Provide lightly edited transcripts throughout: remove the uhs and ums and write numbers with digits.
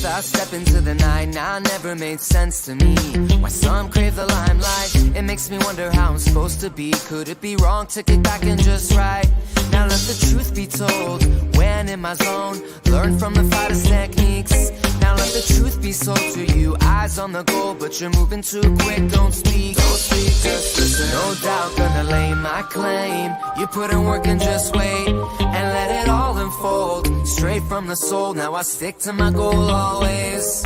I step into the night, now never made sense to me. Why some crave the limelight, it makes me wonder how I'm supposed to be. Could it be wrong to kick back and just right? Now let the truth be told, when in my zone, learn from the fighters' techniques. Now let the truth be sold to you, eyes on the goal, but you're moving too quick, don't speak, just listen. No doubt gonna lay my claim, you put in work and just wait, and let it all unfold, straight from the soul, now I stick to my goal always.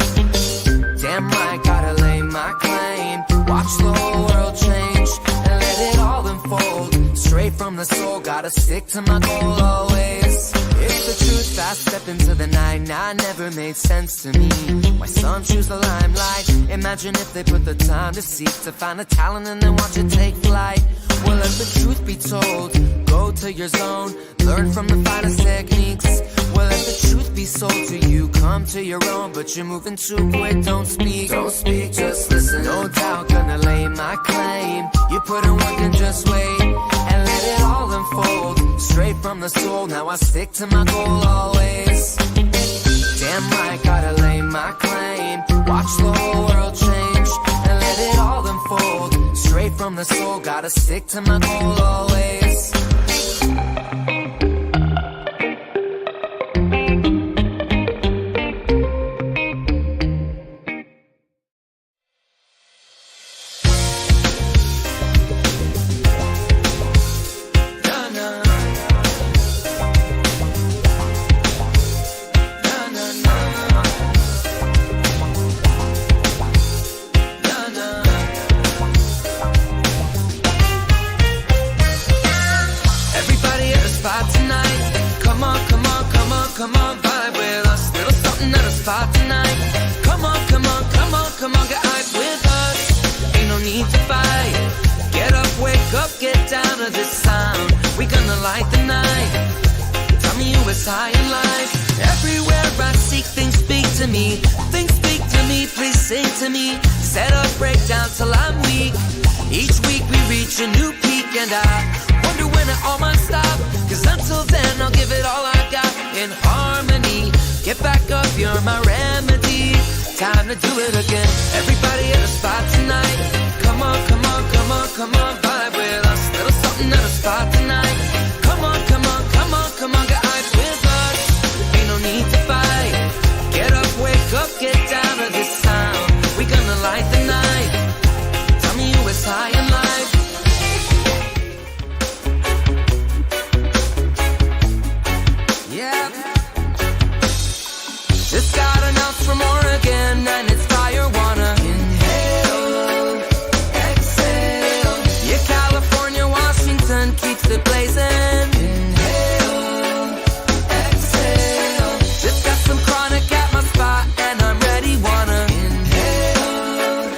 Damn right, gotta lay my claim, watch the whole world change, and let it all unfold, straight from the soul, gotta stick to my goal always. It's the truth, I step into the night, now never made sense to me. Why some choose the limelight, imagine if they put the time to seek, to find a talent and then watch it take flight. Well, let the truth be told, go to your zone, learn from the finest techniques. Well, let the truth be sold to you, come to your own, but you're moving too quick, don't speak, just listen. No doubt gonna lay my claim, you put in work and just wait, and let it all unfold, straight from the soul, now I stick to my goal always. Damn right, gotta lay my claim, watch the whole world change, and let it all unfold, straight from the soul, gotta stick to my goal always. Come on, vibe with us, little something at a spot tonight. Come on, get hype with us. Ain't no need to fight. Get up, wake up, get down to this sound. We gonna light the night. Tell me who is high in life. Everywhere I seek, things speak to me. Things speak to me, please sing to me. Set up, break down till I'm weak. Each week we reach a new peak, and I wonder when it all might stop. Cause until then I'll give it all I got in harmony. Get back up, you're my remedy. Time to do it again. Everybody at a spot tonight. Come on, vibe with us. Little something at a spot tonight. Come on, get hype with us. Ain't no need to fight. Get up, wake up, get down to this sound. We gonna light the night. Tell me who is high in life. Just got an ounce from Oregon and it's fire, wanna inhale, exhale. Yeah, California, Washington keeps it blazing. Inhale, exhale. Just got some chronic at my spot and I'm ready, wanna inhale,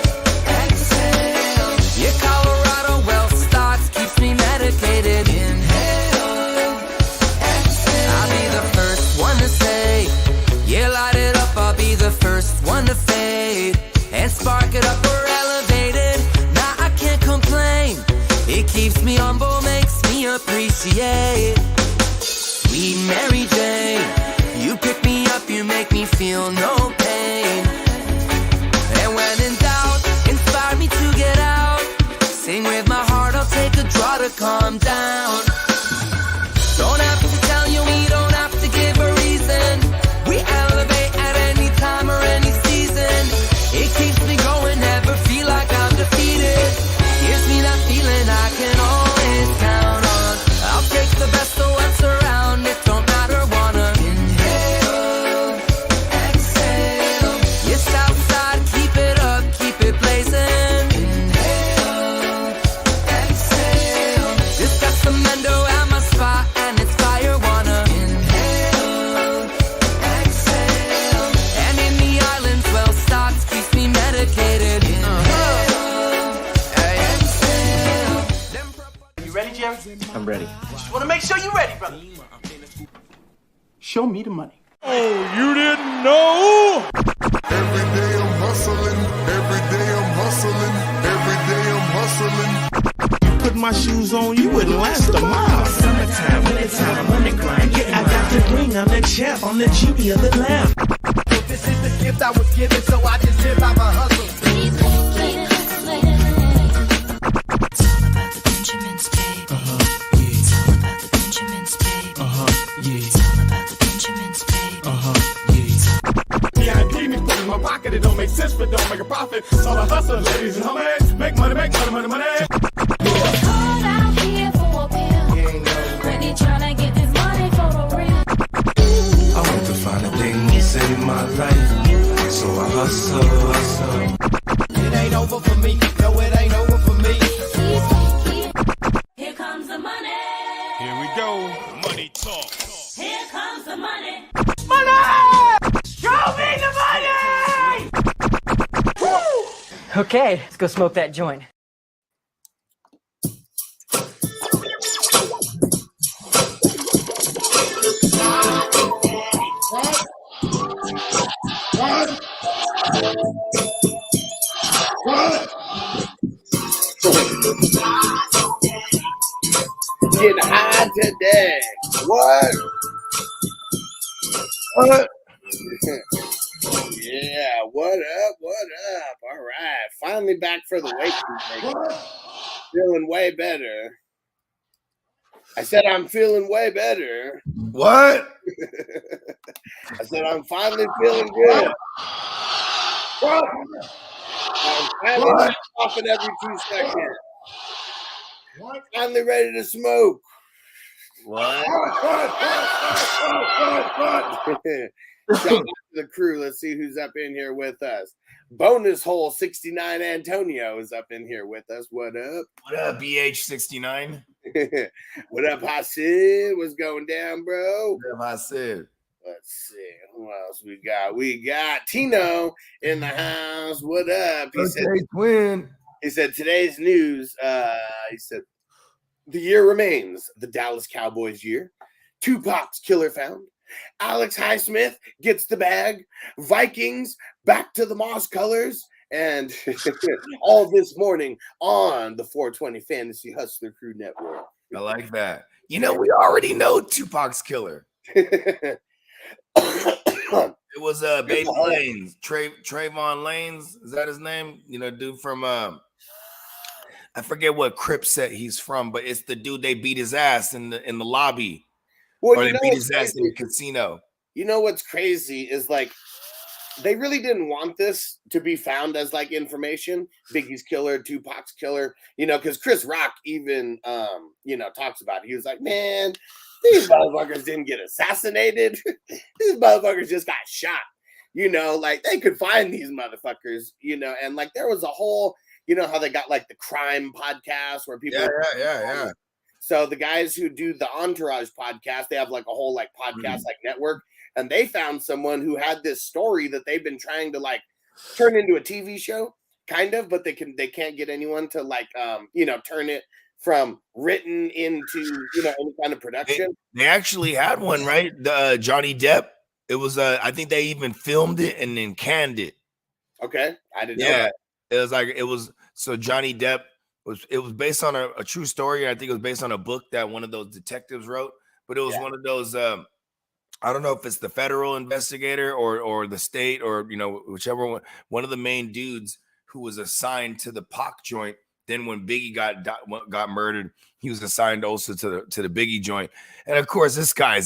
exhale. Yeah, Colorado, well stocks keeps me medicated. Inhale, exhale. I'll be the first one to say, yeah, light it up, I'll be the first one to fade. And spark it up, we're elevated. Nah, I can't complain. It keeps me humble, makes me appreciate. Sweet Mary Jane, you pick me up, you make me feel no pain. And when in doubt, inspire me to get out. Sing with my heart, I'll take a draw to calm down. Don't have to tell you, we don't have to give a reason. We elevate at any time or any season. It keeps me going, never feel like I'm defeated. Gives me that feeling I can always count on. I'll take the best of what's around, it don't matter, wanna inhale, exhale. Yes, outside, keep it up, keep it blazing. Inhale, exhale. Just got some endo at my spot and it's fire, wanna inhale, exhale. And in the islands, well, stocks keeps me medicated. Inhale, exhale. You ready, Jerry? I'm ready. Just want to make sure you're ready, brother. Show me the money. Oh, you didn't know? Every day I'm hustling, every day I'm hustling, every day I'm hustling. Put my shoes on, you wouldn't last a mile. Summertime, wintertime, I'm on the grind. Yeah, I got the ring, I'm the champ, I'm the genie of the lamp. This is the gift get it, so I just live by my hustle. My pocket, it don't make sense, but don't make a profit. So I hustle, ladies and homies, make money, money. Called out here for a pill. Really tryna get this money for the real. I want to find a thing to save my life, so I hustle. It ain't over for me, no, it ain't over for me. Here comes the money. Here we go. Money talk. Here comes the money. Show me the money! Okay, let's go smoke that joint. Get high today. What? What? Yeah, what up? What up? All right. Finally back for the wake. Feeling way better. I said I'm feeling way better. What? I said I'm finally feeling good. What? I'm finally coughing every 2 seconds. What? Finally ready to smoke. What? Shout out to the crew. Let's see who's up in here with us. Bonus hole 69 Antonio is up in here with us. What up? What up, BH69? What up, Hasid? What's going down, bro? What up, Hasid? Let's see. Who else we got? We got Tino in the house. What up? He said today's news. He said the year remains the Dallas Cowboys year. Tupac's killer found. Alex Highsmith gets the bag. Vikings back to the moss colors. And all this morning on the 420 Fantasy Hustler Crew Network. I like that. You know, we already know Tupac's killer. It was Baby Lanes, Trayvon Lanes. Is that his name? You know, dude from I forget what Crip set he's from, but it's the dude they beat his ass in the lobby. Well, or they beat his ass in the casino. You know what's crazy is like they really didn't want this to be found as like information. Biggie's killer, Tupac's killer, you know, because Chris Rock even you know, talks about it. He was like, man, these motherfuckers didn't get assassinated. These motherfuckers just got shot. You know, like they could find these motherfuckers, you know, and like there was a whole, you know, how they got like the crime podcast where people yeah. So the guys who do the Entourage podcast, they have like a whole like podcast like network, and they found someone who had this story that they've been trying to like turn into a TV show, kind of, but they can't get anyone to like you know, turn it from written into, you know, any kind of production. They actually had one, right? The Johnny Depp. It was I think they even filmed it and then canned it. Okay, I didn't know that. It was so Johnny Depp. It was based on a true story. I think it was based on a book that one of those detectives wrote, but it was one of those, I don't know if it's the federal investigator or the state or, you know, whichever one of the main dudes who was assigned to the Pac joint. Then when Biggie got murdered, he was assigned also to the Biggie joint. And of course, this guy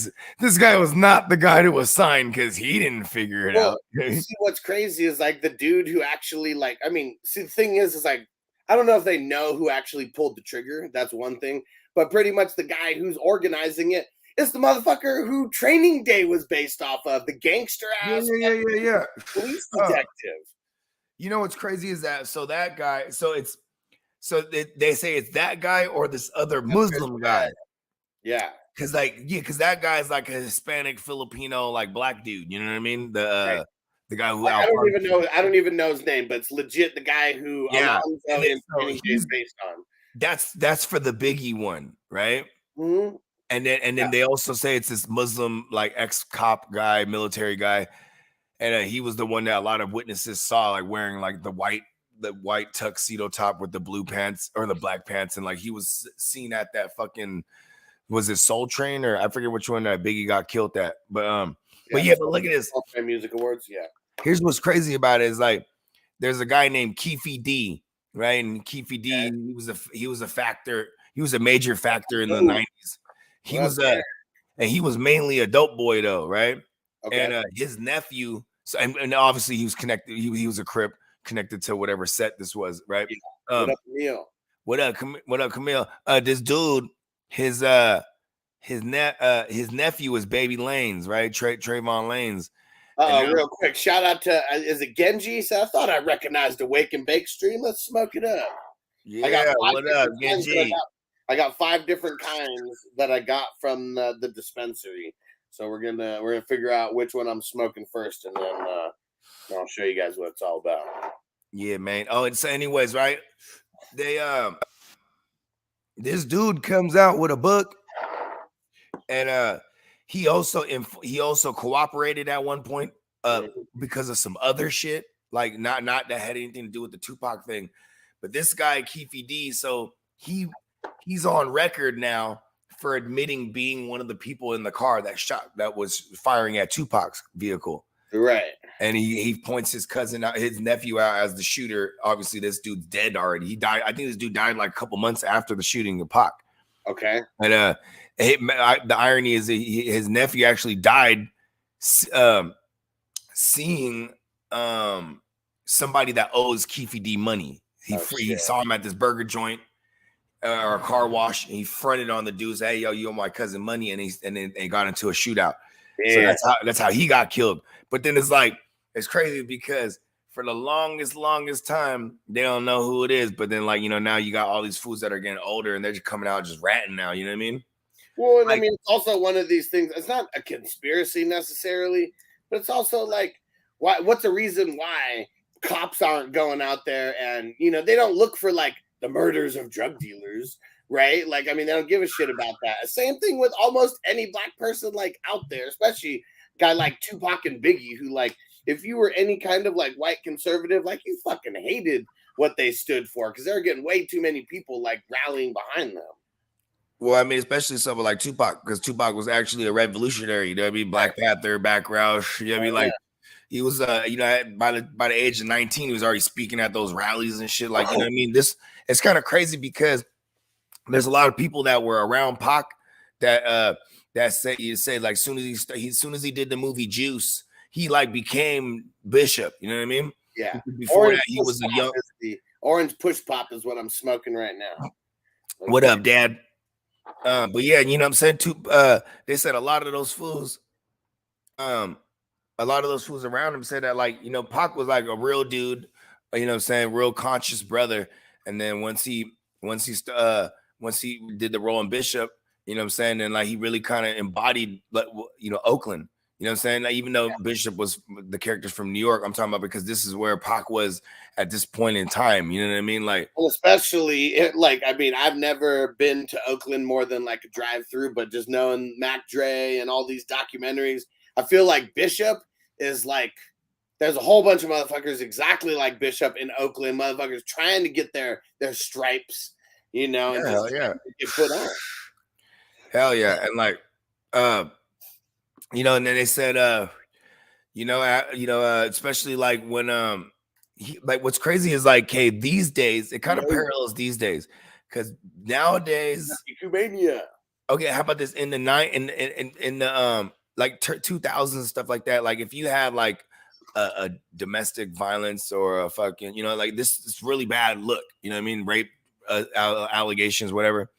was not the guy who was signed because he didn't figure it out. See, what's crazy is like the dude who actually like, I mean, see, the thing is like, I don't know if they know who actually pulled the trigger. That's one thing. But pretty much the guy who's organizing it is the motherfucker who Training Day was based off of, the gangster ass police detective. You know what's crazy is that that guy, they say it's that guy or this other Muslim guy. Yeah. Because that guy is like a Hispanic Filipino like black dude. You know what I mean? The guy who I don't even know his name, but it's legit the guy who is based on. That's for the Biggie one, right? Mm-hmm. And then they also say it's this Muslim like ex-cop guy, military guy, and he was the one that a lot of witnesses saw like wearing like the white tuxedo top with the blue pants or the black pants, and like he was seen at that fucking, was it Soul Train or I forget which one that Biggie got killed at, but look at this Music Awards, here's what's crazy about it is like there's a guy named Keefe D, right? And Keefe D, he was a factor. He was a major factor in the 90s. He was and he was mainly a dope boy though, right? Okay. And his nephew, so and obviously he was connected. He was a Crip connected to whatever set this was, right? Yeah. What up, Camille? What up, Camille? This dude, his nephew is Baby Lanes, right? Trayvon Lanes. Real quick, shout out to is it Genji? So I thought I recognized the Wake and Bake stream. Let's smoke it up. Yeah, what up, Genji? I got 5 different kinds that I got from the dispensary. So we're gonna figure out which one I'm smoking first, and then I'll show you guys what it's all about. Yeah, man. Oh, and so anyways, right? They this dude comes out with a book, and he also cooperated at one point because of some other shit, like not that had anything to do with the Tupac thing. But this guy Keefe D, so he's on record now for admitting being one of the people in the car that was firing at Tupac's vehicle. Right. And he points his cousin out, his nephew out as the shooter. Obviously, this dude's dead already. He died. I think this dude died like a couple months after the shooting of Pac. Okay. And the irony is that his nephew actually died seeing somebody that owes Keefe D money. He saw him at this burger joint or a car wash, and he fronted on the dudes, "Hey, yo, you owe my cousin money," and then they got into a shootout. Yeah. So that's how he got killed. But then it's crazy because for the longest time they don't know who it is. But then now you got all these fools that are getting older and they're just coming out just ratting now. You know what I mean? Well, I mean, it's also one of these things. It's not a conspiracy necessarily, but it's also like, what's the reason why cops aren't going out there and they don't look for like the murders of drug dealers, right? Like, I mean, they don't give a shit about that. Same thing with almost any black person like out there, especially a guy like Tupac and Biggie, who like, if you were any kind of like white conservative, like you fucking hated what they stood for because they're getting way too many people like rallying behind them. Well, I mean, especially someone like Tupac, because Tupac was actually a revolutionary. You know what I mean? Black Panther background. You know what I mean? Like he was, by the age of 19, he was already speaking at those rallies and shit. Like, you know what I mean? It's kind of crazy because there's a lot of people that were around Pac that say like soon as he did the movie Juice, he like became Bishop. You know what I mean? Yeah. Before that, he was a young. The orange push pop is what I'm smoking right now. What up, Dad? But yeah, you know what I'm saying too. They said a lot of those fools around him said that like, Pac was like a real dude, you know what I'm saying, real conscious brother. And then once he did the role in Bishop, you know what I'm saying, and like he really kind of embodied Oakland. You know what I'm saying? Like, even though Bishop was the characters from New York, I'm talking about because this is where Pac was at this point in time. You know what I mean? Like, well, especially I mean, I've never been to Oakland more than like a drive-through, but just knowing Mac Dre and all these documentaries, I feel like Bishop is like, there's a whole bunch of motherfuckers exactly like Bishop in Oakland, motherfuckers trying to get their stripes, and just get put on. Hell yeah. And like, and then they said, especially like when, what's crazy is like, hey, these days, it kind of parallels these days, because nowadays, okay, how about this in the like 2000s and stuff like that? Like if you have like a domestic violence or a fucking, like this is really bad look, you know what I mean? Rape allegations, whatever.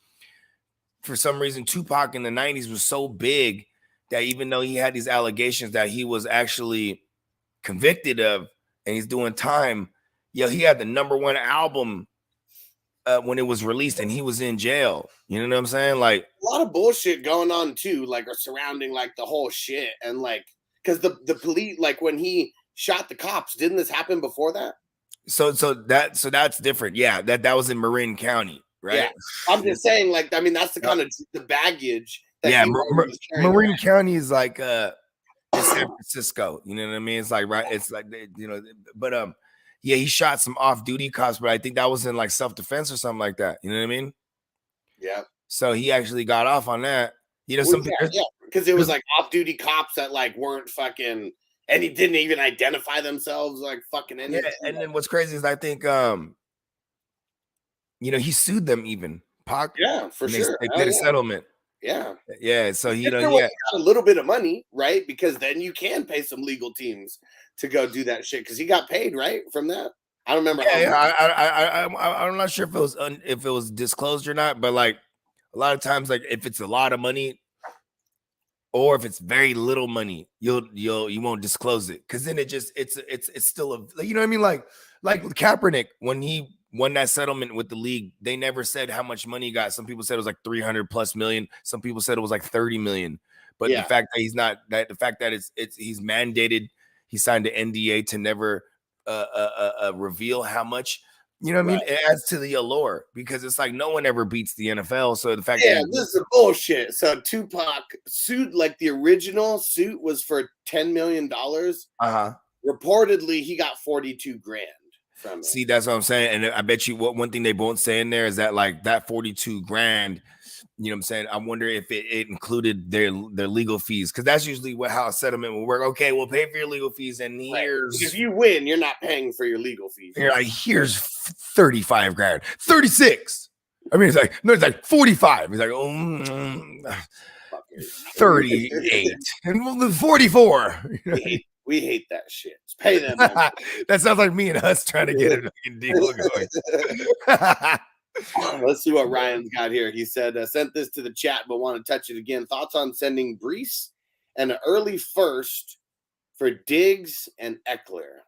For some reason, Tupac in the 90s was so big that even though he had these allegations that he was actually convicted of and he's doing time, he had the #1 album when it was released and he was in jail. You know what I'm saying? Like a lot of bullshit going on too, like surrounding like the whole shit. And like, because the police, like when he shot the cops, didn't this happen before that? So that's different. Yeah, that was in Marin County, right? Yeah. I'm just saying, like, I mean, that's the kind of the baggage. Marin County is like it's San Francisco. You know what I mean? It's like, right, it's like, but he shot some off-duty cops, but I think that was in like self-defense or something like that. You know what I mean? Yeah. So he actually got off on that. Because it was like off-duty cops that like weren't fucking and he didn't even identify themselves like fucking anything. Yeah, and then what's crazy is I think he sued them even. Pac, Yeah, for sure. They did a settlement. Yeah. Yeah, so He got a little bit of money, right? Because then you can pay some legal teams to go do that shit. Because he got paid, right, from that. I don't remember. I'm not sure if it was disclosed or not, but like a lot of times, like if it's a lot of money or if it's very little money, you won't disclose it because then it's still a, you know what I mean? Like with Kaepernick when he won that settlement with the league, they never said how much money he got. Some people said it was like 300+ million. Some people said it was like 30 million. But the fact that the fact that he's mandated, he signed an NDA to never reveal how much, you know what I mean? It adds to the allure because it's like no one ever beats the NFL. So the fact that this is bullshit. So Tupac sued, like the original suit was for $10 million. Reportedly, he got 42 grand from it. See, that's what I'm saying. And I bet you one thing they won't say in there is that like that 42 grand, you know what I'm saying? I wonder if it included their legal fees because that's usually how a settlement will work. Okay, we'll pay for your legal fees, and here's if you win, you're not paying for your legal fees. You're like, here's 35 grand, 36. I mean, it's like 45. He's like, 38 and 44. We hate that shit. Just pay them. That sounds like me and us trying to get a fucking deal going. Let's see what Ryan's got here. He said, sent this to the chat, but want to touch it again. Thoughts on sending Brees and an early first for Diggs and Eckler?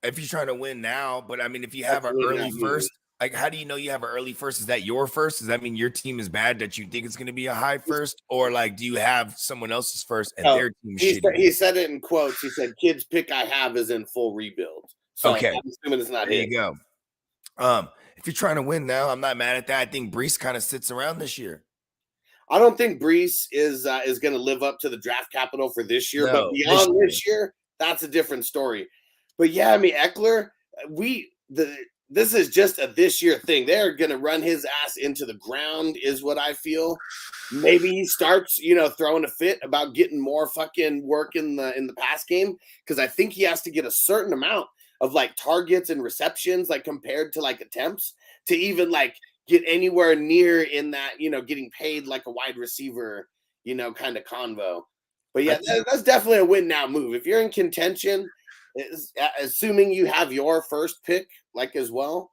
If you're trying to win now, but I mean, if you have an early first, like, how do you know you have an early first? Is that your first? Does that mean your team is bad that you think it's going to be a high first? Or like, do you have someone else's first and their team shitty? He said it in quotes. He said, kids pick I have is in full rebuild. So okay. I'm assuming it's not there hit. You go. If you're trying to win now, I'm not mad at that. I think Brees kind of sits around this year. I don't think Brees is going to live up to the draft capital for this year, but beyond this year, that's a different story. But yeah, I mean, Eckler, this is just a this year thing. They're going to run his ass into the ground, is what I feel. Maybe he starts, throwing a fit about getting more fucking work in the pass game because I think he has to get a certain amount of like targets and receptions, like compared to like attempts to even like get anywhere near in that, getting paid like a wide receiver, kind of convo. But yeah, that's definitely a win now move. If you're in contention, assuming you have your first pick, like as well,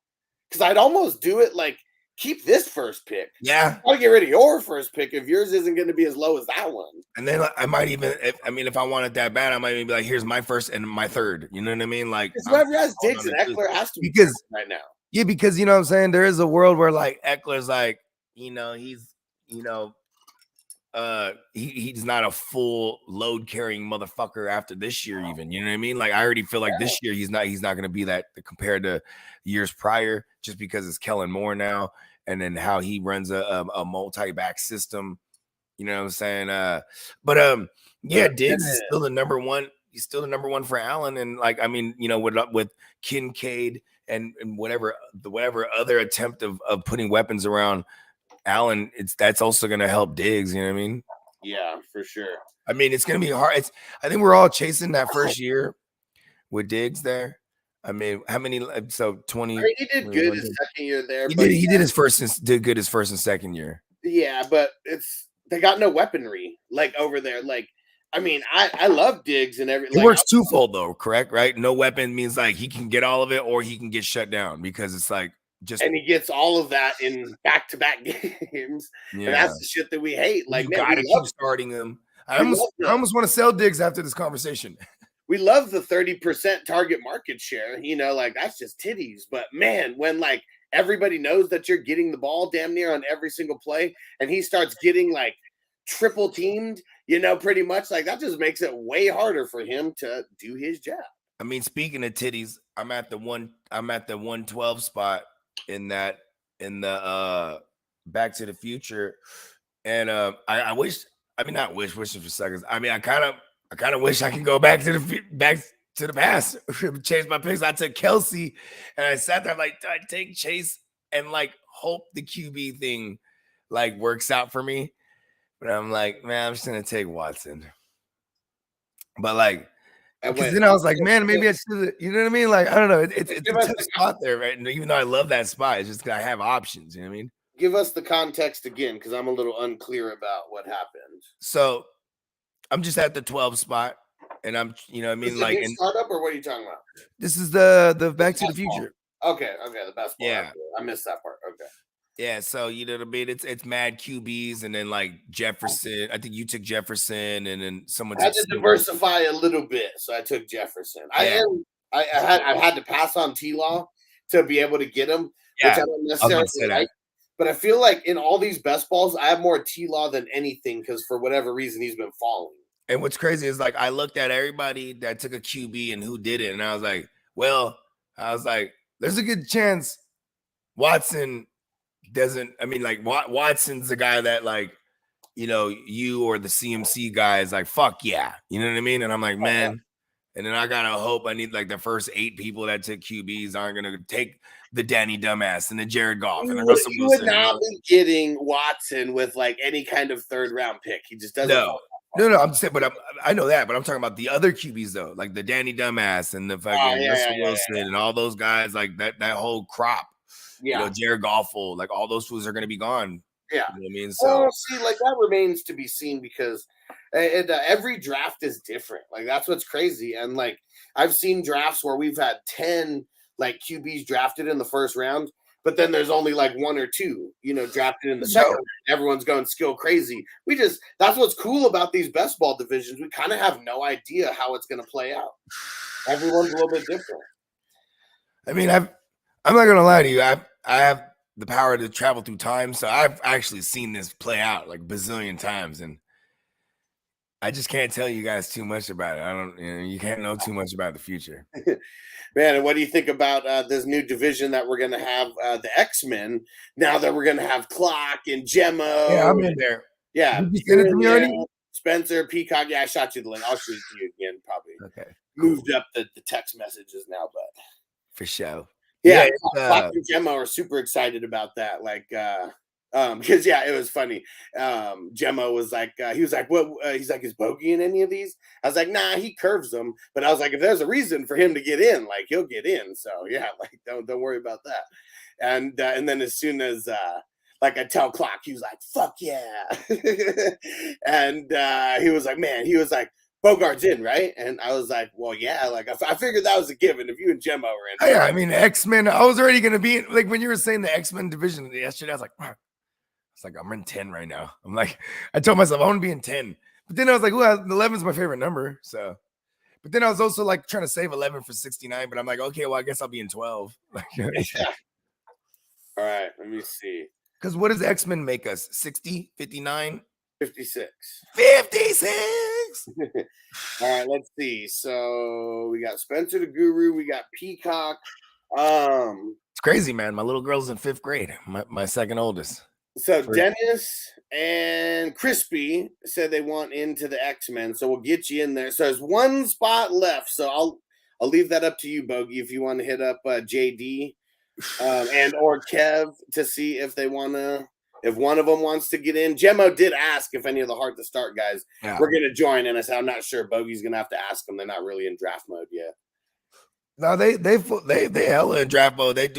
because I'd almost do it like keep this first pick. Yeah, I'll get rid of your first pick if yours isn't going to be as low as that one. And then I might even, if I want it that bad, I might even be like, here's my first and my third. You know what I mean? Like, whoever has Diggs and Eckler has to be right now. Yeah, because you know what I'm saying. There is a world where like Eckler's like, he's he's not a full load carrying motherfucker after this year, even. You know what I mean? Like, I already feel like this year he's not going to be that compared to years prior, just because it's Kellen Moore now, and then how he runs a multi-back system. You know what I'm saying? Yeah, Diggs is still the number one. He's still the number one for Allen, and like, I mean, with Kincaid and whatever other attempt of putting weapons around Allen, that's also going to help Diggs. You know what I mean? Yeah, for sure. I mean, it's going to be hard. I think we're all chasing that first year with Diggs there. I mean, how many? So 20. He did good his second year there. He did his first and second year. Yeah, but they got no weaponry like over there. Like, I mean, I love Diggs and everything. It works twofold though, correct? Right? No weapon means like he can get all of it or he can get shut down because it's like and he gets all of that in back-to-back games. Yeah. And that's the shit that we hate. Like, you gotta keep starting him. I almost want to sell Diggs after this conversation. We love the 30% target market share, like that's just titties. But man, when like everybody knows that you're getting the ball damn near on every single play, and he starts getting like triple teamed, pretty much like that just makes it way harder for him to do his job. I mean, speaking of titties, I'm at the 112 spot in the Back to the Future, and I wish wishing for seconds. I mean, I kind of wish I could go back to the past, change my picks. I took Kelsey, and I sat there like, I take Chase and like hope the QB thing like works out for me. But I'm like, man, I'm just gonna take Watson. But like, Because then I was like, man, maybe I should. You know what I mean? Like, I don't know. It's a tough spot there, right? And even though I love that spot, it's just I have options. You know what I mean? Give us the context again, because I'm a little unclear about what happened. So I'm just at the 12 spot, and I'm, you know what I mean? Like, and startup, or what are you talking about? This is the Back to the Future. Okay, the best part. Yeah. I missed that part. Okay. Yeah, so you know what I mean? It's mad QBs, and then like Jefferson. I think you took Jefferson, and then someone I had to diversify a little bit, so I took Jefferson. I had to pass on T-Law to be able to get him, which I don't necessarily like. But I feel like in all these best balls, I have more T-Law than anything because for whatever reason he's been falling. And what's crazy is like I looked at everybody that took a QB and who did it, and I was like, there's a good chance Watson doesn't. I mean, like Watson's the guy that like, you know, you or the CMC guy is like, fuck yeah, you know what I mean? And I'm like, man. And then I gotta hope I need like the first 8 people that took QBs aren't gonna take the Danny Dumbass and the Jared Goff and the Russell Wilson. You would not be getting Watson with like any kind of 3rd round pick. He just doesn't. No. I'm saying, but I know that, but I'm talking about the other QBs though, like the Danny Dumbass and the fucking Russell Wilson and all those guys, like that whole crop. Yeah, you know, Jared Goffel, like all those fools are gonna be gone. Yeah, you know what I mean. So see, like that remains to be seen because every draft is different. Like that's what's crazy. And like I've seen drafts where we've had 10 like QBs drafted in the 1st round, but then there's only like 1 or 2, you know, drafted in the 2nd round. Everyone's going skill crazy. That's what's cool about these best ball divisions. We kind of have no idea how it's going to play out. Everyone's a little bit different. I mean, I'm not gonna lie to you. I have the power to travel through time, so I've actually seen this play out like a bazillion times, and I just can't tell you guys too much about it. I don't, you can't know too much about the future. Man, and what do you think about this new division that we're going to have, the X-Men, now that we're going to have Clock and Gemmo? Yeah, I'm in there. Yeah. Did you send it to me already? Spencer, Peacock. Yeah, I shot you the link. I'll shoot it to you again, probably. Okay. Moved up the text messages now, but. For sure. Yeah, Clock and Gemmo are super excited about that. Like, because it was funny. Gemmo was like, he was like, what? He's like, is Bogey in any of these? I was like, nah, he curves them. But I was like, if there's a reason for him to get in, like he'll get in. So yeah, like don't worry about that. And then as soon as like I tell Clock, he was like, fuck yeah. And he was like, man, he was like, Bogart's in, right? And I was like, well, yeah, like I figured that was a given if you and Gemmo were in. Oh, yeah, I mean, X-Men, I was already going to be in, like when you were saying the X-Men division yesterday, I was like, wow. It's like, I'm in 10 right now. I'm like, I told myself I want to be in 10. But then I was like, well, 11 is my favorite number. So, but then I was also like trying to save 11 for 69. But I'm like, okay, well, I guess I'll be in 12. Yeah. All right, let me see. Because what does X-Men make us? 60, 59? 56. 56. All right, let's see. So we got Spencer the Guru. We got Peacock. It's crazy, man. My little girl's in 5th grade. My second oldest. So Dennis and Crispy said they want into the X-Men, so we'll get you in there. So there's 1 spot left. So I'll leave that up to you, Bogey, if you want to hit up JD and or Kev to see if they want to. If one of them wants to get in. Gemmo did ask if any of the Hard to Start guys were going to join, and I said I'm not sure. Bogey's going to have to ask them. They're not really in draft mode yet. No, they hella in draft mode. They've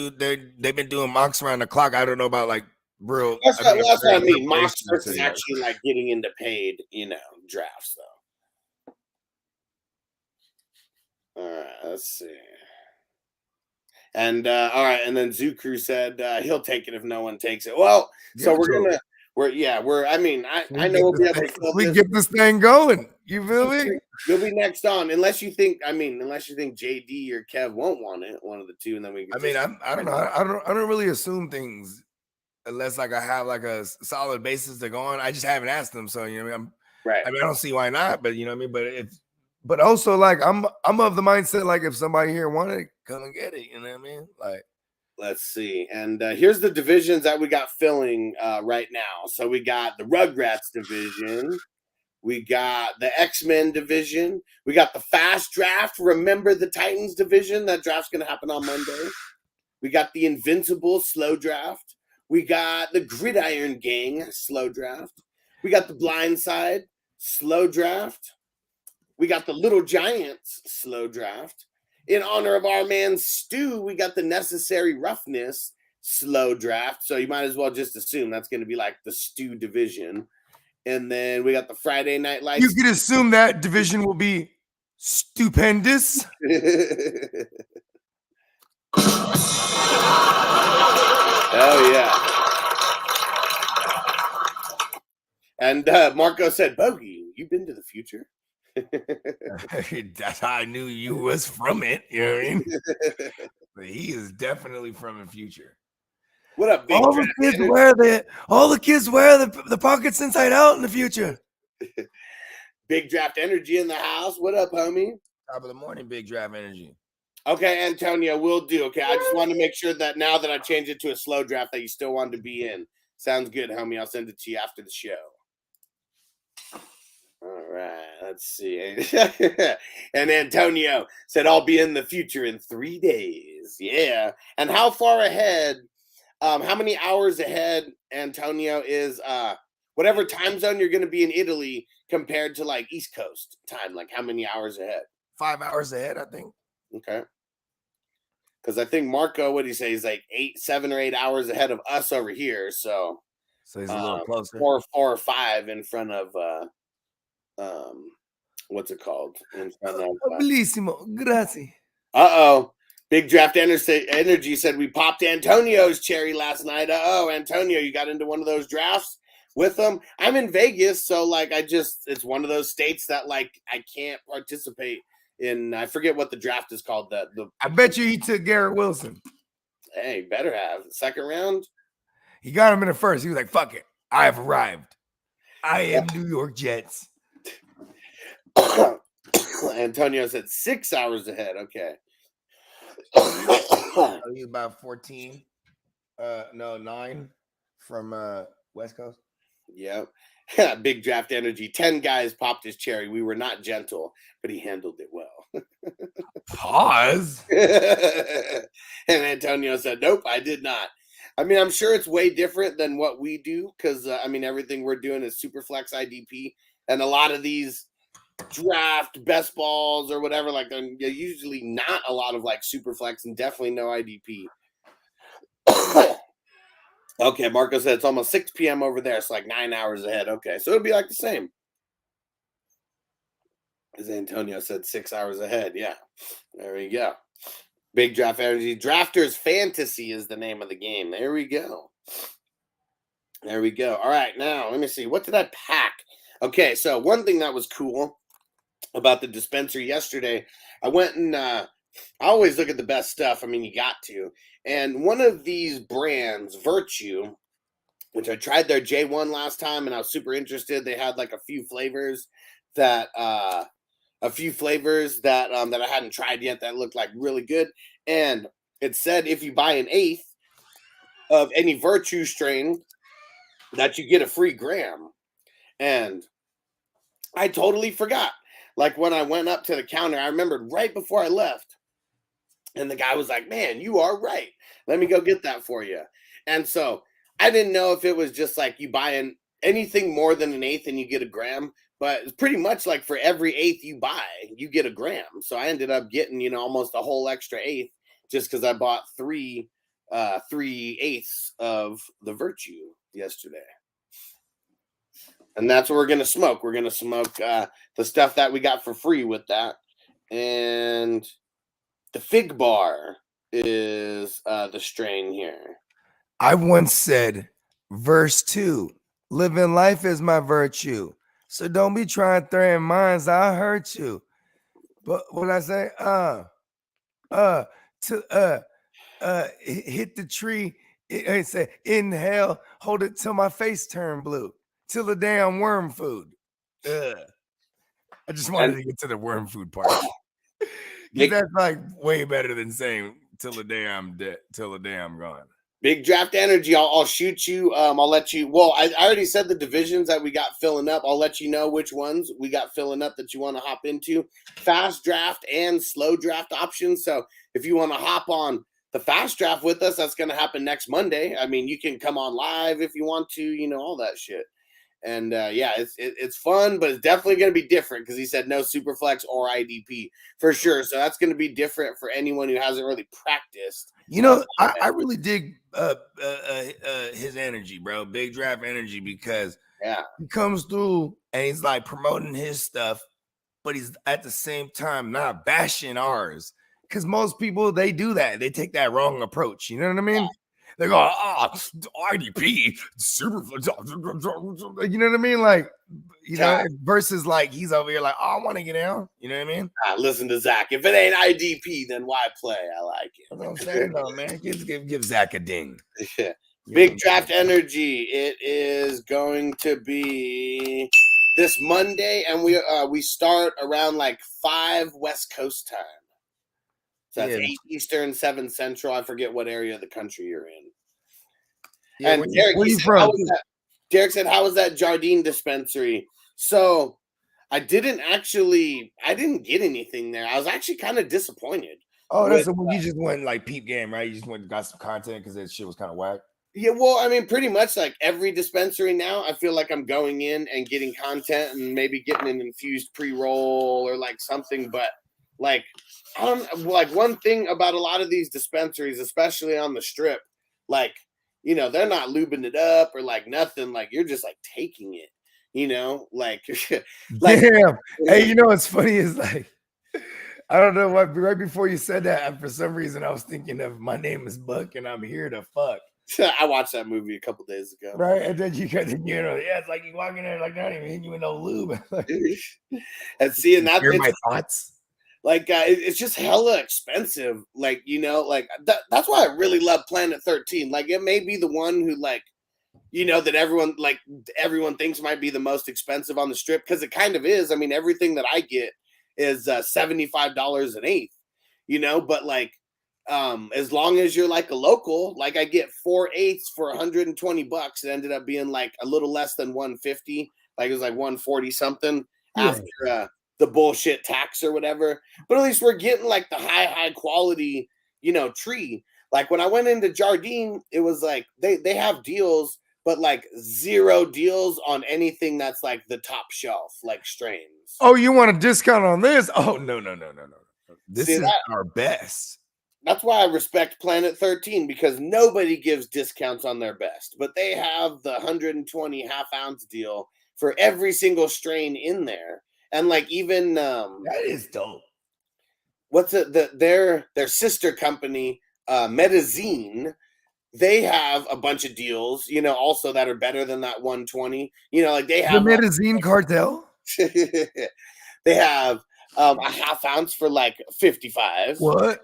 been doing mocks around the clock. I don't know about like real. That's what I mean. Mocks versus actually like getting into paid, drafts though. All right, let's see. And all right, and then Zukru said he'll take it if no one takes it. Well, so I know we'll be able to get this thing going. You feel me? You'll be next on, unless you think JD or Kev won't want it, one of the two, and then we can. I don't know. I don't really assume things unless like I have like a solid basis to go on. I just haven't asked them, so I'm right. I mean, I don't see why not, but you know what I mean. But also like I'm of the mindset like if somebody here wanted it, come and get it. You know what I mean? Like, let's see. And here's the divisions that we got filling right now. So we got the Rugrats division. We got the X-Men division. We got the fast draft. Remember the Titans division? That draft's going to happen on Monday. We got the Invincible slow draft. We got the Gridiron Gang slow draft. We got the Blind Side slow draft. we got the Little Giants slow draft. In honor of our man Stu, we got the Necessary Roughness slow draft. So you might as well just assume that's going to be like the Stu division. And then we got the Friday Night Lights. You could assume that division will be stupendous. Oh, yeah. And Marco said, Bogey, you been to the future? That's how I knew you was from it. You know what I mean? But he is definitely from the future. What up, big All the kids wear the pockets inside out in the future. Big Draft Energy in the house. What up, homie? Top of the morning, Big Draft Energy. Okay, Antonio, we'll do. Okay, I just want to make sure that now that I changed it to a slow draft that you still wanted to be in. Sounds good, homie. I'll send it to you after the show. All right, let's see. And Antonio said, I'll be in the future in 3 days. Yeah. And how far ahead, how many hours ahead, Antonio, is whatever time zone you're going to be in Italy compared to like East Coast time? Like how many hours ahead? 5 hours ahead, I think. Okay. Because I think Marco, what did he say? He's like 7 or 8 hours ahead of us over here. So he's a little closer. 4 or 5 in front of what's it called? In front of Bellissimo, grazie. Big Draft Energy said we popped Antonio's cherry last night. Antonio, you got into one of those drafts with them? I'm in Vegas, so like it's one of those states that like I can't participate in. I forget what the draft is called. I bet you he took Garrett Wilson. Hey, better have. Second round? He got him in the first. He was like, fuck it. I have arrived. I am New York Jets. Antonio said 6 hours ahead. Okay. He's about 14. 9 from West Coast. Yep. Big Draft Energy. 10 guys popped his cherry. We were not gentle, but he handled it well. Pause. And Antonio said, nope, I did not. I mean, I'm sure it's way different than what we do because, everything we're doing is Superflex IDP. And a lot of these draft best balls or whatever, like they're usually not a lot of like Superflex and definitely no IDP. Okay, Marco said it's almost 6 p.m. over there. It's like 9 hours ahead. Okay, so it'll be like the same. As Antonio said, 6 hours ahead. Yeah, there we go. Big Draft Energy. Drafters Fantasy is the name of the game. There we go. There we go. All right, now let me see. What did I pack? Okay, so one thing that was cool about the dispenser yesterday, I went and I always look at the best stuff. I mean, you got to. And one of these brands, Virtue, which I tried their J1 last time, and I was super interested. They had like a few flavors that I hadn't tried yet that looked like really good. And it said if you buy an eighth of any Virtue strain, that you get a free gram. And I totally forgot. Like when I went up to the counter, I remembered right before I left. And the guy was like, man, you are right. Let me go get that for you. And so I didn't know if it was just like you buy anything more than an eighth and you get a gram. But it's pretty much like for every eighth you buy, you get a gram. So I ended up getting, almost a whole extra eighth just because I bought 3 eighths of the Virtue yesterday. And that's what we're going to smoke. We're going to smoke the stuff that we got for free with that. And the Fig Bar is the strain here. I once said, verse 2, living life is my virtue. So don't be trying throwing mines, I'll hurt you. But what I say, hit the tree, it say, inhale, hold it till my face turn blue. Till the damn worm food. I just wanted to get to the worm food part. That's like way better than saying till the day I'm dead, till the day I'm gone. Big Draft Energy. I'll shoot you. I'll let you. Well, I already said the divisions that we got filling up. I'll let you know which ones we got filling up that you want to hop into. Fast draft and slow draft options. So if you want to hop on the fast draft with us, that's going to happen next Monday. I mean, you can come on live if you want to, all that shit. And yeah, it's fun, but it's definitely going to be different because he said no Superflex or IDP for sure. So that's going to be different for anyone who hasn't really practiced. You know, I really dig his energy, bro. Big draft energy, because he comes through and he's like promoting his stuff, but he's at the same time not bashing ours. Because most people, they do that. They take that wrong approach. You know what I mean? They go, IDP, super, you know what I mean? Like, you know, versus like he's over here like, oh, I want to get down. You know what I mean? Listen to Zach. If it ain't IDP, then why play? I like it. That's what I'm saying, though, man. Give Zach a ding. Big draft energy. It is going to be this Monday, and we start around like 5 West Coast time. So that's 8 Eastern, 7 Central. I forget what area of the country you're in. Yeah, and Derek, where you said, from? Derek said, how was that Jardine dispensary? So I didn't get anything there. I was actually kind of disappointed. Oh, that's when you just went like peep game, right? You just went and got some content because that shit was kind of whack. Yeah, well, I mean, pretty much like every dispensary now, I feel like I'm going in and getting content and maybe getting an infused pre-roll or like something, but like, I don't like one thing about a lot of these dispensaries, especially on the strip, like, you know, they're not lubing it up or like nothing. Like you're just like taking it, you know, like, damn. Hey, you know what's funny is like, I don't know why. Right before you said that, for some reason, I was thinking of My Name Is Buck and I'm Here to Fuck. I watched that movie a couple days ago. Right, and then you know, yeah, it's like you walk in there like not even hitting you with no lube. And seeing that, hear my thoughts. Like it's just hella expensive. Like, you know, like that's why I really love Planet 13. Like it may be the one who like, you know, that everyone thinks might be the most expensive on the strip because it kind of is. I mean, everything that I get is $75 an eighth, you know, but like as long as you're like a local, like I get 4 eighths for $120. It ended up being like a little less than 150, like it was like 140 something after the bullshit tax or whatever. But at least we're getting like the high quality, you know, tree. Like when I went into Jardine, it was like they have deals, but like 0 deals on anything that's like the top shelf, like strains. Oh, you want a discount on this? Oh, no. This is our best. That's why I respect Planet 13, because nobody gives discounts on their best, but they have the 120 half-ounce deal for every single strain in there. And like even that is dope. What's it? Their sister company, Medizin, they have a bunch of deals, you know, also that are better than that 120. You know, like they have the Medizin cartel. They have a half ounce for like 55. What?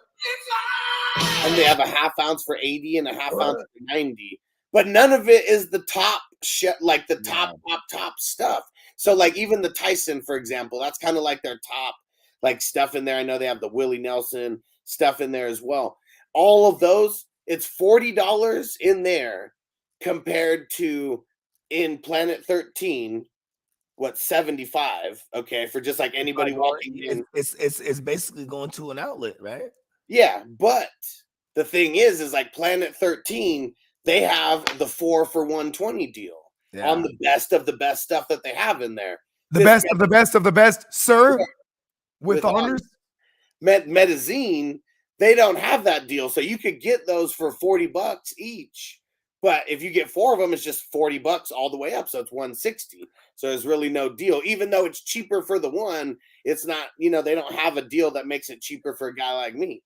And they have a half ounce for 80 and a half ounce for 90. But none of it is the top shit, like the top stuff. So like even the Tyson, for example, that's kind of like their top like stuff in there. I know they have the Willie Nelson stuff in there as well. All of those, it's $40 in there compared to in Planet 13, what, 75? Okay, for just like anybody walking in. It's basically going to an outlet, right? Yeah, but the thing is like Planet 13, they have the 4 for 120 deal on the best of the best stuff that they have in there. The best of the best of the best, sir, with honors. Medizin, they don't have that deal, so you could get those for $40 each. But if you get 4 of them, it's just $40 all the way up, so it's $160. So there's really no deal. Even though it's cheaper for the one, it's not. You know, they don't have a deal that makes it cheaper for a guy like me.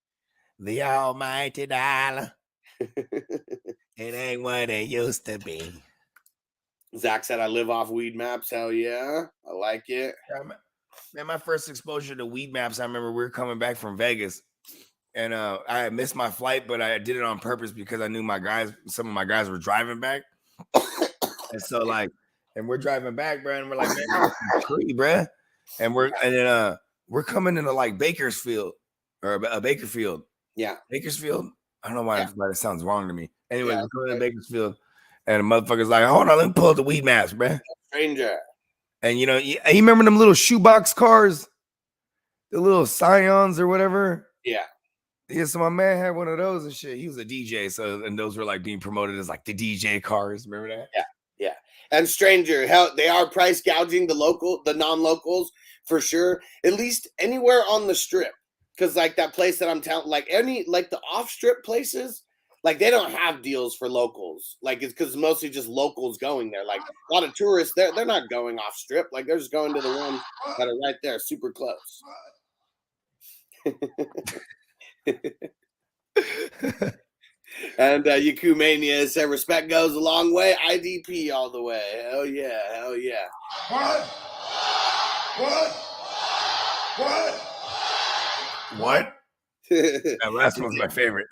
The almighty dollar. It ain't what it used to be. Zach said, I live off weed maps. Hell yeah. I like it. Man, my first exposure to weed maps, I remember we were coming back from Vegas and I had missed my flight, but I did it on purpose because I knew some of my guys were driving back. And so like, and we're driving back, bro. And we're like, man, this is free, bro. And we're coming into like Bakersfield or Bakerfield. Yeah. Bakersfield. I don't know why it sounds wrong to me. Anyway, we're coming to Bakersfield. And the motherfucker's like, hold on, let me pull up the weed maps, bro. Stranger. And you know, you remember them little shoebox cars? The little Scions or whatever? Yeah. Yeah, so my man had one of those and shit. he was a DJ, and those were like being promoted as like the DJ cars. Remember that? Yeah. And Stranger, hell, they are price gouging the non-locals for sure. At least anywhere on the strip, because like that place that I'm telling, like the off-strip places, like they don't have deals for locals. Like it's because mostly just locals going there. Like a lot of tourists, they're not going off-strip. Like they're just going to the ones that are right there, super close. And Yakumania said, respect goes a long way. IDP all the way. Hell yeah. Hell yeah. What? That last one's my favorite.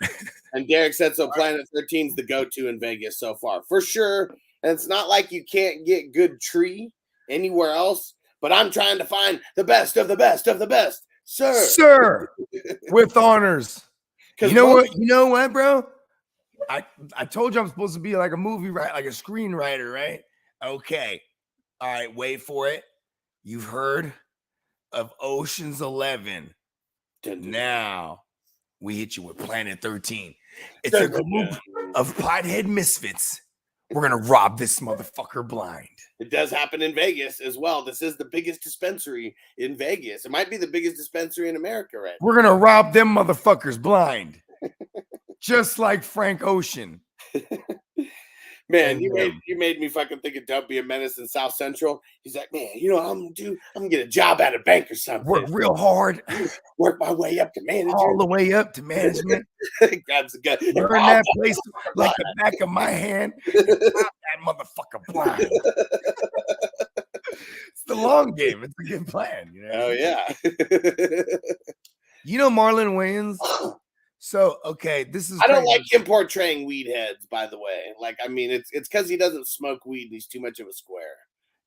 And Derek said, so Planet 13 is the go-to in Vegas so far. For sure. And it's not like you can't get good tree anywhere else, but I'm trying to find the best of the best of the best. Sir. With honors. You know what, bro? I told you I'm supposed to be like a movie writer, like a screenwriter, right? Okay. All right, wait for it. You've heard of Ocean's 11. Now we hit you with Planet 13. It's a group of pothead misfits. We're gonna rob this motherfucker blind. It does happen in Vegas as well. This is the biggest dispensary in Vegas. It might be the biggest dispensary in America right now. We're gonna rob them motherfuckers blind. Just like Frank Ocean. Man, you made me fucking think of Don't Be a Menace in South Central. He's like, man, you know what I'm gonna get a job at a bank or something. Work real hard. Work my way up to manager. All the way up to management. Grabs the gun. Learn that place like the back of my hand. That motherfucker blind. It's the long game. It's a good plan. You know? Oh yeah. You know Marlon Wayans? So okay, this is. I don't like him portraying weed heads, by the way. Like, I mean, it's because he doesn't smoke weed and he's too much of a square.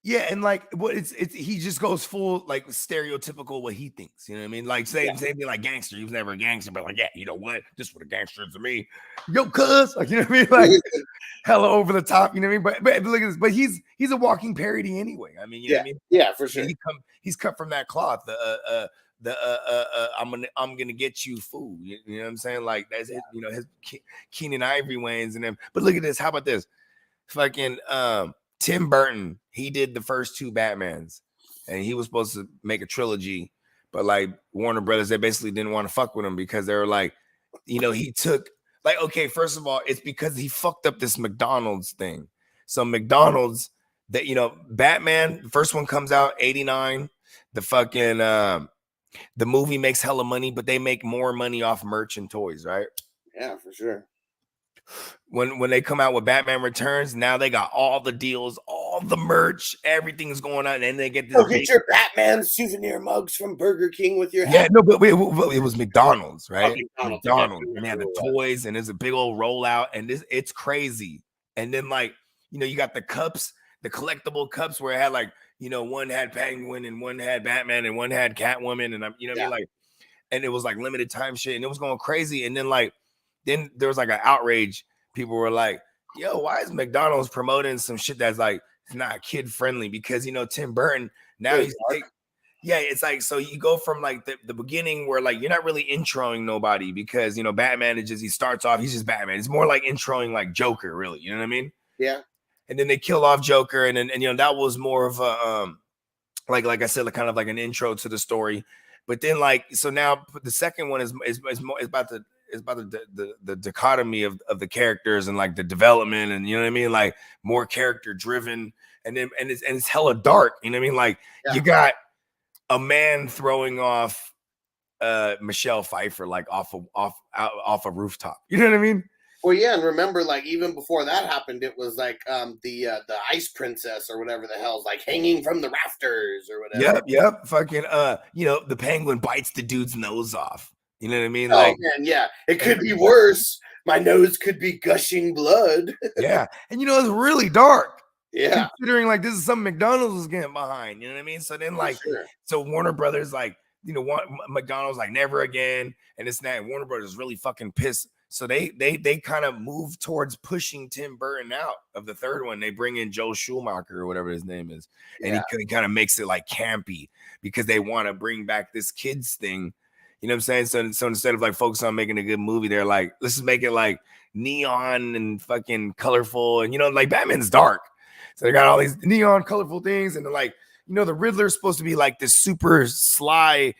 Yeah, and like what it's he just goes full like stereotypical what he thinks. You know what I mean? Like same thing like gangster. He was never a gangster, but like, yeah, you know what? This is what a gangster is to me. Yo, cuz, like you know what I mean? Like hella over the top, you know what I mean? But look at this, but he's a walking parody anyway. I mean, you know what I mean? Yeah, for sure. He's cut from that cloth. I'm gonna get you food. You know what I'm saying? Like that's it, you know, his Keenan Ivory Wayans and them. But look at this. How about this? Fucking Tim Burton, he did the first two Batmans, and he was supposed to make a trilogy, but like Warner Brothers, they basically didn't want to fuck with him because they were like, you know, he took like, okay, first of all, it's because he fucked up this McDonald's thing. So McDonald's, that you know, Batman, the first one comes out 89. The fucking the movie makes hella money, but they make more money off merch and toys, right? Yeah, for sure. When they come out with Batman Returns, now they got all the deals, all the merch, everything's going on, and they get this. Get your Batman souvenir mugs from Burger King with your hat. Yeah, no, but it was McDonald's, right? Oh, McDonald's, and they had the toys, and there's a big old rollout, and it's crazy. And then like you know, you got the cups, the collectible cups where it had like you know one had Penguin and one had Batman and one had Catwoman, and you know what I mean, like, and it was like limited time shit, and it was going crazy, and then like. Then there was like an outrage. People were like, yo, why is McDonald's promoting some shit that's like not kid friendly? Because, you know, Tim Burton, now he's like, yeah, it's like, so you go from like the beginning where like you're not really introing nobody because, you know, Batman is just, he starts off, he's just Batman. It's more like introing like Joker, really. You know what I mean? Yeah. And then they kill off Joker. And you know, that was more of a, like I said, like kind of like an intro to the story. But then like, so now the second one is about the dichotomy of the characters and like the development and you know what I mean, like more character driven, and it's hella dark. You know what I mean? Like you got a man throwing off Michelle Pfeiffer like off a rooftop. You know what I mean? Well, yeah, and remember, like even before that happened, it was like the Ice Princess or whatever the hell's like hanging from the rafters or whatever. Yep. Fucking you know, the penguin bites the dude's nose off. You know what I mean? Oh like, man, yeah. It could be worse. My nose could be gushing blood. Yeah. And you know, it's really dark. Yeah. Considering like this is something McDonald's is getting behind. You know what I mean? So then like, so Warner Brothers, like, you know, McDonald's like never again. And it's not Warner Brothers is really fucking pissed. So they kind of move towards pushing Tim Burton out of the third one. They bring in Joel Schumacher or whatever his name is. And he kind of makes it like campy because they want to bring back this kids thing. You know what I'm saying? So instead of like focus on making a good movie, they're like, let's just make it like neon and fucking colorful. And, you know, like Batman's dark. So they got all these neon colorful things, and they're like, you know, the Riddler's supposed to be like this super sly,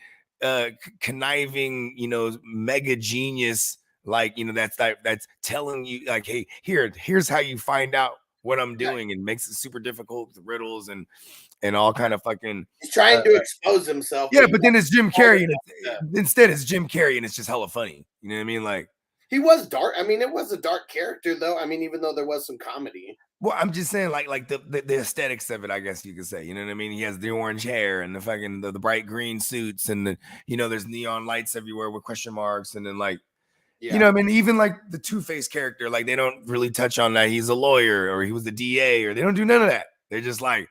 conniving, you know, mega genius, like, you know, that's telling you like, hey, here's how you find out what I'm doing, and makes it super difficult with riddles and all kind of fucking. He's trying to expose himself. Yeah, but then it's Jim Carrey, and instead it's Jim Carrey, and it's just hella funny. You know what I mean? Like, he was dark. I mean, it was a dark character, though. I mean, even though there was some comedy. Well, I'm just saying, like the aesthetics of it, I guess you could say. You know what I mean? He has the orange hair and the fucking the bright green suits, and the, you know, there's neon lights everywhere with question marks, and then like, you know, I mean, even like the Two-Face character, like they don't really touch on that he's a lawyer or he was the DA, or they don't do none of that. They're just like,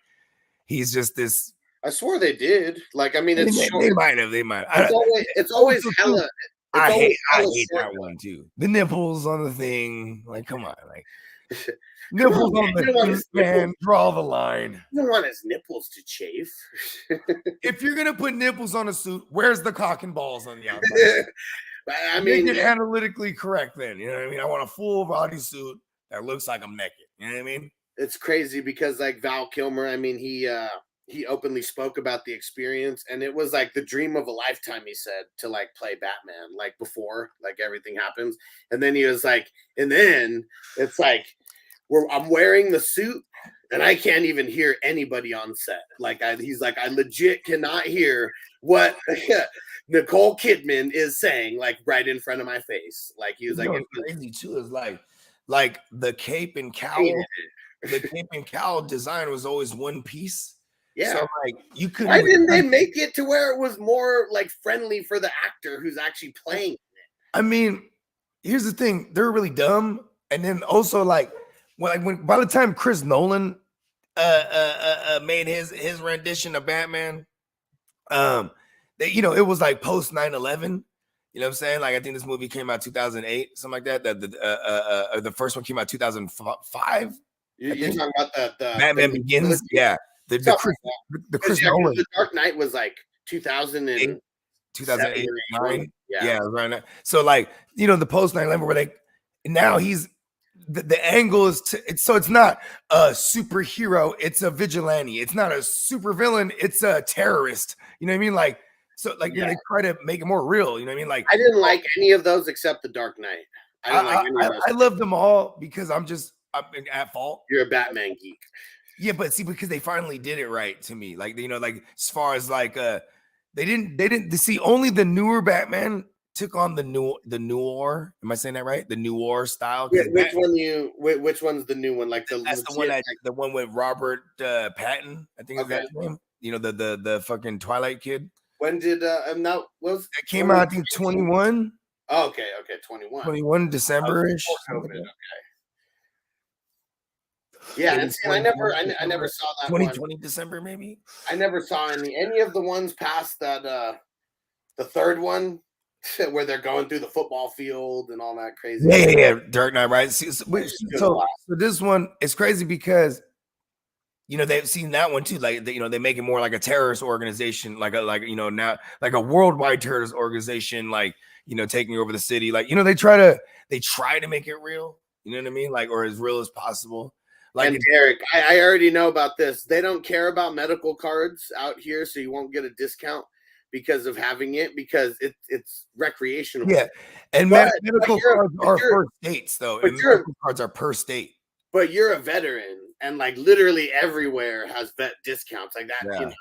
he's just this. I swore they did. Like, I mean, it's they might have. It's always hella. I hate that one too. The nipples on the thing, like, come on, like nipples on the man. Draw the line. You don't want his nipples to chafe. If you're gonna put nipples on a suit, where's the cock and balls on the outside? I mean, make it analytically correct. Then, you know what I mean. I want a full body suit that looks like I'm naked. You know what I mean? It's crazy because like Val Kilmer, I mean, he openly spoke about the experience, and it was like the dream of a lifetime, he said, to like play Batman, like before like everything happens. And then he was like, and then it's like I'm wearing the suit and I can't even hear anybody on set. Like he's like, I legit cannot hear what Nicole Kidman is saying, like right in front of my face. Like he was like, it's crazy too, is like the cape and cowl. The cape and cowl design was always one piece. Yeah. So like you couldn't. Why didn't they make it to where it was more like friendly for the actor who's actually playing it? I mean, here's the thing: they're really dumb, and then also like when by the time Chris Nolan made his rendition of Batman, you know, it was like post 9/11. You know what I'm saying? Like I think this movie came out 2008, something like that. The first one came out 2005. You're talking about the Batman Begins, yeah. The Chris Nolan. The Dark Knight was like 2008, 9. Yeah, right now. So like, you know, the post 9/11 where now he's the angle is it's not a superhero, it's a vigilante. It's not a super villain, it's a terrorist. You know what I mean? Like, so like they try to make it more real. You know what I mean? Like, I didn't like any of those except the Dark Knight. I love them all because I'm at fault. You're a Batman geek. Yeah, but see, because they finally did it right to me. Like, you know, like as far as like they didn't see, only the newer Batman took on the noir. Am I saying that right? The noir style. Yeah, which one's the new one? Like that's the one the one with Robert Pattinson, I think is that his name. You know, the fucking Twilight kid. When did it came out, I think 21. Oh, okay, 21 December-ish. Okay. Yeah, and see, I never saw that 2020 December, maybe. I never saw any of the ones past that the third one where they're going through the football field and all that crazy. Yeah. Dark Knight Rises. So this one is crazy because, you know, they've seen that one too. Like, you know, they make it more like a terrorist organization, like you know, now like a worldwide terrorist organization, like, you know, taking over the city. Like, you know, they try to make it real. You know what I mean? Like, or as real as possible. Like, and Derek, I already know about this. They don't care about medical cards out here, so you won't get a discount because of having it, because it's recreational. Yeah, and medical cards are per states, though. And medical cards are per state. But you're a veteran, and like literally everywhere has vet discounts like that. Yeah. You know,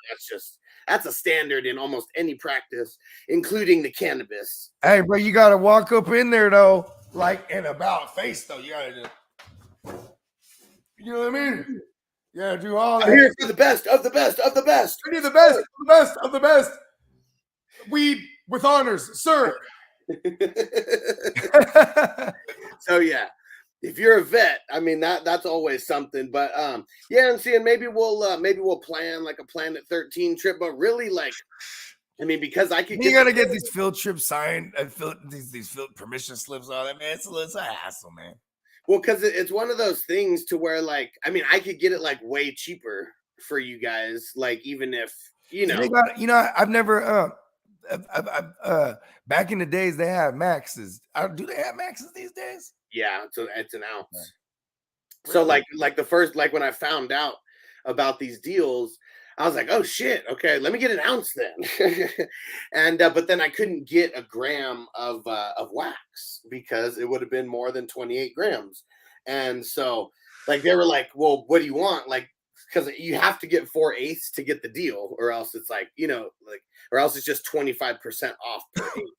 that's a standard in almost any practice, including the cannabis. Hey, bro, you gotta walk up in there though, like in about face though. You gotta just. You know what I mean? Yeah, do all that. I'm here for the best of the best of the best. We need the best of the best of the best. Weed with honors, sir. So yeah, if you're a vet, I mean that's always something. But yeah, and see, and maybe we'll plan like a Planet 13 trip. But really, like, I mean, because I could. You gotta get these field trips signed and these field permission slips, all that, man. It's a hassle, man. Well, because it's one of those things to where, like, I mean, I could get it like way cheaper for you guys. Like, even if I've never back in the days they had maxes. Do they have maxes these days? Yeah, so it's an ounce. So like the first, like when I found out about these deals, I was like, oh shit, okay, let me get an ounce then. And but then I couldn't get a gram of wax because it would have been more than 28 grams. And so like they were like, well, what do you want? Like, because you have to get 4/8 to get the deal, or else it's like, you know, like, or else it's just 25% off per eighth.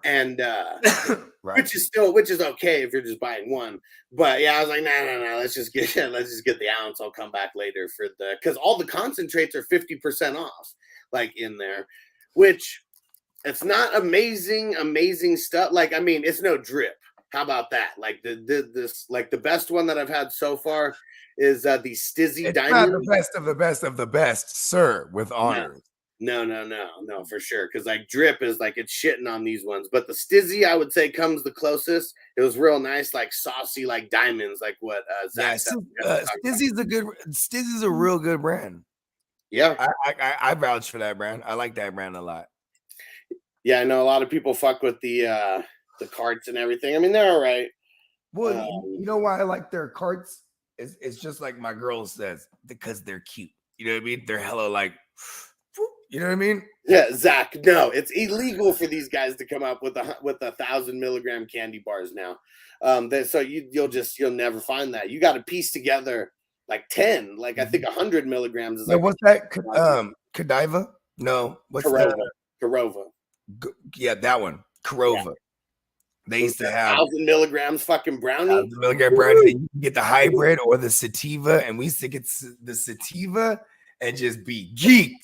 And Right. which is okay if you're just buying one. But yeah, I was like, no, let's just get the ounce. I'll come back later for because all the concentrates are 50% off, like in there, which it's not amazing stuff. Like, I mean, it's no drip. How about that? Like this like the best one that I've had so far is the Stizzy It's Diamond. not the best of the best of the best, sir, with honor. No, for sure. Because like drip is like it's shitting on these ones, but the Stizzy I would say comes the closest. It was real nice, like saucy, like diamonds, like what Zach said. Stizzy's a real good brand. Yeah, I vouch for that brand. I like that brand a lot. yeah. I know a lot of people fuck with the carts and everything. I mean, they're all right. Well, you know why I like their carts? It's just like my girl says, because they're cute. You know what I mean? They're hella like, you know what I mean? Yeah, Zach. No, it's illegal for these guys to come up with 1,000 milligram candy bars now. So you'll never find that. You got to piece together like 10. Like I think 100 milligrams is like. What's that? Godiva? No, what's that? Korova. Yeah, that one. Korova. Yeah. They used to have 1,000 milligrams fucking brownie. 1,000 milligram brownie. You can get the hybrid or the sativa, and we used to get the sativa and just be geeked.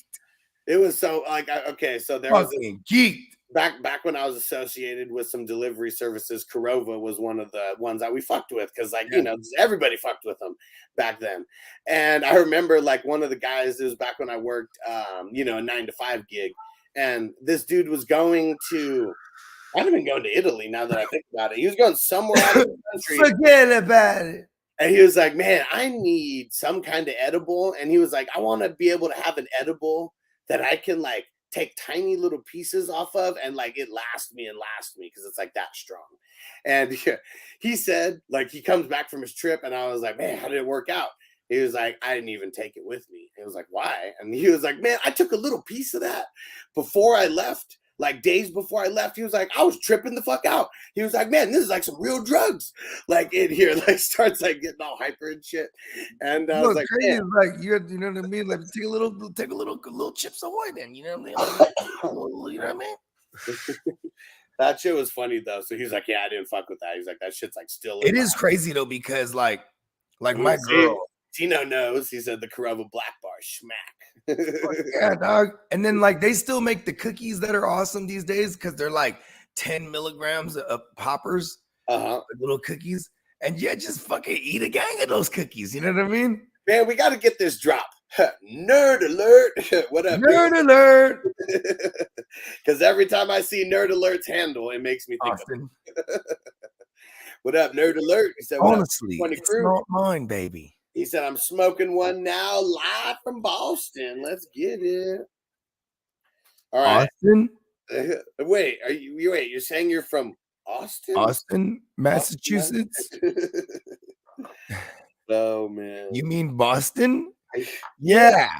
It was so like okay, so there was geeked back when I was associated with some delivery services. Korova was one of the ones that we fucked with because you know everybody fucked with them back then. And I remember like one of the guys, it was back when I worked a 9-to-5 gig, and this dude was going to. I've been going to Italy now that I think about it. He was going somewhere out of the country. Forget about it. And he was like, man, I need some kind of edible. And he was like, I want to be able to have an edible that I can like take tiny little pieces off of and like it last me because it's like that strong. And he said, like, he comes back from his trip and I was like, man, how did it work out? He was like, I didn't even take it with me. He was like, why? And he was like, man, I took a little piece of that before I left. Like days before I left, he was like, I was tripping the fuck out. He was like, man, this is like some real drugs. Like in here, like starts like getting all hyper and shit. And I was like, crazy is like you know what I mean? Like take a little Chips Ahoy then, you know what I mean? Like, you know what I mean? That shit was funny though. So he was like, yeah, I didn't fuck with that. He's like, that shit's like still. It is crazy though, because like my girl. Tino knows. He said the Korova Black Bar schmack. Yeah, dog. And then like they still make the cookies that are awesome these days because they're like 10 milligrams of poppers, little cookies. And yeah, just fucking eat a gang of those cookies. You know what I mean? Man, we got to get this drop. Nerd alert. What up? Nerd alert. Because every time I see Nerd Alert's handle, it makes me think Austin. of what up, Nerd Alert? He said, honestly, it's not mine, baby. He said, I'm smoking one now live from Boston. Let's get it. All right. Austin? Wait, you're saying you're from Austin? Austin, Massachusetts? Oh, man. You mean Boston? Yeah.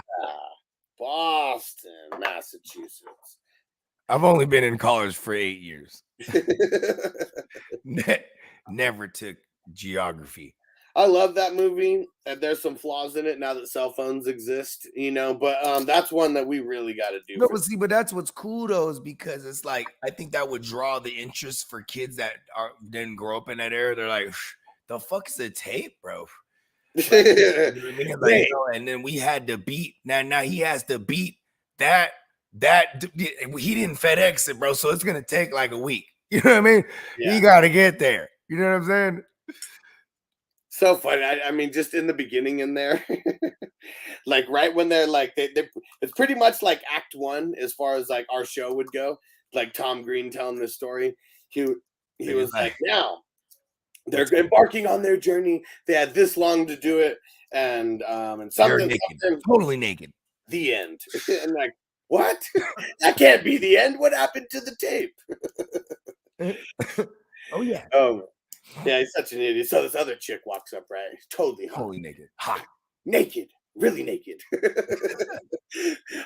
Boston, Massachusetts. I've only been in college for 8 years. Never took geography. I love that movie. And there's some flaws in it now that cell phones exist, but that's one that we really got to do. No, but that's what's cool though, is because it's like I think that would draw the interest for kids that didn't grow up in that era. They're like, the fuck's a tape, bro? And then we had to beat. Now he has to beat that. He didn't FedEx it, bro. So it's gonna take like a week. You know what I mean? Yeah. He got to get there. You know what I'm saying? So funny. I mean, just in the beginning in there, like right when they're like, it's pretty much like act one as far as like our show would go. Like Tom Green telling this story. He was like, now they're embarking on their journey. They had this long to do it. And something totally naked. The end. And like, what? That can't be the end. What happened to the tape? Oh, yeah. Yeah, he's such an idiot. So this other chick walks up, right? Totally hot. Totally naked. Hot. Naked. Really naked.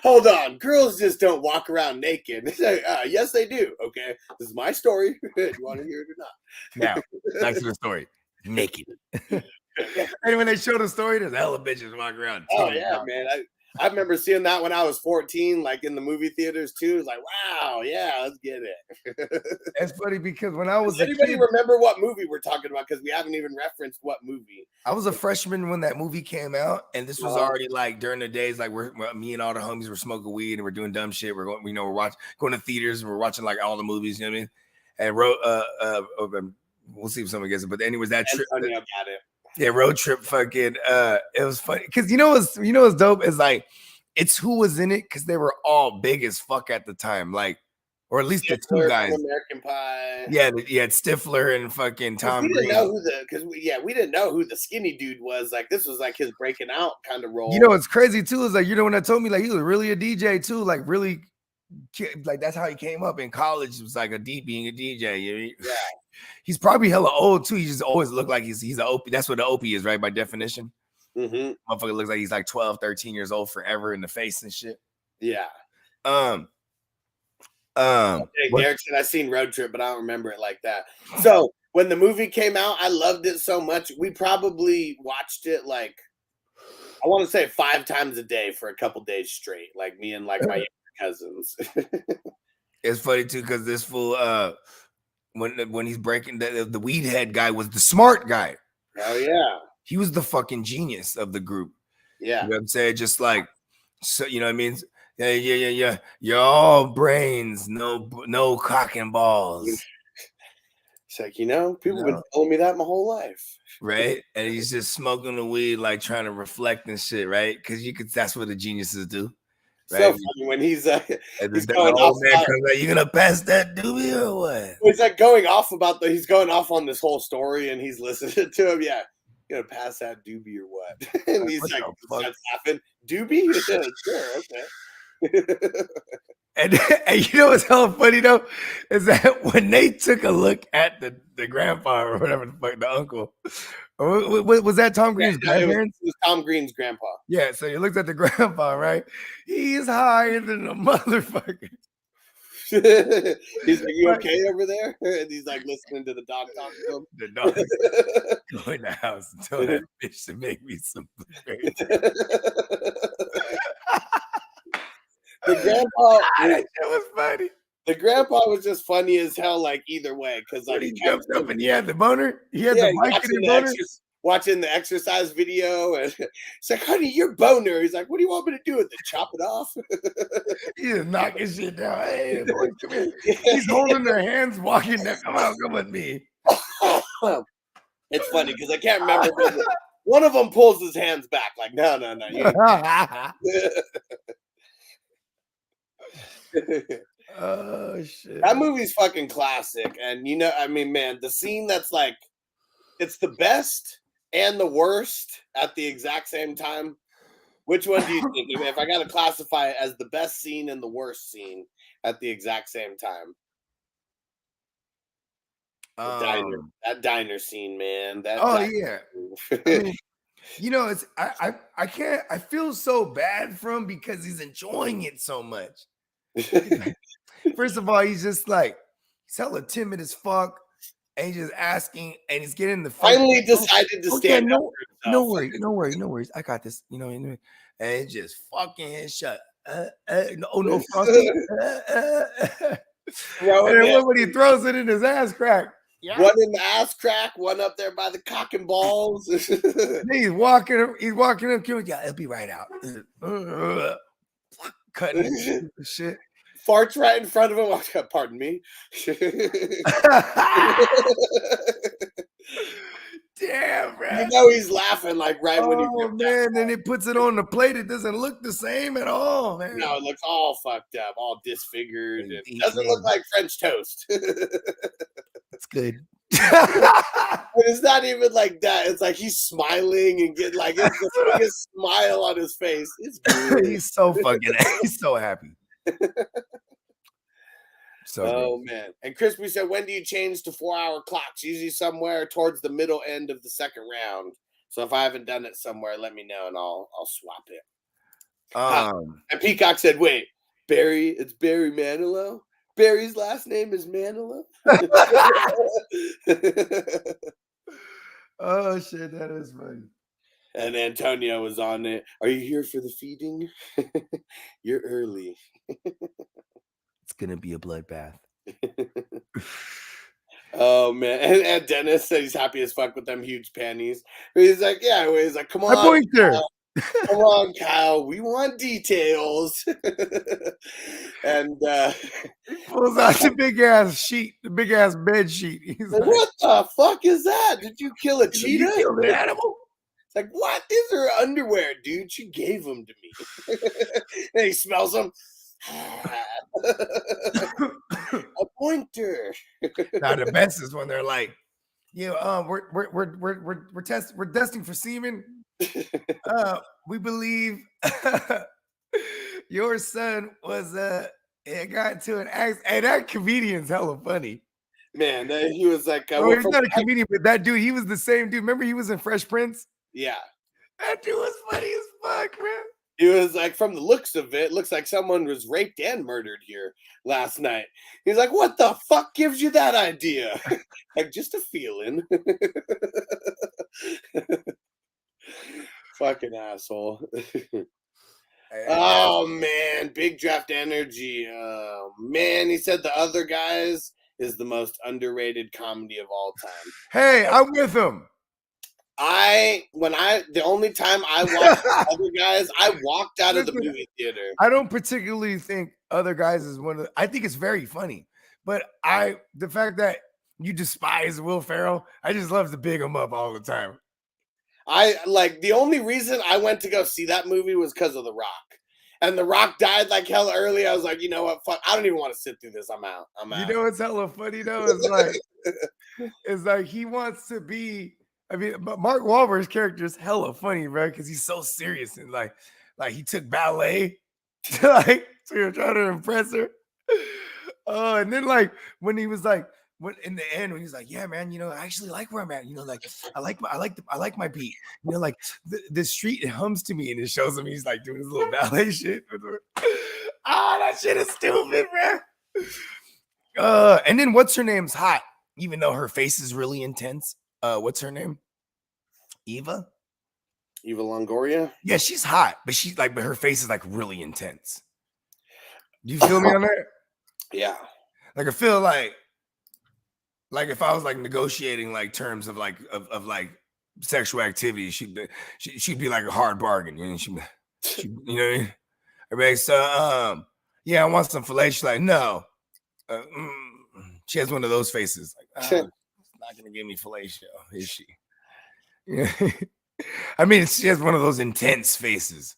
Hold on. Girls just don't walk around naked. Yes, they do. Okay. This is my story. You want to hear it or not? Now, back to the story. Naked. And when they show the story, there's hella bitches walking around. Oh, yeah, man. I remember seeing that when I was 14, like in the movie theaters too. It's like, wow, yeah, let's get it. That's funny because when I was Does anybody remember what movie we're talking about? Because we haven't even referenced what movie. I was a freshman when that movie came out, and this was already like during the days, like me and all the homies were smoking weed and we're doing dumb shit. We're going, we're going to theaters and we're watching like all the movies. You know what I mean? And we'll see if someone gets it. But anyways, that trip. Got it. Yeah, road trip fucking it was funny because you know what's dope is like it's who was in it because they were all big as fuck at the time, like, or at least Stifler, the two guys. American Pie. Yeah, Stifler and fucking Tom Green. We didn't know who the skinny dude was. Like this was like his breaking out kind of role. You know what's crazy too is like when that told me like he was really a DJ too, like really like that's how he came up in college. It was like being a DJ. You know? Yeah. He's probably hella old too. He just always looked like he's an OP. That's what the OP is, right? By definition. Motherfucker looks like he's like 12, 13 years old forever in the face and shit. Yeah. Derek said I seen Road Trip, but I don't remember it like that. So when the movie came out, I loved it so much. We probably watched it like I want to say 5 times a day for a couple days straight, like me and like my cousins. It's funny too because this fool when he's breaking the weed head guy was the smart guy. Oh yeah, he was the fucking genius of the group. Yeah, you know what I'm saying? Just like, so you know what I mean? Yeah. You're all brains, no cock and balls. It's like, people have been telling me that my whole life. Right? And he's just smoking the weed, like trying to reflect and shit, right? Because that's what the geniuses do. Right? So funny when he's going old man comes like, you gonna pass that doobie or what? He's like going off he's going off on this whole story and he's listening to him. Yeah, you gonna pass that doobie or what? And he's like, starts laughing. Doobie? Yeah, sure, okay. And you know what's hella funny though is that when they took a look at the grandpa or whatever the fuck, the uncle, was that Tom Green's grandparents? It was Tom Green's grandpa. Yeah, so he looked at the grandpa, right? He's higher than a motherfucker. He's like, you okay over there? And he's like listening to the dog talk to him. The dog go in the house and tell that bitch to make me some blueberry. The grandpa, that shit was funny. The grandpa was just funny as hell, like either way, because like he jumped up and he had the boner. He had the mic in his boner. Watching the exercise video, and it's like, honey, you're boner. He's like, what do you want me to do with it? Chop it off? He's knocking shit down. Hey, boy, come here. He's holding their hands, walking there. Come on, come with me. It's funny because I can't remember. One of them pulls his hands back, like, no. Oh shit! That movie's fucking classic, and man, the scene that's like, it's the best and the worst at the exact same time. Which one do you think? If I gotta classify it as the best scene and the worst scene at the exact same time, that diner scene, man. Yeah. I mean, it's I can't. I feel so bad for him because he's enjoying it so much. First of all, he's just like he's hella timid as fuck, and he's just asking, and he's getting the finally decided to stand up. No worries. I got this. And it just fucking his shut. No, Frosty. And then when he throws it in his ass crack. Yeah. One in the ass crack, one up there by the cock and balls. He's walking him. Yeah, it'll be right out. Cutting shit. Farts right in front of him. Pardon me. Damn, bro. He's laughing like right when he. Oh man! Then he puts it on the plate. It doesn't look the same at all, man. No, it looks all fucked up, all disfigured. It doesn't look like French toast. That's good. But it's not even like that. It's like he's smiling and getting like it's the biggest smile on his face. It's good. He's so fucking. He's so happy. So Oh man. And Crispy said, when do you change to 4-hour clocks? Usually somewhere towards the middle end of the second round. So if I haven't done it somewhere, let me know and I'll swap it. And Peacock said, wait, Barry, it's Barry Manilow? Barry's last name is Manilow? oh shit, that is funny. And Antonio was on it. Are you here for the feeding? You're early. It's gonna be a bloodbath. Oh man. And Dennis said he's happy as fuck with them huge panties. He's like, yeah, he's like, come on. I pointed her. Come on, Kyle. We want details. And he pulls out the big ass sheet, the big ass bed sheet. He's like, what the fuck is that? Did you kill a cheetah? You killed an animal? It's like, what? These are underwear, dude. She gave them to me. And he smells them. A pointer. Now the best is when they're like, we're testing for semen. We believe your son was it got into an accident. Hey, that comedian's hella funny. Man, he was like, oh, he's not a comedian, but that dude, he was the same dude. Remember, he was in Fresh Prince. Yeah, that dude was funny as fuck, man. He was like, from the looks of it, looks like someone was raped and murdered here last night. He's like, what the fuck gives you that idea? Like, just a feeling. Fucking asshole. Oh man, Big Draft Energy. Oh man, he said The Other Guys is the most underrated comedy of all time. Hey, I'm with him. The only time I watched Other Guys, I walked out of the movie theater. I don't particularly think Other Guys is one of I think it's very funny, but the fact that you despise Will Ferrell, I just love to big him up all the time. The only reason I went to go see that movie was because of The Rock. And The Rock died like hell early. I was like, you know what? Fuck, I don't even want to sit through this. I'm out. You know what's hella funny though? It's like he wants to be. I mean, but Mark Wahlberg's character is hella funny, bro, because he's so serious and like he took ballet to try to impress her. And then when he was like, when in the end, when he's like, yeah, man, I actually like where I'm at. I like my beat. The street hums to me, and it shows him he's like doing his little ballet shit. That shit is stupid, bro. And then what's her name's hot, even though her face is really intense. What's her name? Eva Longoria? Yeah, she's hot, but but her face is really intense. Do you feel me on that? Yeah. I feel like if I was negotiating terms of sexual activity, she'd be like a hard bargain. She'd you know what I mean? Everybody, so yeah, I want some filet. She's like, no. She has one of those faces. Not gonna give me fellatio, is she? Yeah. I mean, she has one of those intense faces.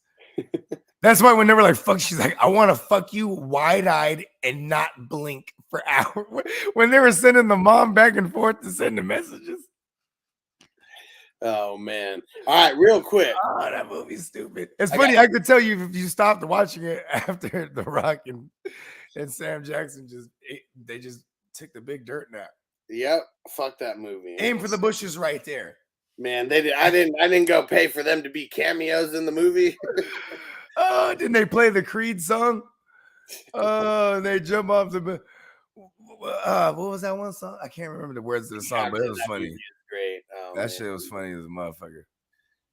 That's why whenever fuck, she's like, I want to fuck you wide-eyed and not blink for hours. When they were sending the mom back and forth to send the messages. Oh man. All right, real quick. Oh, that movie's stupid. It's funny, I could tell you if you stopped watching it after The Rock and Sam Jackson they just took the big dirt nap. Yep, fuck that movie. Aim for the bushes right there. Man, I didn't go pay for them to be cameos in the movie. Oh, didn't they play the Creed song? Oh, they jump off the what was that one song? I can't remember the words of the song, but it was funny. Great. Oh, that shit was funny as a motherfucker.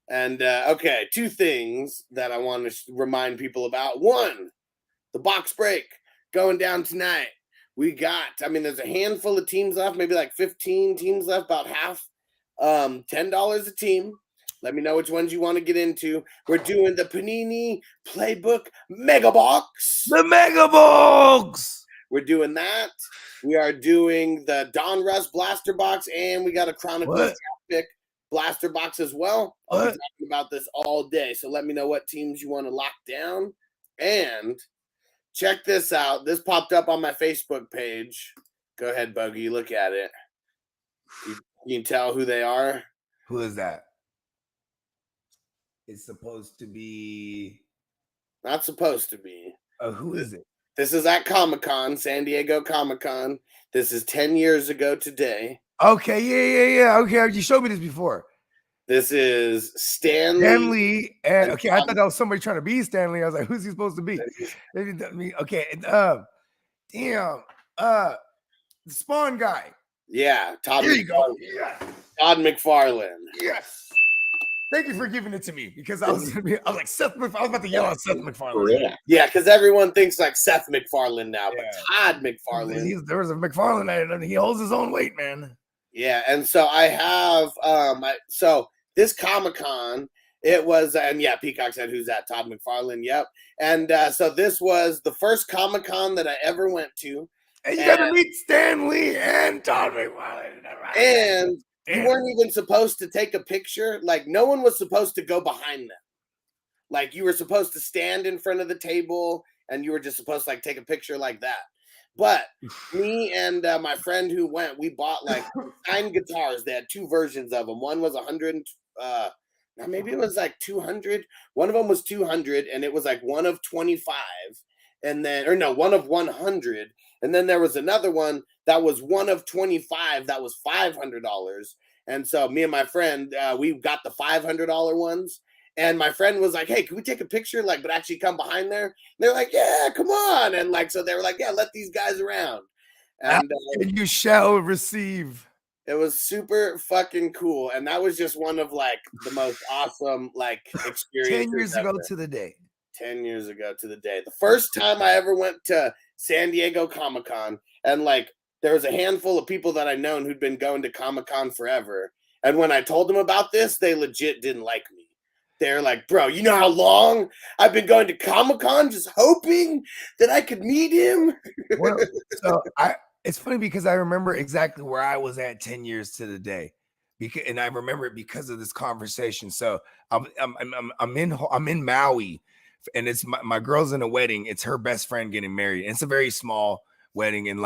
And okay, two things that I want to remind people about. One, the box break going down tonight. There's a handful of teams left, maybe 15 teams left, about half. $10 a team. Let me know which ones you want to get into. We're doing the Panini Playbook Mega Box. The Mega Box. We're doing that. We are doing the Don Russ Blaster Box, and we got a Chronicles Pick Blaster Box as well. I'll be talking about this all day. So let me know what teams you want to lock down. And check this out. This popped up on my Facebook page. Go ahead, Bogey. Look at it. You can tell who they are. Who is that? It's supposed to be. Not supposed to be. Who is it? This is at Comic-Con, San Diego Comic-Con. This is 10 years ago today. Okay, yeah. Okay, you showed me this before. This is Stanley. Stanley and okay, I thought that was somebody trying to be Stanley. I was like, who's he supposed to be? Okay, damn, the Spawn guy. Yeah, Todd. Here you go. Yes. Todd McFarlane. Yes. Thank you for giving it to me because I was like Seth MacFarlane. I was about to yell at Seth MacFarlane. Yeah, because everyone thinks like Seth MacFarlane now, but Todd McFarlane. There was a McFarlane, and he holds his own weight, man. Yeah, and so I have so this Comic-Con, it was, and yeah, Peacock said, who's that? Todd McFarlane. Yep. And so this was the first Comic-Con that I ever went to. And you got to meet Stan Lee and Todd McFarlane. And you weren't even supposed to take a picture. Like, no one was supposed to go behind them. Like, you were supposed to stand in front of the table, and you were just supposed to, like, take a picture like that. But me and my friend who went, we bought, like, 9 guitars. They had 2 versions of them. One was 100, maybe it was, like, 200. One of them was 200, and it was, like, one of 25. And then, or no, one of 100. And then there was another one that was one of 25 that was $500. And so me and my friend, we got the $500 ones. And my friend was like, hey, can we take a picture? Like, but actually come behind there. And they're like, yeah, come on. And like, so they were like, yeah, let these guys around. And you shall receive. It was super fucking cool. And that was just one of like the most awesome like experiences. 10 years ago to the day. 10 years ago to the day. The first time I ever went to San Diego Comic-Con, and like there was a handful of people that I known who'd been going to Comic-Con forever. And when I told them about this, they legit didn't like me. They're like, bro, you know how long I've been going to Comic-Con just hoping that I could meet him? Well, it's funny because I remember exactly where I was at 10 years to the day. And I remember it because of this conversation. So I'm in Maui. And it's my girl's in a wedding. It's her best friend getting married. And it's a very small wedding, and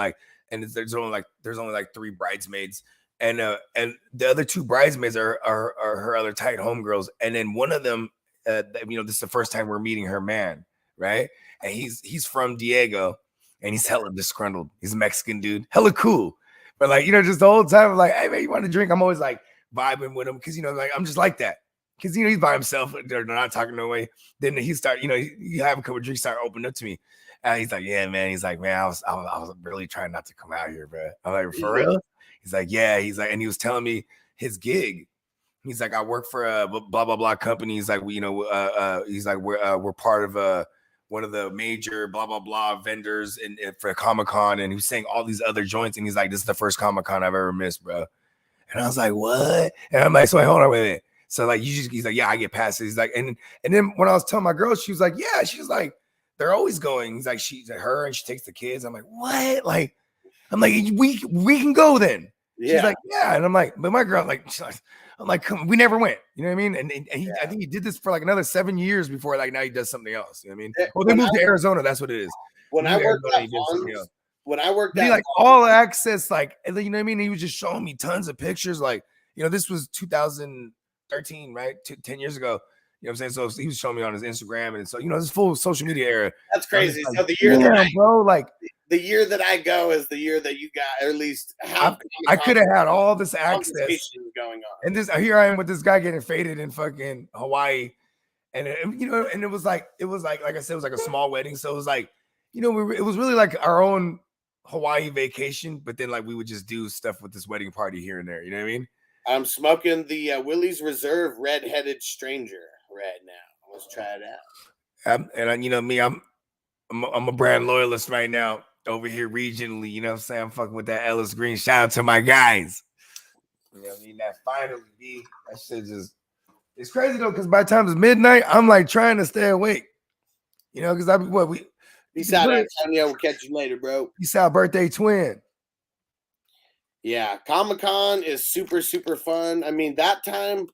there's only like 3 bridesmaids, and the other 2 bridesmaids are her other tight homegirls. And then one of them, this is the first time we're meeting her man, right? And he's from Diego, and he's hella disgruntled. He's a Mexican dude, hella cool, but like just the whole time I'm like, hey man, you want to drink? I'm always like vibing with him because like I'm just like that. Because he's by himself, they're not talking no way. Then he start, you have a couple of drinks, start opening up to me, and he's like, "Yeah, man." He's like, "Man, I was really trying not to come out here, bro." I'm like, "For real?" He's like, "Yeah." He's like, and he was telling me his gig. He's like, "I work for a blah blah blah company." He's like, he's like, we're part of one of the major blah blah blah vendors for Comic-Con, and he was saying all these other joints, and he's like, "This is the first Comic-Con I've ever missed, bro." And I was like, "What?" And I'm like, "So hold on, wait a minute." So like he's like, yeah, I get past it. He's like, and then when I was telling my girl, she was like, yeah, she's like, they're always going. He's like, she's her and she takes the kids. I'm like, what? Like, I'm like, we can go then. Yeah. She's like, yeah. And I'm like, but my girl, like, I'm like, come, we never went. You know what I mean? And I think he did this for like another 7 years before, like now he does something else. You know what I mean? Well, they moved to Arizona. That's what it is. When I worked at like all access, like, you know what I mean? He was just showing me tons of pictures. Like, this was 2013, right? 10 years ago. You know what I'm saying? So he was showing me on his Instagram, and so this full social media era. That's crazy. Like, so the year the year that I go is the year that you got, or at least I could have had all this access going on. And here I am with this guy getting faded in fucking Hawaii, and and it was like like I said, it was like a small wedding, so it was like it was really like our own Hawaii vacation, but then like we would just do stuff with this wedding party here and there. You know what I mean? I'm smoking the Willie's Reserve Red-Headed Stranger right now. Let's try it out. And me, I'm a brand loyalist right now over here regionally. You know what I'm saying? I'm fucking with that Ellis Green. Shout out to my guys. You know what I mean? That finally be that shit just. It's crazy though, because by the time it's midnight, I'm like trying to stay awake. Because Peace out, Antonio. We'll catch you later, bro. Peace out, birthday twin. Yeah, Comic-Con is super, super fun. I mean, that time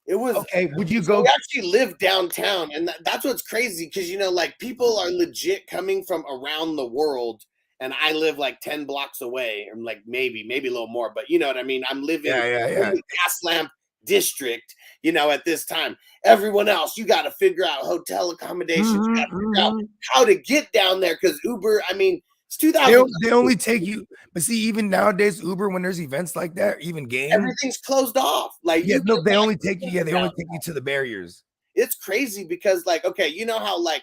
it was okay. Would you go? We actually live downtown, and that's what's crazy because like people are legit coming from around the world, and I live like 10 blocks away, or like maybe a little more, but you know what I mean. I'm living yeah. gas lamp district, you know, at this time. Everyone else, you got to figure out hotel accommodations. You got to figure out how to get down there because Uber, I mean, it's 2000. They only take you, but see, even nowadays, Uber, when there's events like that, even games, everything's closed off. Like, yeah, no, they only take you. Yeah, they only take you to the barriers. It's crazy because, like, okay, you know how, like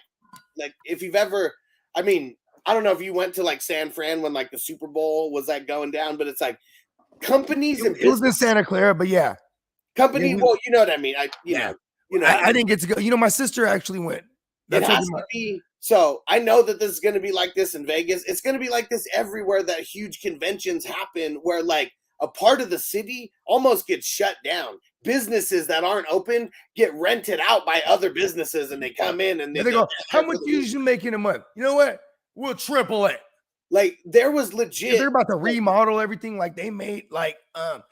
if you've ever, I mean, I don't know if you went to like San Fran when like the Super Bowl was like going down, but it's like companies and it was in Santa Clara, but yeah, company. Well, you know what I mean. You know, I didn't get to go. You know, my sister actually went. It has to be. So I know that this is going to be like this in Vegas. It's going to be like this everywhere that huge conventions happen where like a part of the city almost gets shut down. Businesses that aren't open get rented out by other businesses and they come in and they go, how much you usually make in a month? You know what? We'll triple it. Like there was legit. They're about to remodel everything. Like they made like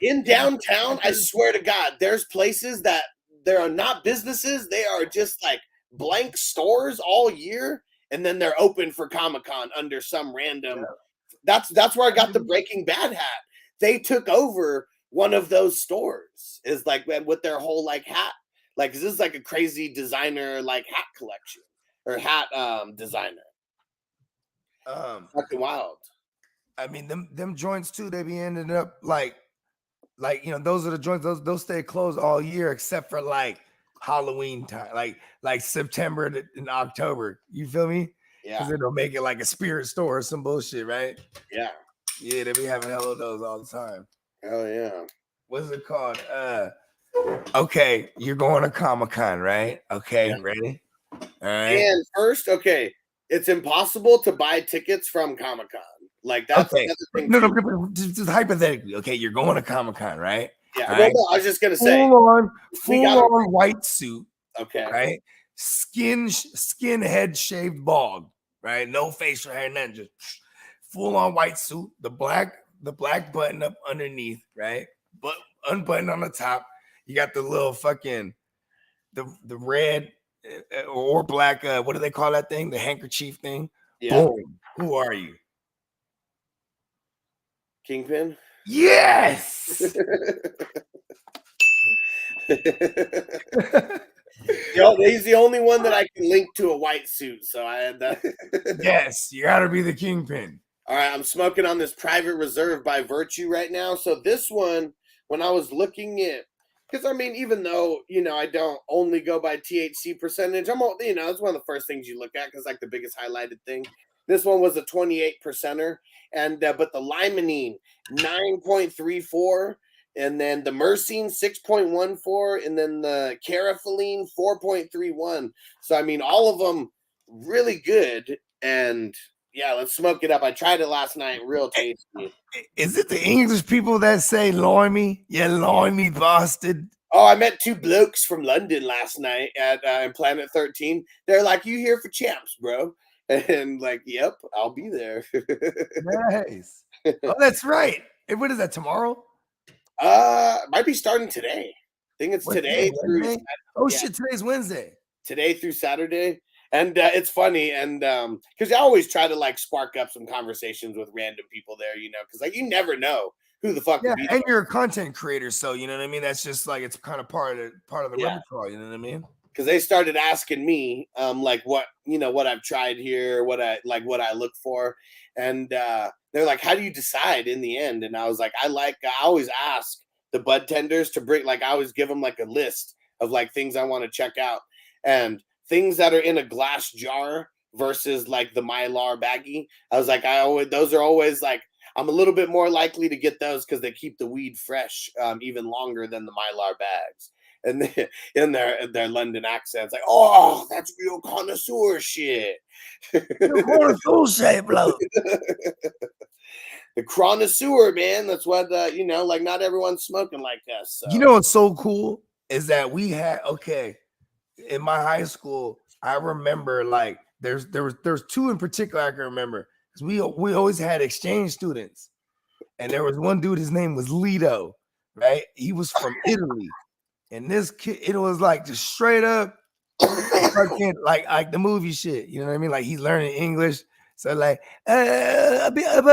in downtown. I swear to God, there's places that there are not businesses. They are just like blank stores all year, and then they're open for Comic-Con under some random. That's where I got the Breaking Bad hat. They took over one of those stores, is like with their whole like hat. Like this is like a crazy designer like hat collection or hat designer. Fucking wild. I mean, them joints too. They be ending up like you know, those are the joints. Those stay closed all year except for like Halloween time, like September and October. You feel me? Yeah. Because they'll make it like a spirit store or some bullshit, right? Yeah. Yeah, they be having hell of those all the time. Hell yeah. What's it called? Okay, you're going to Comic-Con, right? Okay, yeah. Ready? All right. And first, okay, it's impossible to buy tickets from Comic-Con. Like that's okay. No, just hypothetically. Okay, you're going to Comic-Con, right? Yeah. Right? No, I was just gonna say full on white suit. Okay. Right. Skin head shaved bald. Right. No facial hair, nothing. Just full on white suit. The black button up underneath. Right. But unbuttoned on the top. You got the little fucking the red or black. What do they call that thing? The handkerchief thing. Yeah. Boom. Who are you? Kingpin? Yes. Yo, he's the only one that I can link to a white suit, so I had that. Yes, you gotta be the Kingpin. All right, I'm smoking on this Private Reserve by Virtue right now. So this one, when I was looking at, because I mean, even though, you know, I don't only go by THC percentage, I'm, you know, it's one of the first things you look at because like the biggest highlighted thing. This one was a 28%er, and but the limonene 9.34, and then the myrcene 6.14, and then the carafilene 4.31. So I mean, all of them really good. And yeah, let's smoke it up. I tried it last night, real tasty. Is it the English people that say "limey"? Yeah, limey bastard. Oh, I met two blokes from London last night at Planet 13. They're like, "You here for champs, bro?" And like, yep, I'll be there. Nice. Oh, that's right. And what is that, tomorrow? Might be starting today. I think it's today through. Oh shit, today's Wednesday. Today through Saturday. And it's funny, and because I always try to like spark up some conversations with random people there, you know, because like you never know who the fuck. Yeah, and you're a content creator, so you know what I mean. That's just like it's kind of part of the repertoire. You know what I mean? Because they started asking me, like what what I've tried here, what I look for, and they're like, "How do you decide in the end?" And I was like, I always ask the bud tenders to bring, like, I always give them like a list of like things I want to check out, and things that are in a glass jar versus like the Mylar baggie. I was like, those are always like, I'm a little bit more likely to get those because they keep the weed fresh even longer than the Mylar bags. And they, in their London accents, like, oh, that's real connoisseur shit. Connoisseur shit, bloke. The connoisseur, man. That's what like not everyone's smoking like us. So. You know what's so cool is that we had in my high school. I remember like there's two in particular I can remember because we always had exchange students, and there was one dude. His name was Lido, right? He was from Italy. And this kid, it was like just straight up, like the movie shit. You know what I mean? Like he's learning English. So like, a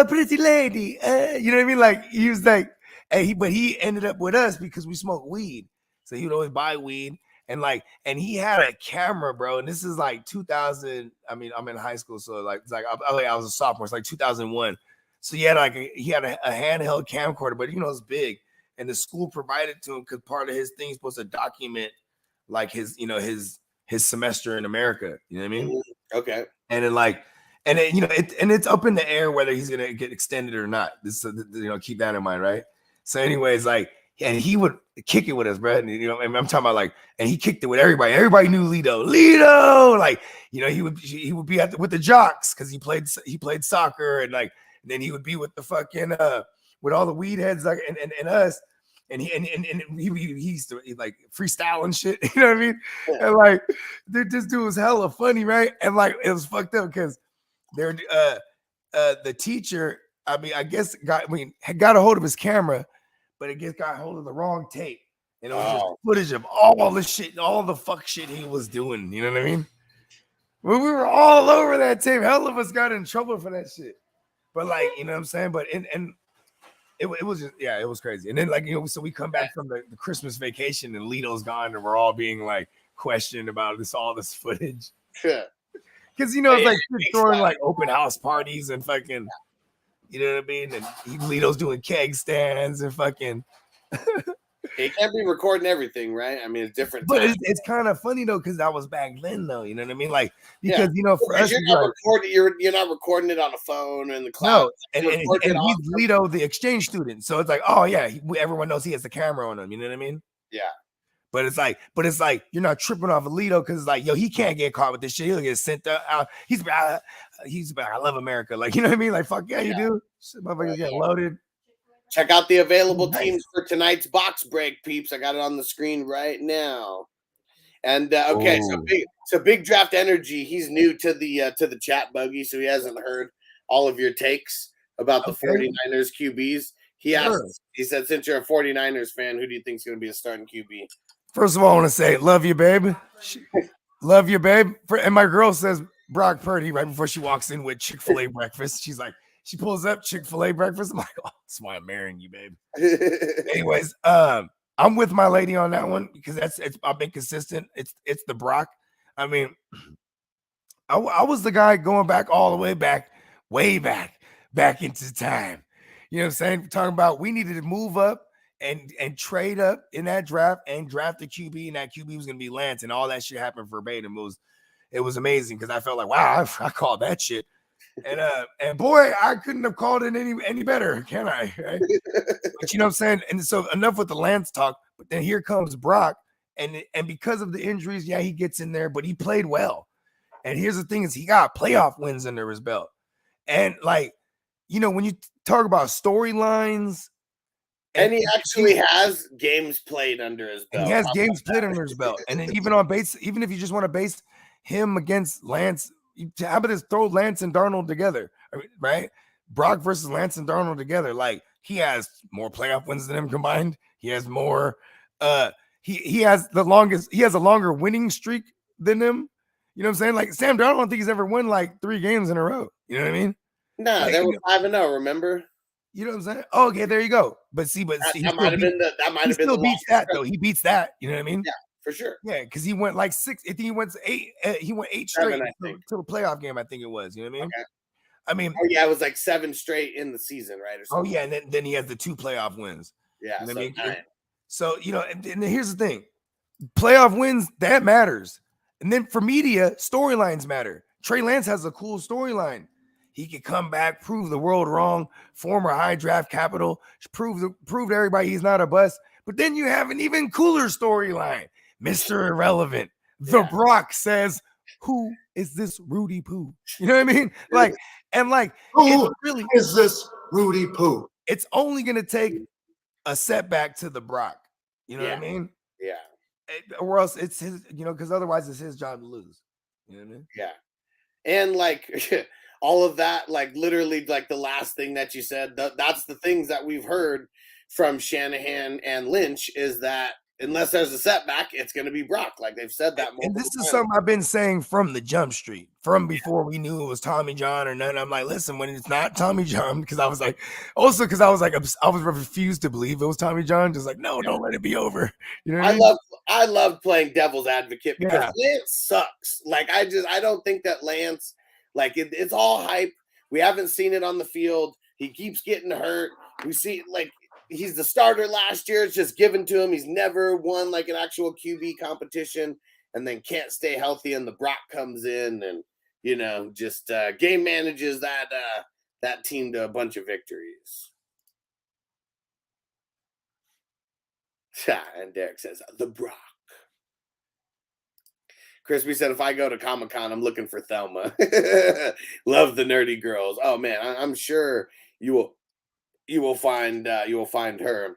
pretty lady. You know what I mean? Like he was like, but he ended up with us because we smoked weed. So he would always buy weed. And he had a camera, bro. And this is like 2000. I mean, I'm in high school, so it's like I was a sophomore. It's like 2001. So he had a handheld camcorder, but it's big. And the school provided to him because part of his thing is supposed to document like his semester in America. You know what I mean? Okay. And then it's up in the air whether he's gonna get extended or not. This keep that in mind, right? So, anyways, and he would kick it with us, bro. And, I'm talking about and he kicked it with everybody. Everybody knew Lito. He would be with the jocks because he played soccer, and then he would be with the fucking with all the weed heads and us. And he used to freestyle and shit. You know what I mein? Yeah. And this dude was hella funny, right? And it was fucked up because they're the teacher. I mean, I guess got a hold of his camera, but it got a hold of the wrong tape. And it was just footage of all the shit, all the fuck shit he was doing. You know what I mean? Well, we were all over that tape. Hell of us got in trouble for that shit. But you know what I'm saying? But it was just, it was crazy. And then so we come back from the Christmas vacation and Lito's gone and we're all being questioned about all this footage. Yeah. Because it's throwing open house parties and fucking, you know what I mean? And Lito's doing keg stands and fucking. He can't be recording everything, right? I mean, it's different. But it's kind of funny though, because that was back then, though. You know what I mean? Because for us, you're not recording it on a phone in the cloud. No, and he's Lito, the exchange student. So it's like, oh yeah, everyone knows he has the camera on him. You know what I mean? Yeah. But it's like you're not tripping off of Lito because he can't get caught with this shit. He'll get sent out. He's I love America. You know what I mean? Fuck yeah, you do. Shit, motherfuckers get loaded. Check out the available teams for tonight's box break, peeps. I got it on the screen right now. And so Big Draft Energy. He's new to the chat, Buggy, so he hasn't heard all of your takes about the 49ers QBs. He asked. He said, since you're a 49ers fan, who do you think is going to be a starting QB? First of all, I want to say, love you, babe. Love you, babe. And my girl says Brock Purdy right before she walks in with Chick-fil-A breakfast. She's like, she pulls up Chick-fil-A breakfast. I'm like, oh, that's why I'm marrying you, babe. Anyways, I'm with my lady on that one because I've been consistent. It's the Brock. I mean, I was the guy going back all the way way back into time. You know what I'm saying? We're talking about we needed to move up and trade up in that draft and draft the QB, and that QB was going to be Lance, and all that shit happened verbatim. It was amazing because I felt like, wow, I called that shit. And boy, I couldn't have called it any better, can I? Right? But you know what I'm saying? And so enough with the Lance talk, but then here comes Brock, and because of the injuries, yeah, he gets in there, but he played well. And here's the thing is he got playoff wins under his belt. And when you talk about storylines, and he actually has games played under his belt. He has games played under his belt. And then even on base, even if you just want to base him against Lance, how about just throw Lance and Darnold together, right? Brock versus Lance and Darnold together. He has more playoff wins than him combined. He has more. He has the longest. He has a longer winning streak than them. You know what I'm saying? Sam Darnold, I don't think he's ever won 3 games in a row. You know what I mean? No, they were 5-0. Remember? You know what I'm saying? Oh, okay, there you go. But that might have been the beats that though. He beats that. You know what I mean? Yeah, for sure. Yeah, because he went 6. I think he went 8. He went 8 straight to the playoff game. I think it was. You know what I mean? Okay. I mean, it was 7 straight in the season, right? Or something. Oh yeah, and then he has the 2 playoff wins. Yeah. You know so and here's the thing: playoff wins that matters. And then for media, storylines matter. Trey Lance has a cool storyline. He could come back, prove the world wrong, former high draft capital, prove to everybody he's not a bust. But then you have an even cooler storyline. Mr. Irrelevant. The Brock says, who is this Rudy Poo? You know what I mean? Who really is this Rudy Poo? It's only going to take a setback to the Brock. You know what I mean? Yeah. Or else it's his, because otherwise it's his job to lose. You know what I mean? Yeah. And all of that, literally, the last thing that you said, that's the things that we've heard from Shanahan and Lynch is that unless there's a setback, it's going to be Brock. Like they've said that multiple And this is times. something I've been saying from the jump street, from before we knew it was Tommy John or nothing. I'm like, listen, when it's not Tommy John, because I was like, I was refused to believe it was Tommy John. Just like, no, don't let it be over. You know what I mean? I love playing devil's advocate because Yeah. Lance sucks. Like I don't think that Lance, like it's all hype. We haven't seen it on the field. He keeps getting hurt. We see like he's the starter last year. It's just given to him. He's never won like an actual QB competition, and then can't stay healthy. And the Brock comes in and just game manages that team to a bunch of victories. And Derek says the Brock. Crispy said, if I go to Comic-Con, I'm looking for Thelma. Love the nerdy girls. Oh man, I'm sure you will find her.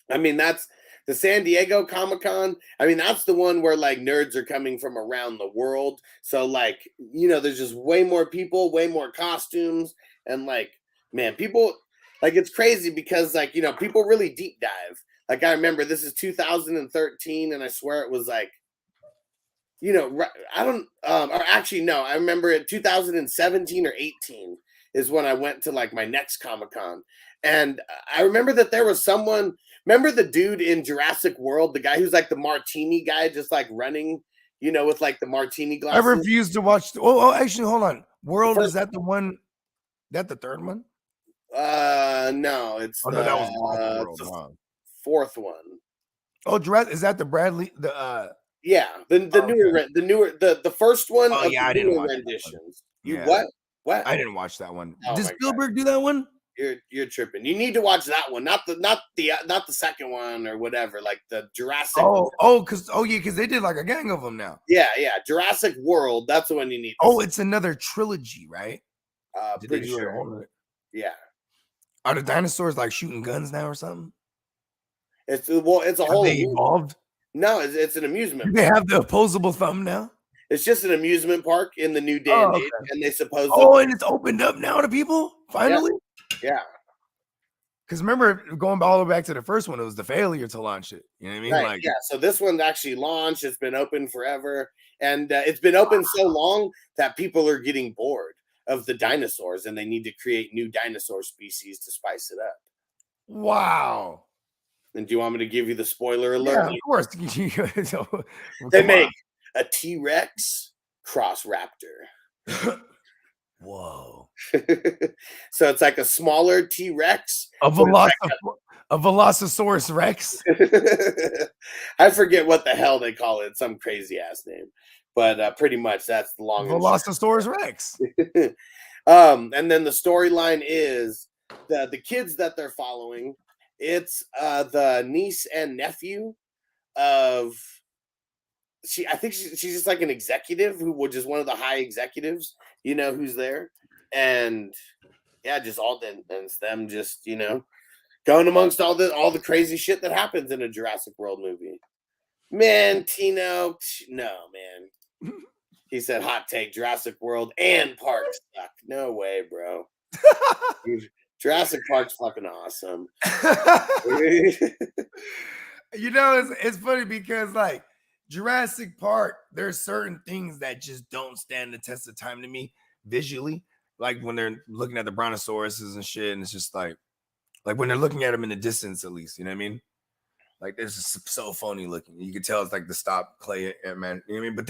I mean, that's the San Diego Comic-Con. I mean, that's the one where like nerds are coming from around the world. So like, there's just way more people, way more costumes, and like, man, people like it's crazy because like, people really deep dive. Like I remember this is 2013, and I swear it was like, I don't, or actually, no, I remember in 2017 or 18 is when I went to like my next Comic-Con. And I remember that there was someone, remember the dude in Jurassic World, the guy who's like the martini guy, just like running, with like the martini glasses. I refuse to watch. Actually, hold on. World, is that the one? That the third one? No, it's that was World. Fourth one. Oh, Jurassic, is that the Bradley, yeah, the first one. Oh, yeah, I didn't watch renditions. Yeah. What? I didn't watch that one. Oh, Did Spielberg do that one? You're tripping. You need to watch that one, not the second one or whatever, like the Jurassic. Because they did like a gang of them now. Yeah, Jurassic World. That's the one you need. It's another trilogy, right? Pretty sure. Yeah. Are the dinosaurs like shooting guns now or something? It's a whole. They evolved. No, it's an amusement. Do they have the opposable thumb now? It's just an amusement park in the new day and age, and they suppose. And it's opened up now to people finally. Yeah. Because remember, going all the way back to the first one, it was the failure to launch it. You know what I mean? Right, Like, yeah. So this one's actually launched. It's been open forever, and it's been open so long that people are getting bored of the dinosaurs, and they need to create new dinosaur species to spice it up. Wow. And do you want me to give you the spoiler alert? Yeah, of course. They make a T-Rex cross raptor. Whoa. So it's like a smaller T-Rex. A Velociraptor Rex. I forget what the hell they call it. Some crazy ass name. But pretty much that's the long Velociraptor Rex. And then the storyline is the kids that they're following. It's the niece and nephew of I think she's just like an executive who just one of the high executives, who's there. And yeah, just and it's them just, going amongst all the crazy shit that happens in a Jurassic World movie. Man, Tino, no, man. He said hot take, Jurassic World and Parks suck. No way, bro. Jurassic Park's fucking awesome. It's funny because like Jurassic Park, there's certain things that just don't stand the test of time to me visually. Like when they're looking at the brontosauruses and shit, and it's just like when they're looking at them in the distance, at least, you know what I mean? Like there's just so phony looking. You can tell it's like the stop clay, man. You know what I mean? But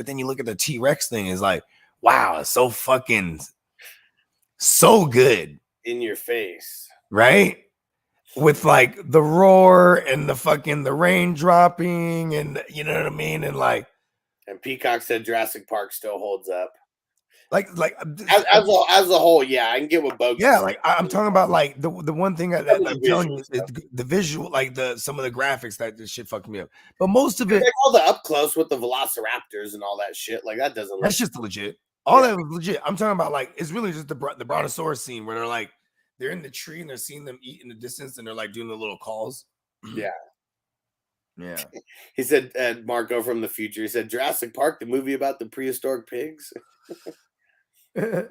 then you look at the T-Rex thing, it's like, wow, it's so fucking so good. In your face, right? With like the roar and the rain dropping, and you know what I mean, and like, and Peacock said Jurassic Park still holds up. Like as a whole, yeah, I can get what Bogard. Yeah, like I'm talking about like the one thing that I'm telling you is the visual, like some of the graphics that this shit fucked me up. But most of it, like all the up close with the Velociraptors and all that shit, like that doesn't. That's just legit. All that was legit. I'm talking about like it's really just the brontosaurus scene where they're in the tree and they're seeing them eat in the distance and they're like doing the little calls. Yeah. Yeah. He said, Marco from the future, he said, Jurassic Park, the movie about the prehistoric pigs. And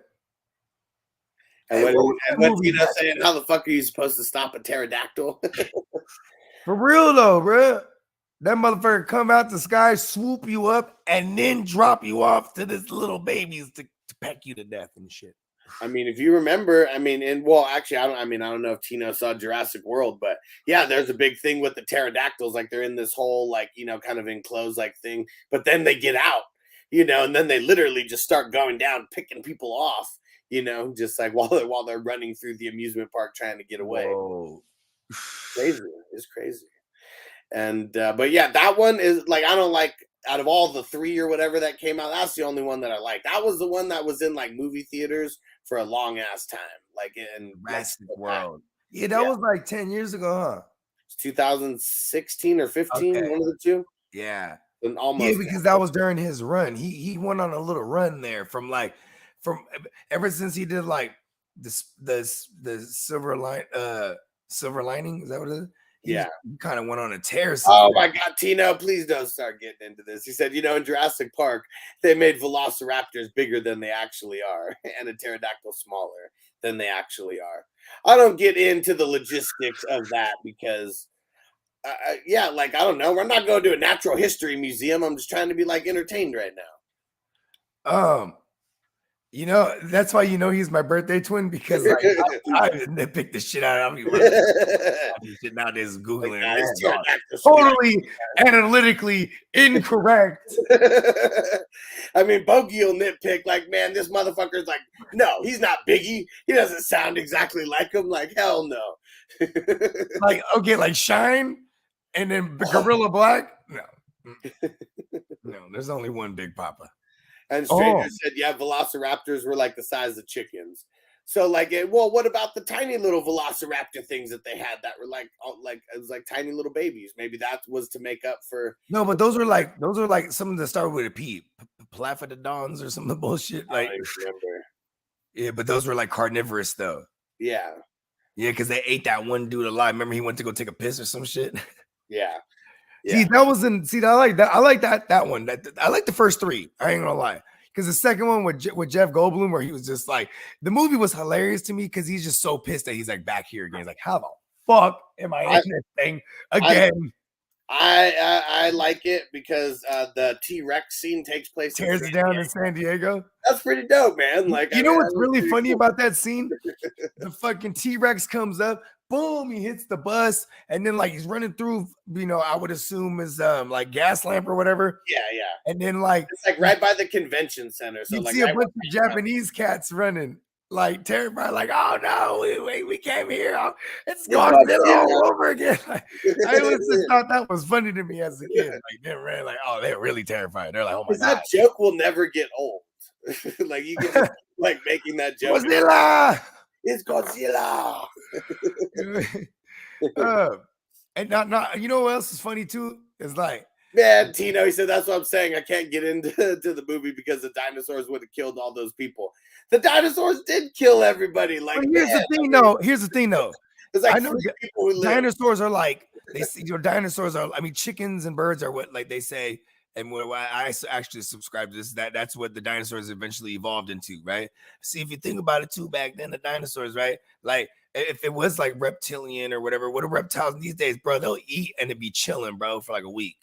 what's Tino saying? How the fuck are you supposed to stop a pterodactyl? For real though, bro. That motherfucker come out the sky, swoop you up, and then drop you off to this little babies to peck you to death and shit. I mean, if you remember, I mean, and well, actually, I don't know if Tino saw Jurassic World, but yeah, there's a big thing with the pterodactyls. Like they're in this whole, like, you know, kind of enclosed like thing, but then they get out, you know, and then they literally just start going down, picking people off, you know, just like while they're running through the amusement park trying to get away. Whoa. Crazy. It's crazy. And but yeah, that one is like, I don't like, out of all the 3 or whatever that came out, that's the only one that I like. That was the one that was in like movie theaters for a long ass time, like in Jurassic World. Yeah, that was like 10 years ago, huh? It's 2016 or 15, Okay. one of the two. Yeah. And almost, Yeah, because that was during his run. He went on a little run there from ever since he did like the silver lining. Is that what it is? He kind of went on a tear. Oh my God, Tino, please don't start getting into this. He said, you know, in Jurassic Park, they made velociraptors bigger than they actually are, and a pterodactyl smaller than they actually are. I don't get into the logistics of that because, yeah, like, I don't know. We're not going to a natural history museum. I'm just trying to be like entertained right now. You know, that's why you know he's my birthday twin, because like I nitpick the shit out of him. Shit nowadays Googling totally analytically incorrect. I mean, Bogey will nitpick like, man, this motherfucker's like, no, he's not Biggie. He doesn't sound exactly like him. Like, hell no. Like, okay, like Shine and then Gorilla Black. No, there's only one Big Papa. And Stranger said, yeah, velociraptors were like the size of chickens. So like, well, what about the tiny little velociraptor things that they had that were like it was like tiny little babies? Maybe that was to make up for. No, but those are like something that started with a P, Plaphododons or some bullshit. Like, I don't remember. Yeah, but those were like carnivorous though. Yeah, because they ate that one dude alive. Remember, he went to go take a piss or some shit. Yeah. See, that wasn't. See, I like that. I like that one. I like the first three. I ain't gonna lie. Because the second one with Jeff Goldblum, where he was just like, the movie was hilarious to me because he's just so pissed that he's like back here again. He's like, how the fuck am I in this thing again? I like it because the T-Rex scene takes place. Tears it down in San Diego. That's pretty dope, man. Like, you know what's really funny about that scene? The fucking T-Rex comes up, boom, he hits the bus, and then like he's running through, you know, I would assume is like gas lamp or whatever. Yeah. And then like it's like right by the convention center. So you like see a bunch of Japanese cats running, like terrified, like, oh no, we came here. It's going all over again. Like, I always just thought that was funny to me as a kid. Like they're really like, oh, they're really terrified. They're like, oh my God. That joke will never get old. Like you can like making that joke. Godzilla! It's Godzilla. And not you know what else is funny too? It's like, man, Tino, he said, that's what I'm saying. I can't get into the movie because the dinosaurs would have killed all those people. The dinosaurs did kill everybody. Like, here's the thing, though. It's like I know people who dinosaurs are like dinosaurs are. I mean, chickens and birds are what like they say, and what I actually subscribe to this. That's what the dinosaurs eventually evolved into, right? See, if you think about it too, back then the dinosaurs, right? Like if it was like reptilian or whatever, what are reptiles these days, bro? They'll eat and it'd be chilling, bro, for like a week.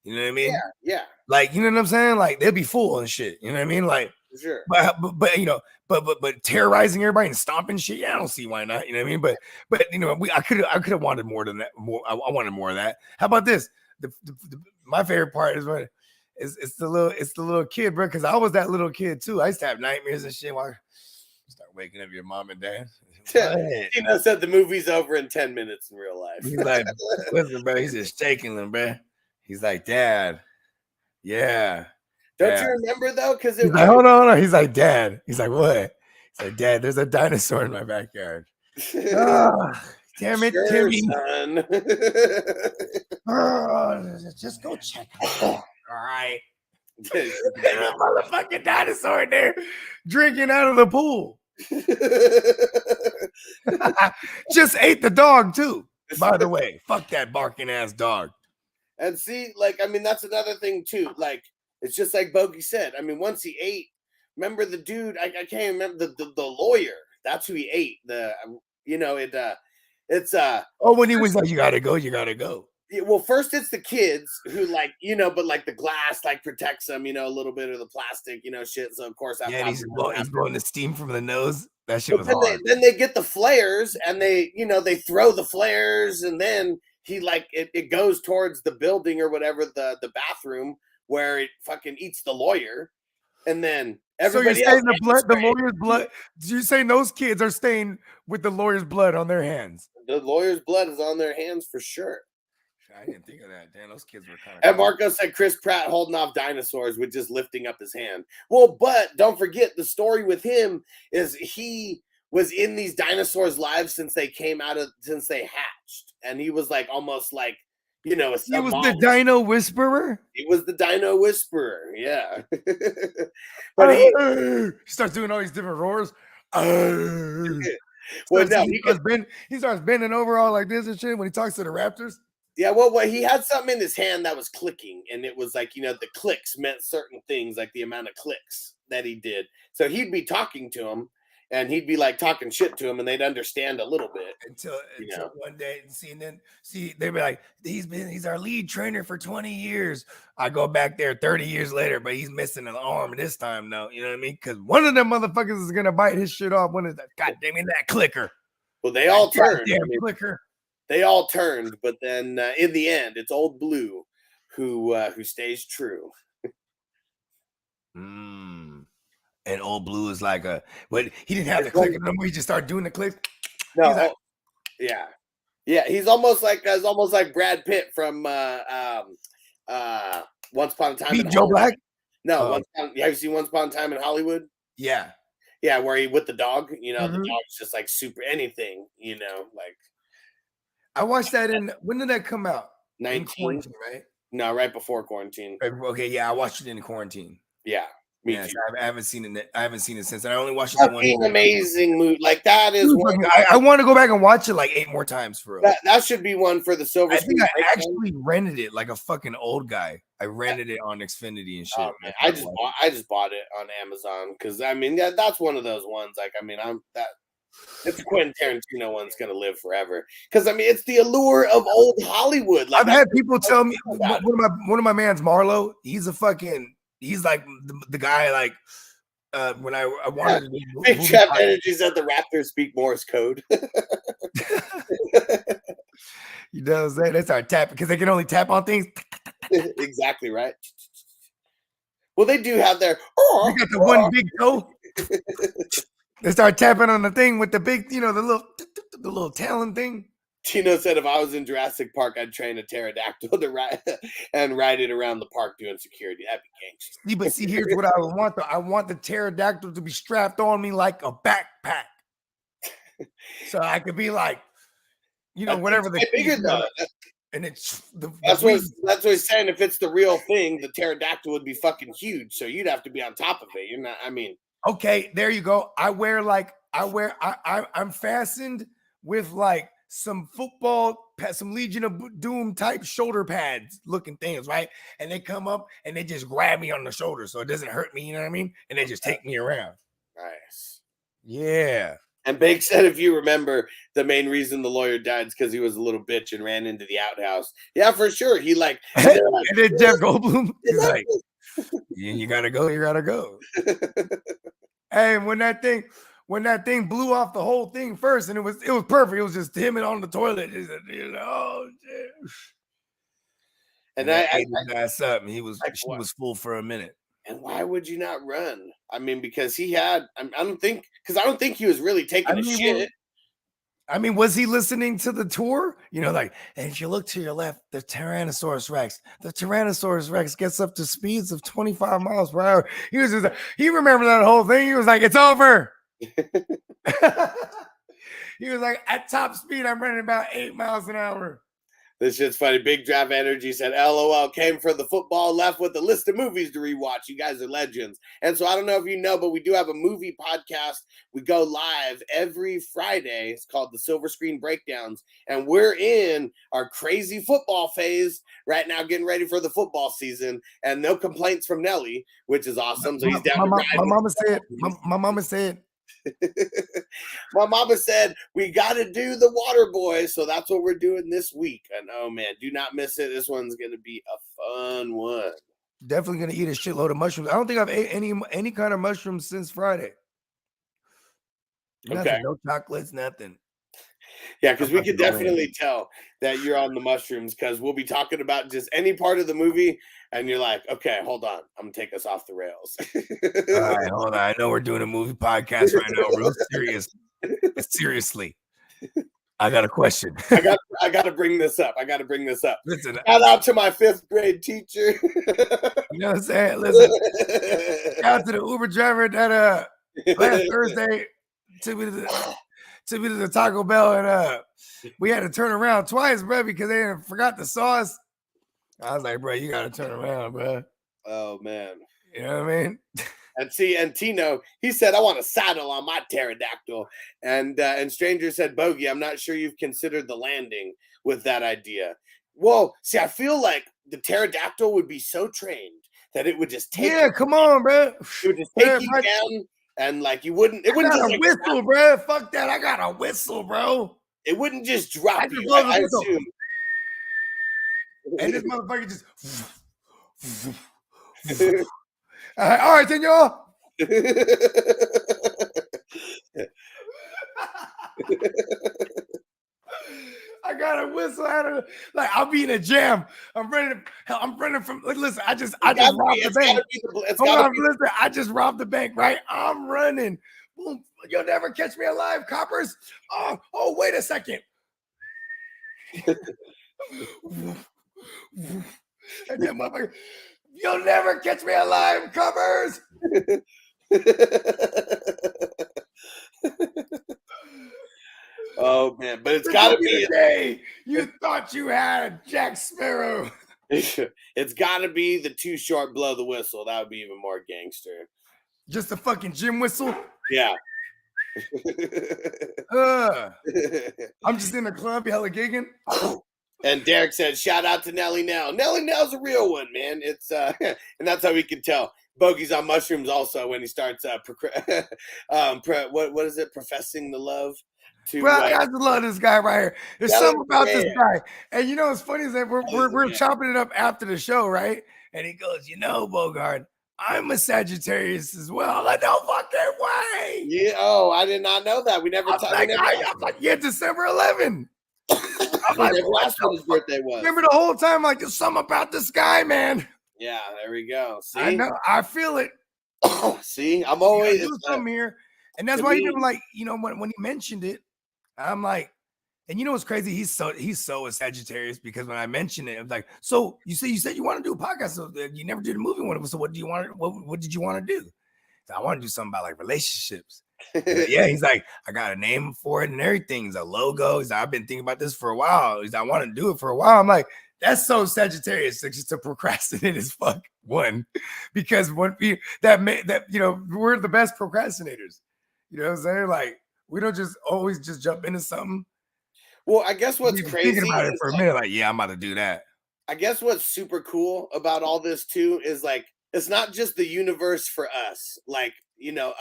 You know what I mean? Yeah. Like, you know what I'm saying? Like they'll be full and shit. You know what I mean? Like, sure. But you know, but terrorizing everybody and stomping shit. Yeah, I don't see why not. You know what I mean? But you know, I could have wanted more than that. I wanted more of that. How about this? My favorite part is when it's the little kid, bro. Because I was that little kid too. I used to have nightmares and shit. While start waking up your mom and dad. You know, said the movie's over in 10 minutes in real life. He's like, listen, bro. He's just shaking them, bro. He's like, Dad, yeah. Don't you remember though? Because he's like, hold on. He's like, Dad. He's like, what? He's like, Dad, there's a dinosaur in my backyard. Damn it, sure, Timmy. Son. Just go check it out. All right. There's a motherfucking dinosaur in there drinking out of the pool. Just ate the dog too, by the way. Fuck that barking ass dog. And see, like, I mean, that's another thing too. Like, it's just like Bogey said. I mean, once he ate, remember the dude? I can't remember the lawyer. That's who he ate. It's when he was like, you gotta go. well, first it's the kids who like, but like the glass like protects them, a little bit of the plastic, shit. So of course, Yeah, he's blowing the steam from the nose. That shit was then hard. then they get the flares and they throw the flares and then he like it goes towards the building or whatever, the bathroom where it fucking eats the lawyer, and then everybody. So you're saying the lawyer's blood? You're saying those kids are staying with the lawyer's blood on their hands? The lawyer's blood is on their hands for sure. I didn't think of that. Damn, those kids were kind of. And Marco said Chris Pratt holding off dinosaurs with just lifting up his hand. Well, but don't forget the story with him is he was in these dinosaurs' lives since they hatched, and he was like almost like he was the Dino Whisperer. He was the Dino Whisperer, yeah. But he starts doing all these different roars. Well, no, he starts bending over all like this and shit when he talks to the raptors. Yeah, well, he had something in his hand that was clicking, and it was like, the clicks meant certain things, like the amount of clicks that he did. So he'd be talking to him, and he'd be like talking shit to him, and they'd understand a little bit until one day, they'd be like, he's our lead trainer for 20 years. I go back there 30 years later, but he's missing an arm this time, though. You know what I mean? Because one of them motherfuckers is gonna bite his shit off. When is that? God damn it, that clicker. Well, they all turned. Clicker. They all turned, but then in the end, it's Old Blue who stays true. And Old Blue is like but he didn't have the clicker no more. He just started doing the clicks. No, like, yeah. He's almost like Brad Pitt from Once Upon a Time. Beat Joe Black. No, have you seen Once Upon a Time in Hollywood? Yeah, where he with the dog. The dog's just like super anything. Like. I watched that when did that come out? 19, right? No, right before quarantine. Okay, yeah, I watched it in quarantine. Yeah, me too. I haven't seen it. I haven't seen it since. And I only watched it one. Amazing movie. Like that is one. I want to go back and watch it like 8 more times for real. That should be one for the silver. I think I actually rented it like a fucking old guy. I rented it on Xfinity and shit. Oh, man. I just bought it on Amazon because that's one of those ones. Like it's Quentin Tarantino one's gonna live forever because it's the allure of old Hollywood. Like, I've had people tell me one of my mans, Marlo. He's like the guy. Like when I wanted to Big Trap Energy said the Raptors speak Morse code. He does that. They start tapping because they can only tap on things. Exactly right. Well, they do have their. They got the one big toe. They start tapping on the thing with the big, the little talon thing. Tino said, if I was in Jurassic Park, I'd train a pterodactyl to ride it around the park doing security. That'd be gangster. But here's what I want, though. I want the pterodactyl to be strapped on me like a backpack. So I could be like, whatever the bigger though. And it's that's what he's saying. If it's the real thing, the pterodactyl would be fucking huge. So you'd have to be on top of it. You're not. Okay, there you go. I'm fastened with like some Legion of Doom type shoulder pads looking things, right? And they come up and they just grab me on the shoulder so it doesn't hurt me, you know what I mean? And they just take me around. Nice. Yeah. And Bake said, if you remember, the main reason the lawyer died is because he was a little bitch and ran into the outhouse. Yeah, for sure. He like, and then Jeff Goldblum, he's like, you gotta go, you gotta go. Hey, when that thing blew off the whole thing first, and it was perfect. It was just him on the toilet. Oh shit! And I ass up, and she was full for a minute. And why would you not run? Because he had. I don't think he was really taking a shit. Was he listening to the tour? And if you look to your left, the Tyrannosaurus Rex. The Tyrannosaurus Rex gets up to speeds of 25 miles per hour. He remembered that whole thing. He was like, it's over. He was like, at top speed, I'm running about 8 miles an hour. This shit's funny. Big Draft Energy said, LOL, came for the football, left with a list of movies to rewatch. You guys are legends. And so I don't know if you know, but we do have a movie podcast. We go live every Friday. It's called the Silver Screen Breakdowns. And we're in our crazy football phase right now, getting ready for the football season. And no complaints from Nelly, which is awesome. So he's down to ride. My mama said My mama said we got to do the Water Boy, so that's what we're doing this week. And oh man, do not miss it. This one's gonna be a fun one. Definitely gonna eat a shitload of mushrooms. I don't think I've ate any kind of mushrooms since Friday. Nothing, Okay. no chocolates, nothing. Yeah, because we could definitely tell that you're on the mushrooms because we'll be talking about just any part of the movie, and you're like, okay, hold on, I'm gonna take us off the rails. All right, hold on. I know we're doing a movie podcast right now, real serious. Seriously, I got a question. I got to bring this up. Listen, shout out to my 5th grade teacher. You know what I'm saying? Listen, shout out to the Uber driver that last Thursday took me to the Taco Bell, and we had to turn around twice, bro, because they forgot the sauce. I was like, bro, you gotta turn around, bro. Oh man, you know what I mean? And Tino, he said, I want a saddle on my pterodactyl. And Stranger said, Bogey, I'm not sure you've considered the landing with that idea. Well, see, I feel like the pterodactyl would be so trained that it would just take come on, bro. It would just take you down, and like it wouldn't just like whistle, bro. Fuck that. I got a whistle, bro. It wouldn't just drop you. I assume. And this motherfucker just all right, senor. I got a whistle out of like I'll be in a jam. I'm running from listen, I just robbed the bank. Hold on, listen, I just robbed the bank, right? I'm running. Boom. You'll never catch me alive, coppers. Oh, wait a second. And then motherfucker, you'll never catch me alive, coppers. Oh man, but it's got to be the day you thought you had Jack Sparrow. It's got to be the Too Short blow the whistle. That would be even more gangster. Just a fucking gym whistle. Yeah. I'm just in the club, hella gigging. And Derek said, "Shout out to Nelly Nell. Nelly Nell's a real one, man. It's and that's how we can tell." Bogey's on mushrooms also when he starts what is it? Professing the love. Bro, I just love this guy right here. There's something about this guy. And you know what's funny is that we're chopping it up after the show, right? And he goes, Bogard, I'm a Sagittarius as well. I'm like, no fucking way. Yeah. Oh, I did not know that. We never talked. I'm like, yeah, December 11. I'm like, asked when his birthday was. Remember the whole time, like, there's something about this guy, man. Yeah, there we go. See? I know, I feel it. See, I'm always come here. And that's why even like, when he mentioned it, I'm like, and you know what's crazy? He's so a Sagittarius because when I mentioned it, I'm like, so you said you want to do a podcast, so you never did a movie one. So what do you want? What did you want to do? So I want to do something about like relationships. Yeah, he's like, I got a name for it and everything. It's a logo. He's like, I've been thinking about this for a while. He's like, I want to do it for a while. I'm like, that's so Sagittarius, just to procrastinate as fuck. One, because we're the best procrastinators. You know what I'm saying? Like, we don't just always just jump into something. Well, I guess what's crazy thinking about it for a minute, like, yeah, I'm about to do that. I guess what's super cool about all this too is like, it's not just the universe for us, like,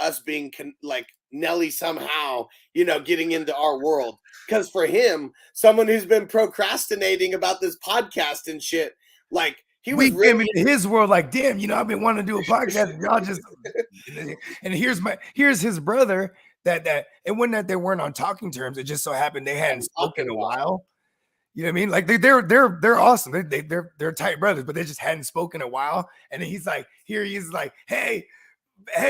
us being like Nelly somehow, getting into our world. Because for him, someone who's been procrastinating about this podcast and shit, like we came into his world, like, damn, I've been wanting to do a podcast. And y'all just, and here's his brother. That it wasn't that they weren't on talking terms. It just so happened they hadn't spoken in a while. You know what I mean? Like they're awesome. They're tight brothers, but they just hadn't spoken in a while. And then he's like, hey,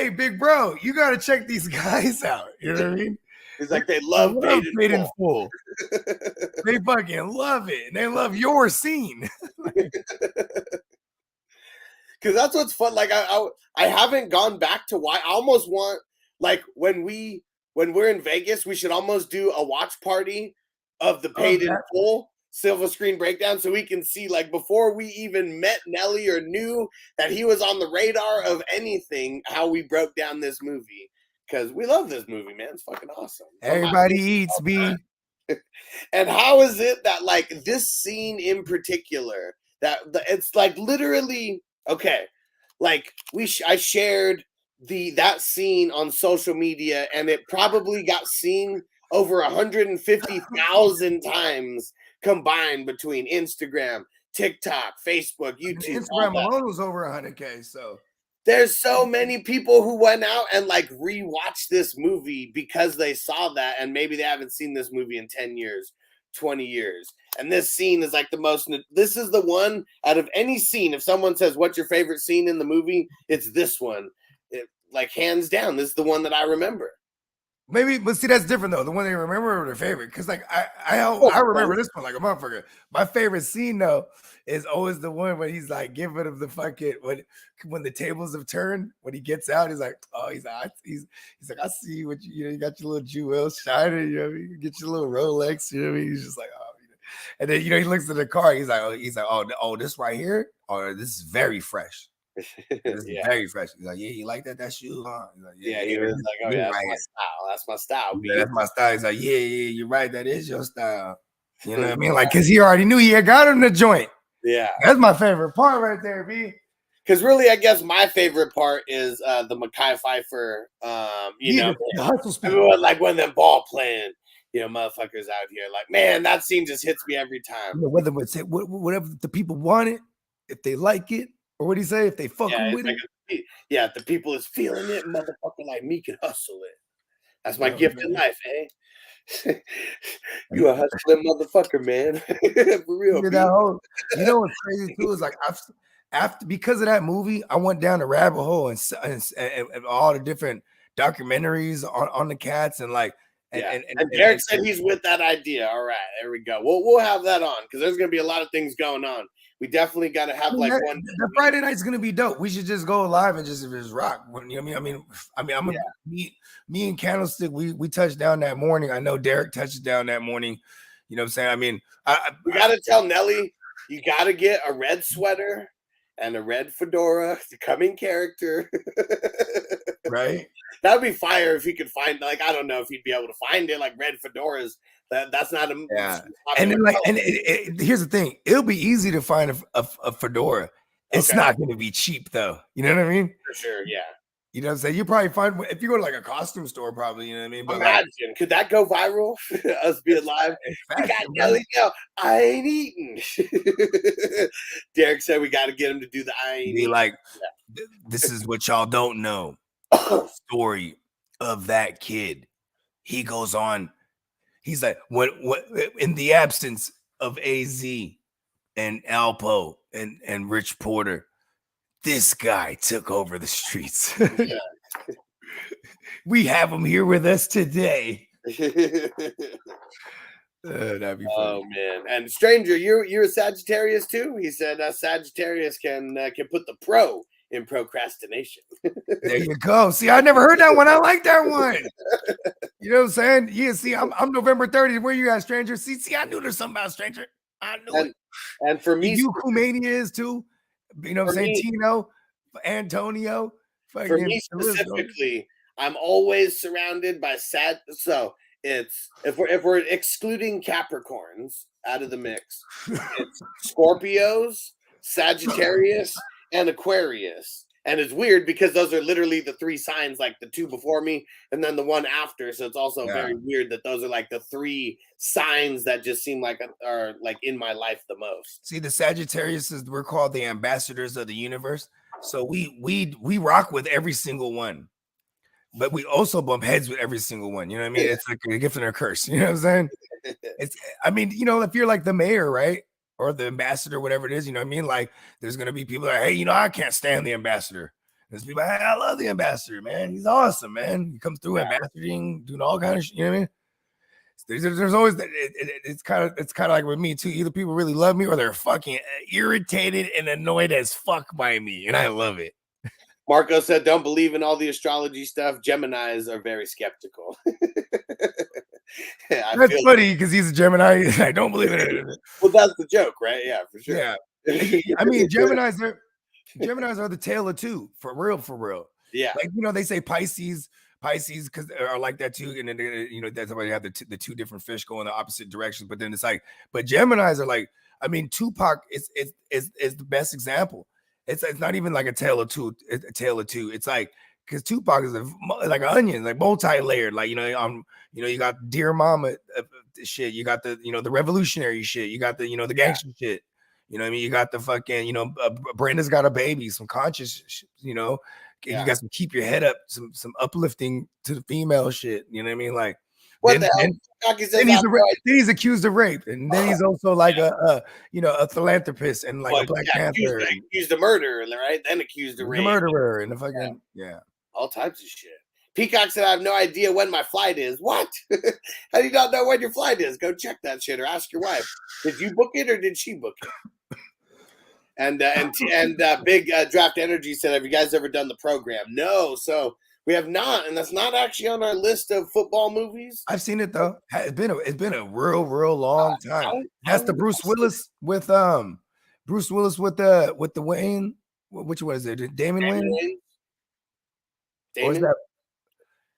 big bro, you got to check these guys out. You know what I mean? He's like, they love Paid in Full. They fucking love it. And they love your scene. Because that's what's fun. Like I haven't gone back to why I almost want, like, when we're in Vegas, we should almost do a watch party of the Paid in Full silver screen breakdown so we can see, like, before we even met Nelly or knew that he was on the radar of anything, how we broke down this movie. Because we love this movie, man. It's fucking awesome. Everybody eats, B. And how is it that, like, this scene in particular, it's like literally, okay, like I shared that scene on social media, and it probably got seen over 150,000 times combined between Instagram, TikTok, Facebook, YouTube. Instagram alone was over 100K. So there's so many people who went out and like rewatched this movie because they saw that, and maybe they haven't seen this movie in 10 years, 20 years. And this scene is like this is the one out of any scene. If someone says, what's your favorite scene in the movie? It's this one. Like hands down, this is the one that I remember. Maybe, but see, that's different though. The one they remember or their favorite, because like I remember this one like a motherfucker. My favorite scene though is always the one when he's like giving him the fucking when the tables have turned. When he gets out, he's like, oh, he's like, I see what you got your little jewel shining. You know, you get your little Rolex. You know what I mean? He's just like, oh, and then he looks at the car. He's like, oh, this right here, oh, this is very fresh. This is very fresh. He's like, yeah, you like that shoe, huh? He's like, yeah, he was like, oh yeah, that's my style. That's my style. Yeah, that's my style. He's like, yeah, you're right. That is your style. You know what I mean? Like, cause he already knew he had got him the joint. Yeah, that's my favorite part right there, B. Because really, I guess my favorite part is the Mekhi Phifer. The hustle speed. Like when they're ball playing. Motherfuckers out here, like, man, that scene just hits me every time. Whether it's whatever the people want it, if they like it, or what do you say? If they fucking with it. If the people is feeling it, motherfucker like me can hustle it. That's my gift in life, eh? You a hustling motherfucker, man. For real. You know what's crazy too is like after because of that movie, I went down the rabbit hole and all the different documentaries on the cats and like. And Derek said he's with that idea. All right, there we go. We'll have that on because there's gonna be a lot of things going on. We definitely got to have like one. The Friday night's gonna be dope. We should just go live and just rock. You know what I mean? Me and Candlestick. We touched down that morning. I know Derek touched down that morning. You know what I'm saying? I mean, we got to tell Nelly you got to get a red sweater and a red fedora to come in character. Right. That'd be fire if he could find, like, I don't know if he'd be able to find it, like red fedoras. That's not a And then like, here's the thing: it'll be easy to find a fedora. It's not going to be cheap though. You know what I mean? For sure, yeah. You know what I'm saying? You probably find if you go to like a costume store, probably. You know what I mean? But imagine, could that go viral? Us being live. We got Nelly, I ain't eating. Derek said we got to get him to do the I ain't eating. Like, this is what y'all don't know. Story of that kid. He goes on. He's like, what in the absence of AZ and Alpo and Rich Porter, this guy took over the streets. We have him here with us today. That'd be funny. Oh man! And Stranger, you're a Sagittarius too. He said Sagittarius can put the pro in procrastination. There you go. See, I never heard that one. I like that one. You know what I'm saying? Yeah. See, I'm November 30th. Where you at, Stranger? See, I knew there's something about Stranger. I knew it. And for me, you Kumania is too. You know what I'm saying? Tino, Antonio. For me specifically, I'm always surrounded by sad. So it's if we're excluding Capricorns out of the mix, it's Scorpios, Sagittarius, and Aquarius. And it's weird because those are literally the three signs, like the two before me and then the one after. So it's also very weird that those are like the three signs that just seem like are like in my life the most. See, the Sagittarius we're called the ambassadors of the universe. So we rock with every single one, but we also bump heads with every single one. You know what I mean? It's like a gift and a curse. You know what I'm saying? If you're like the mayor, right? Or the ambassador, whatever it is, you know what I mean? Like, there's going to be people that, hey, I can't stand the ambassador. There's people, hey, I love the ambassador, man. He's awesome, man. He comes through ambassadoring, doing all kind of shit, you know what I mean? There's always, it's kind of like with me too. Either people really love me or they're fucking irritated and annoyed as fuck by me. And I love it. Marco said, don't believe in all the astrology stuff. Geminis are very skeptical. That's funny because he's a Gemini. I don't believe in it. Well, that's the joke, right? Yeah, for sure. Yeah. I mean, Geminis are the tale of two, for real. Yeah. Like, they say Pisces because are like that too. And then, that's why you have the two different fish going the opposite directions. But then it's like, but Geminis are like, I mean, Tupac is the best example. It's not even like a tale of two. It's a tale of two. It's like because Tupac is like an onion, like multi-layered. Like you got Dear Mama shit. You got the the revolutionary shit. You got the the gangster shit. You know what I mean? You got the fucking Brenda's got a baby, some conscious. You got some keep your head up, some uplifting to the female shit. You know what I mean? Like what then he's accused of rape, and then he's also like a philanthropist and like a Black Panther, accused of murder, right? Then accused of rape, the murderer, and the fucking all types of shit. Peacock said, "I have no idea when my flight is." What? How do you not know when your flight is? Go check that shit or ask your wife. Did you book it or did she book it? And Big Draft Energy said, "Have you guys ever done the program?" No, so we have not, and that's not actually on our list of football movies. I've seen it though. It's been a real long time. That's the Bruce Willis with the Wayne. Which one is it? Damon Wayne? Damon? That?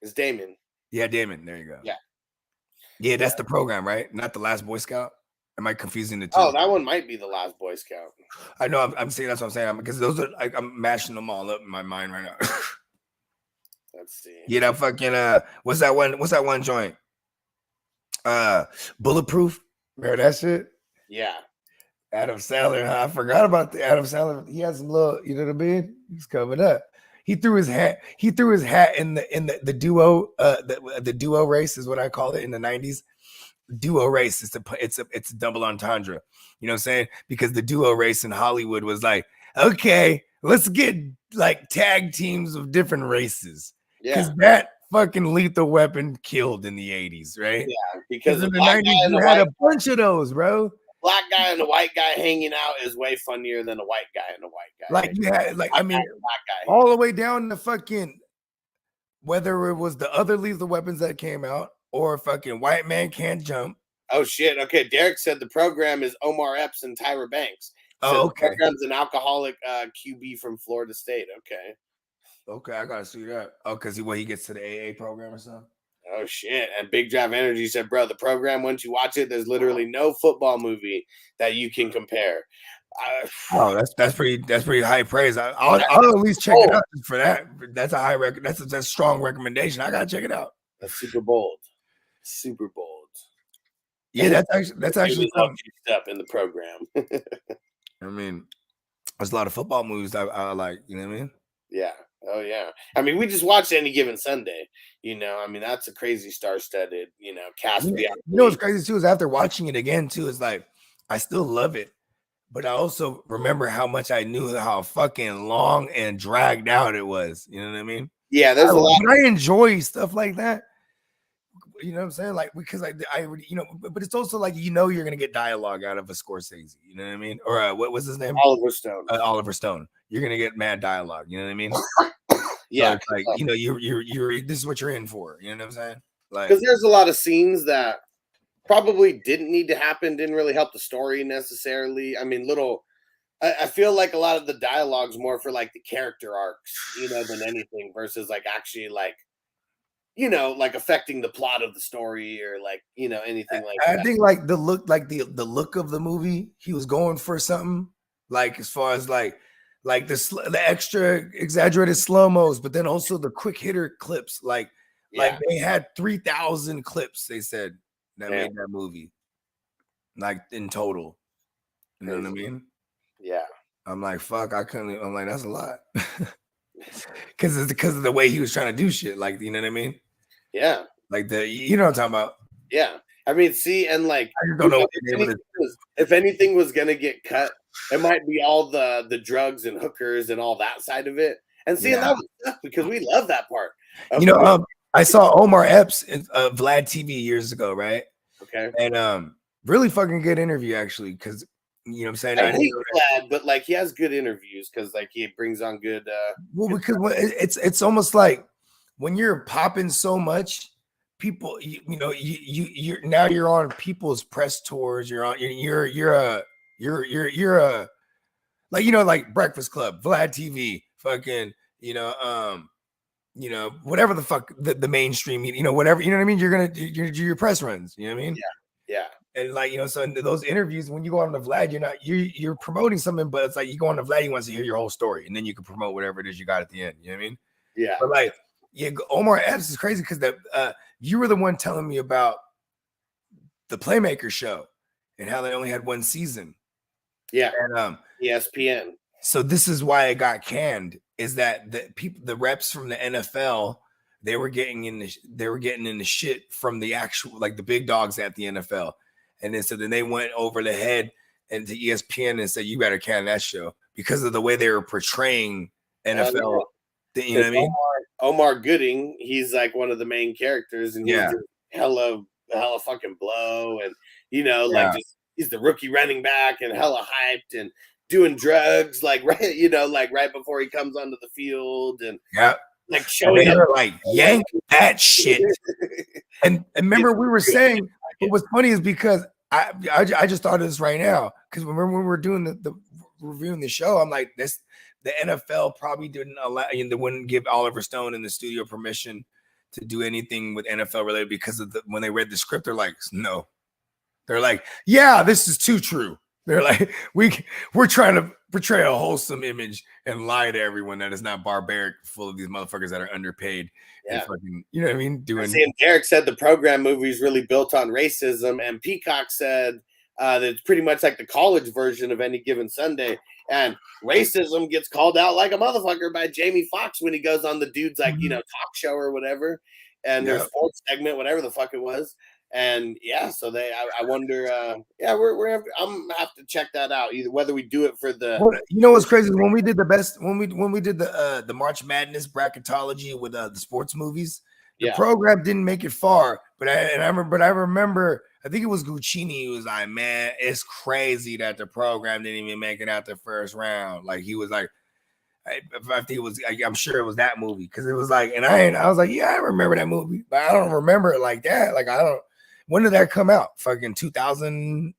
It's Damon. Yeah, Damon. There you go. Yeah, that's the program, right? Not The Last Boy Scout. Am I confusing the two? Oh, that one might be The Last Boy Scout. I know. I'm saying that's what I'm saying because those are I'm mashing them all up in my mind right now. Let's see. Yeah, that fucking what's that one joint? Bulletproof. Remember that shit? Yeah. Adam Sandler. I forgot about the Adam Sandler. He has some little, you know what I mean? He's coming up. He threw his hat in the duo the duo race is what I call it in the 90s. Duo race. It's a double entendre. You know what I'm saying? Because the duo race in Hollywood was like, okay, let's get like tag teams of different races. Because that fucking Lethal Weapon killed in the 80s, right? Yeah, because in the 90s you had a bunch of those, bro. Black guy and a white guy hanging out is way funnier than a white guy and a white guy. Like you had, like I mean, all the way down to fucking whether it was the other Lethal Weapons that came out or fucking White Man Can't Jump. Oh shit! Okay, Derek said the program is Omar Epps and Tyra Banks. So okay. The program's an alcoholic QB from Florida State. Okay, I gotta see that. Oh, because he gets to the AA program or something. Oh shit! And Big Drive Energy said, "Bro, the program once you watch it, there's literally no football movie that you can compare." That's pretty high praise. I'll at least check it out for that. That's a high that's a strong recommendation. I gotta check it out. That's super bold. Super bold. Yeah, that's actually up in the program. I mean, there's a lot of football movies I like. You know what I mean? Yeah. Oh yeah. I mean, we just watched Any Given Sunday. I mean, that's a crazy star-studded, cast. You know what's crazy too is after watching it again too, is like I still love it, but I also remember how much I knew how fucking long and dragged out it was. You know what I mean? Yeah, there's a lot. I enjoy stuff like that. You know what I'm saying? Like because I but it's also like you're gonna get dialogue out of a Scorsese. You know what I mean? Or what was his name? Oliver Stone. Oliver Stone. You're gonna get mad dialogue. You know what I mean? Yeah, so like you're this is what you're in for. You know what I'm saying? Like because there's a lot of scenes that probably didn't need to happen, didn't really help the story necessarily. I mean, I feel like a lot of the dialogue's more for like the character arcs, than anything versus like actually like like affecting the plot of the story or like anything like that. I think like the look of the movie, he was going for something like as far as like the extra exaggerated slow-mos, but then also the quick hitter clips. Like they had 3,000 clips, they said, that made that movie. Like in total. You know what I mean? Yeah. I'm like, fuck, I'm like, that's a lot. Because of the way he was trying to do shit. Like, you know what I mean? Yeah. Like you know what I'm talking about. Yeah. I mean, see, and like I don't know if anything was gonna get cut, it might be all the drugs and hookers and all that side of it. And see, and that was tough because we love that part. I saw Omar Epps in Vlad TV years ago, right? Okay. And really fucking good interview actually, because you know what I'm saying. I hate Vlad, but like he has good interviews because like he brings on good. Because it's almost like when you're popping so much. People, you're now you're on people's press tours. You're a like Breakfast Club, Vlad TV, fucking, whatever the fuck the mainstream, whatever, you know what I mean. You're gonna do your press runs. You know what I mean? Yeah. And like so in those interviews, when you go on to Vlad, you're promoting something, but it's like you go on to Vlad, he wants to hear your whole story, and then you can promote whatever it is you got at the end. You know what I mean? Yeah. But like, yeah, Omar Epps is crazy because you were the one telling me about the Playmaker show and how they only had one season. Yeah. And ESPN. so this is why it got canned, is that the reps from the NFL, they were getting in the shit from the actual, like the big dogs at the NFL. And then so then they went over the head and to ESPN and said, you better can that show because of the way they were portraying NFL. You know what I mean? Omar Gooding, he's like one of the main characters, and he's hella fucking blow, and like just he's the rookie running back and hella hyped and doing drugs, like right before he comes onto the field, and like showing up like yank that shit. and remember we were saying what was funny is because I just thought of this right now because remember when we were doing the reviewing the show, I'm like this. The NFL probably didn't allow, they wouldn't give Oliver Stone in the studio permission to do anything with NFL related because of when they read the script, they're like, no. They're like, yeah, this is too true. They're like, we're trying to portray a wholesome image and lie to everyone that is not barbaric, full of these motherfuckers that are underpaid. Yeah. And fucking, you know what I mean? And Derek said the program movie is really built on racism, and Peacock said that it's pretty much like the college version of Any Given Sunday. And racism gets called out like a motherfucker by Jamie Foxx when he goes on the dude's like talk show or whatever, and their sports segment, whatever the fuck it was. And so I wonder. I'm gonna have to check that out. Either whether we do it for the. Well, you know what's crazy is when we did the March Madness bracketology with the sports movies, the program didn't make it far. But I remember. I think it was Guccini who was like, man, it's crazy that the program didn't even make it out the first round. Like he was like, I think it was, I'm sure it was that movie because it was like, and I was like, yeah, I remember that movie, but I don't remember it like that. Like when did that come out? Fucking 2000,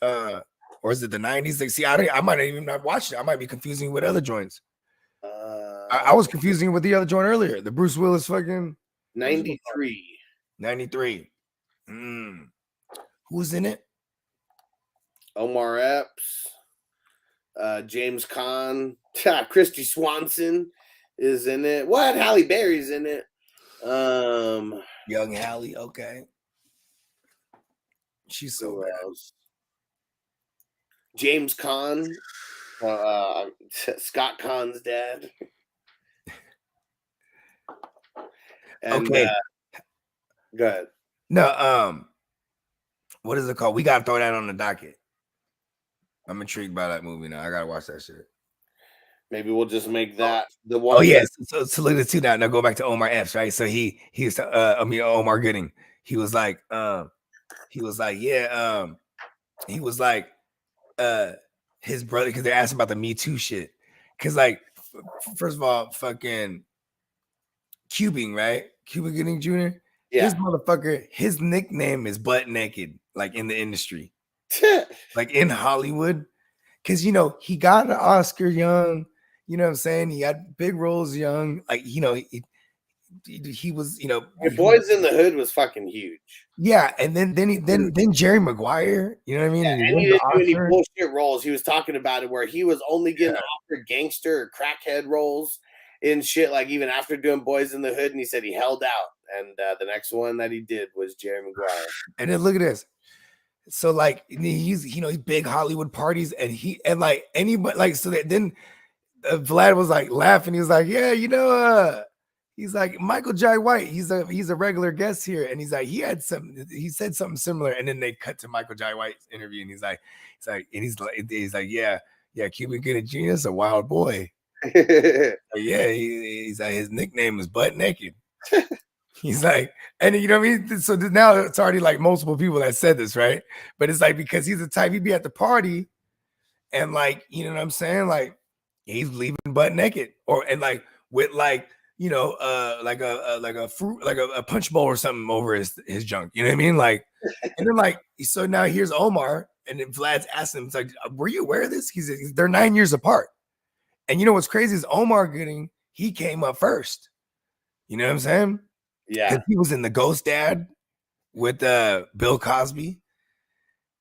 or is it the 90s? Like, see, I might even not watched it. I might be confusing with other joints. I was confusing with the other joint earlier, the Bruce Willis fucking 93. 93. Who's in it? Omar Epps, James Caan, Christy Swanson is in it. What? Halle Berry's in it. Young Halle, okay. She's so bad. James Caan, Scott Caan's dad. And, okay. Go ahead. No, what is it called? We gotta throw that on the docket. I'm intrigued by that movie now. I gotta watch that shit. Maybe we'll just make that the one. Oh yes. So look at the two now. Now go back to Omar Epps, right? So he's Omar Gooding. He was like his brother, because they asked about the Me Too shit. Cause like first of all, fucking Cuban, right? Cuba Gooding Jr. Yeah. This motherfucker, his nickname is Butt Naked, like in the industry, like in Hollywood. Cause he got an Oscar young, you know what I'm saying? He had big roles young, like he was, Boys in the Hood was fucking huge. Yeah, and then Jerry Maguire, you know what I mean? Yeah, and he didn't do any bullshit roles. He was talking about it where he was only getting offered gangster or crackhead roles in shit, like even after doing Boys in the Hood, and he said he held out. And the next one that he did was Jerry Maguire. And then look at this. So like he's he's big Hollywood parties, and anybody like so that then Vlad was like laughing. He was like, yeah, he's like Michael Jai White. He's a regular guest here, and he's like he said something similar, and then they cut to Michael Jai White's interview, and he's like, yeah, Cuba Gooding Jr. is a wild boy. Yeah, he's like his nickname is Butt Naked. He's like, and you know what I mean? So now it's already like multiple people that said this, right? But it's like because he's the type, he'd be at the party and like, you know what I'm saying? Like he's leaving butt naked and like with like, like a fruit, like a punch bowl or something over his junk. You know what I mean? Like, and then like, so now here's Omar, and then Vlad's asking him, it's like, were you aware of this? They're 9 years apart. And you know what's crazy is Omar Gooding, he came up first. You know what I'm saying? Yeah. Because he was in The Ghost Dad with Bill Cosby.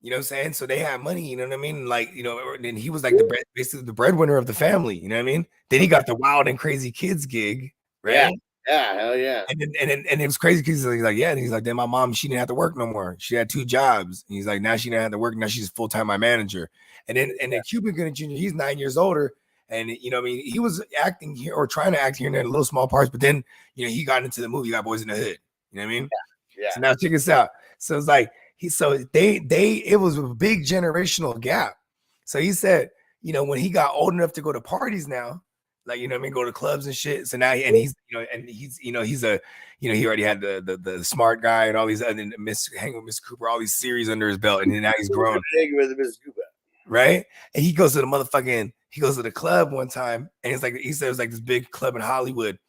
You know what I'm saying? So they had money, you know what I mean? Like, and he was like basically the breadwinner of the family, you know what I mean? Then he got the Wild and Crazy Kids gig right? Yeah, hell yeah. And it was crazy because he's like, yeah, and he's like, then my mom, she didn't have to work no more. She had 2 jobs. And he's like, now she didn't have to work. Now she's full time my manager. And then Cuban Gooding Jr., he's 9 years older. And you know, I mean, he was acting here or trying to act here and there in little small parts, but then you know, he got into the movie, Got Boys in the Hood. You know what I mean? Yeah. So now check this out. So it's like it was a big generational gap. So he said, you know, when he got old enough to go to parties now, like, you know what I mean, go to clubs and shit. So now he's a, you know, he already had the smart guy and all these other hang with Miss Cooper, all these series under his belt, and then now he's grown. With Miss Cooper. Right? And he goes to the club one time, and he said it was like this big club in Hollywood.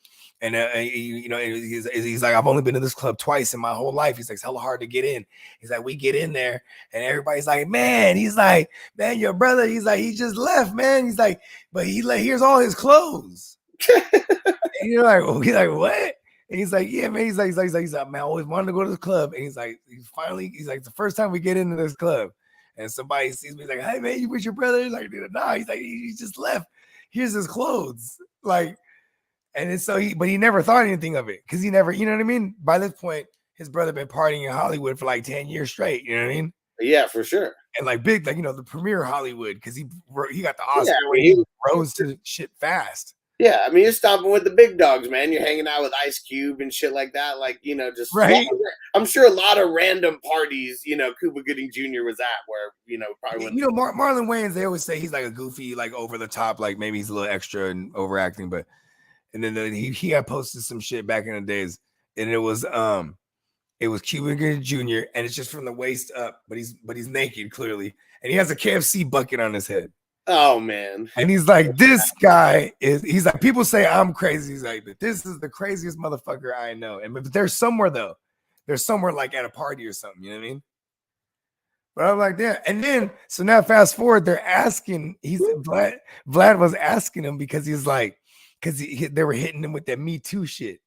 And you know, he's like, I've only been to this club twice in my whole life. He's like, it's hella hard to get in. He's like, we get in there, and everybody's like, man, he's like, man, your brother, he's like, he just left, man. He's like, but here's all his clothes. And you're like, oh, he's like, what? And he's like, yeah, man. He's like, man, I always wanted to go to the club. And he's like, he's like, the first time we get into this club, and somebody sees me, he's like, hey, man, you with your brother? He's like, nah. He's like, he just left. Here's his clothes, like. And then so he never thought anything of it because he never, you know what I mean? By this point, his brother been partying in Hollywood for like 10 years straight, you know what I mean? Yeah, for sure. And like big, like, you know, the premier Hollywood because he got the Oscar Yeah, where he rose to shit fast. Yeah, I mean, you're stomping with the big dogs, man. You're hanging out with Ice Cube and shit like that. Like, you know, just right. I'm sure a lot of random parties, you know, Cuba Gooding Jr. was at where, you know, probably you know, Marlon Wayans, they always say he's like a goofy, like over the top, like maybe he's a little extra and overacting, but. And then he had posted some shit back in the days, and it was Cuban Gooding Jr. and it's just from the waist up, but he's naked clearly, and he has a KFC bucket on his head. Oh man! And he's like, this guy he's like, people say I'm crazy. He's like, but this is the craziest motherfucker I know. And but there's somewhere though, like at a party or something. You know what I mean? But I'm like, yeah. And then so now fast forward, they're asking. Vlad was asking him because he's like. Because they were hitting him with that Me Too shit.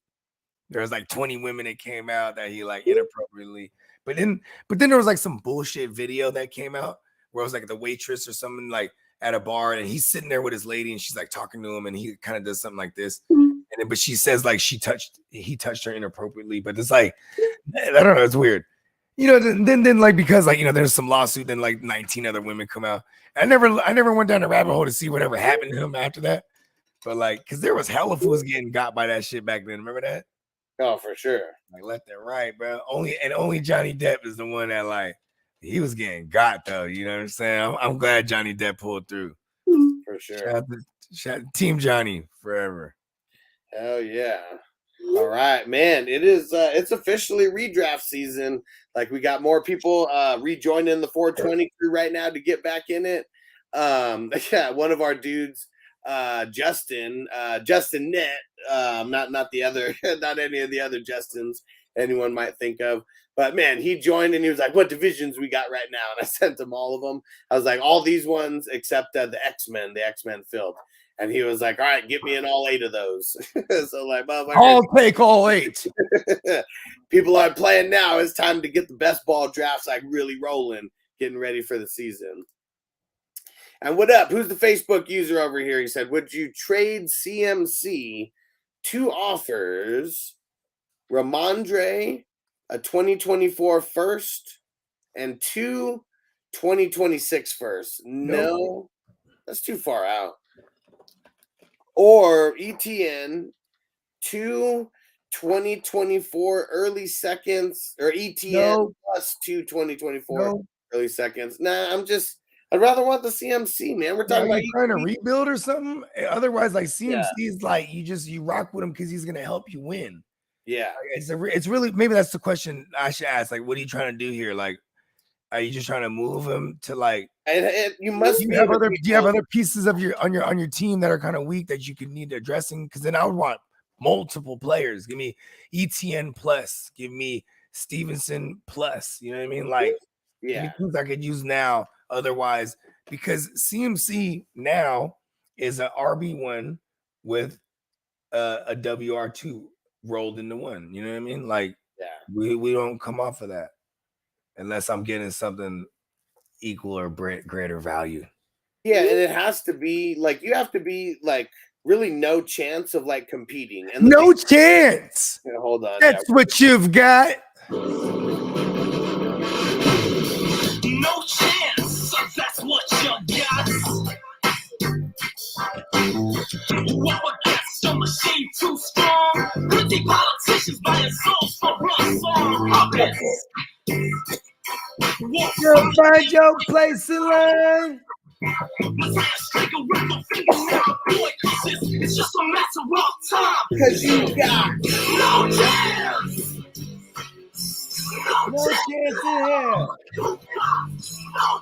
There was like 20 women that came out that he like inappropriately. But then there was like some bullshit video that came out where it was like the waitress or something like at a bar and he's sitting there with his lady and she's like talking to him and he kind of does something like this. And then, but she says like he touched her inappropriately. But it's like, I don't know, it's weird. You know, then like because like, you know, there's some lawsuit, then like 19 other women come out. I never went down the rabbit hole to see whatever happened to him after that. But like, because there was hella fools getting got by that shit back then. Remember that? Oh, for sure. Like left and right, bro. Only Johnny Depp is the one that like he was getting got though. You know what I'm saying? I'm glad Johnny Depp pulled through. For sure. Shout out Team Johnny forever. Hell yeah. All right, man. It is it's officially redraft season. Like we got more people rejoining the 420 crew right now to get back in it. Yeah, one of our dudes. Justin Net, not the other, not any of the other Justins anyone might think of, but man, he joined and he was like, what divisions we got right now? And I sent him all of them. I was like, all these ones except the X-Men field. And he was like, all right, get me in all 8 of those. So like, I'll take all 8. People are playing now. It's time to get the best ball drafts like really rolling, getting ready for the season. And what up? Who's the Facebook user over here? He said, would you trade CMC 2 offers, Ramondre, a 2024 first, and 2 2026 first? No, that's too far out. Or ETN, 2 2024 early seconds, or ETN plus 2 2024 early seconds. Nah, I'd rather want the CMC, man. We're talking about trying to rebuild or something. Otherwise, like CMC is like you rock with him because he's gonna help you win. Yeah, it's really maybe that's the question I should ask. Like, what are you trying to do here? Like, are you just trying to move him to like? And you must. Do you have other pieces of on your team that are kind of weak that you could need addressing? Because then I would want multiple players. Give me ETN plus. Give me Stevenson plus. You know what I mean? Like, yeah, things I could use now. Otherwise, because CMC now is an RB1 with a WR2 rolled into one. You know what I mean? Like, we don't come off of that unless I'm getting something equal or greater value. Yeah, and it has to be like you have to be like really no chance of like competing. And no chance. Yeah, hold on. That's what you've got. No chance, that's what you got. Up against a machine too strong. Pretty politicians buying souls for us on puppets. You'll find your place in line. It's just a matter of time. Because you got no chance. No chance in hell. No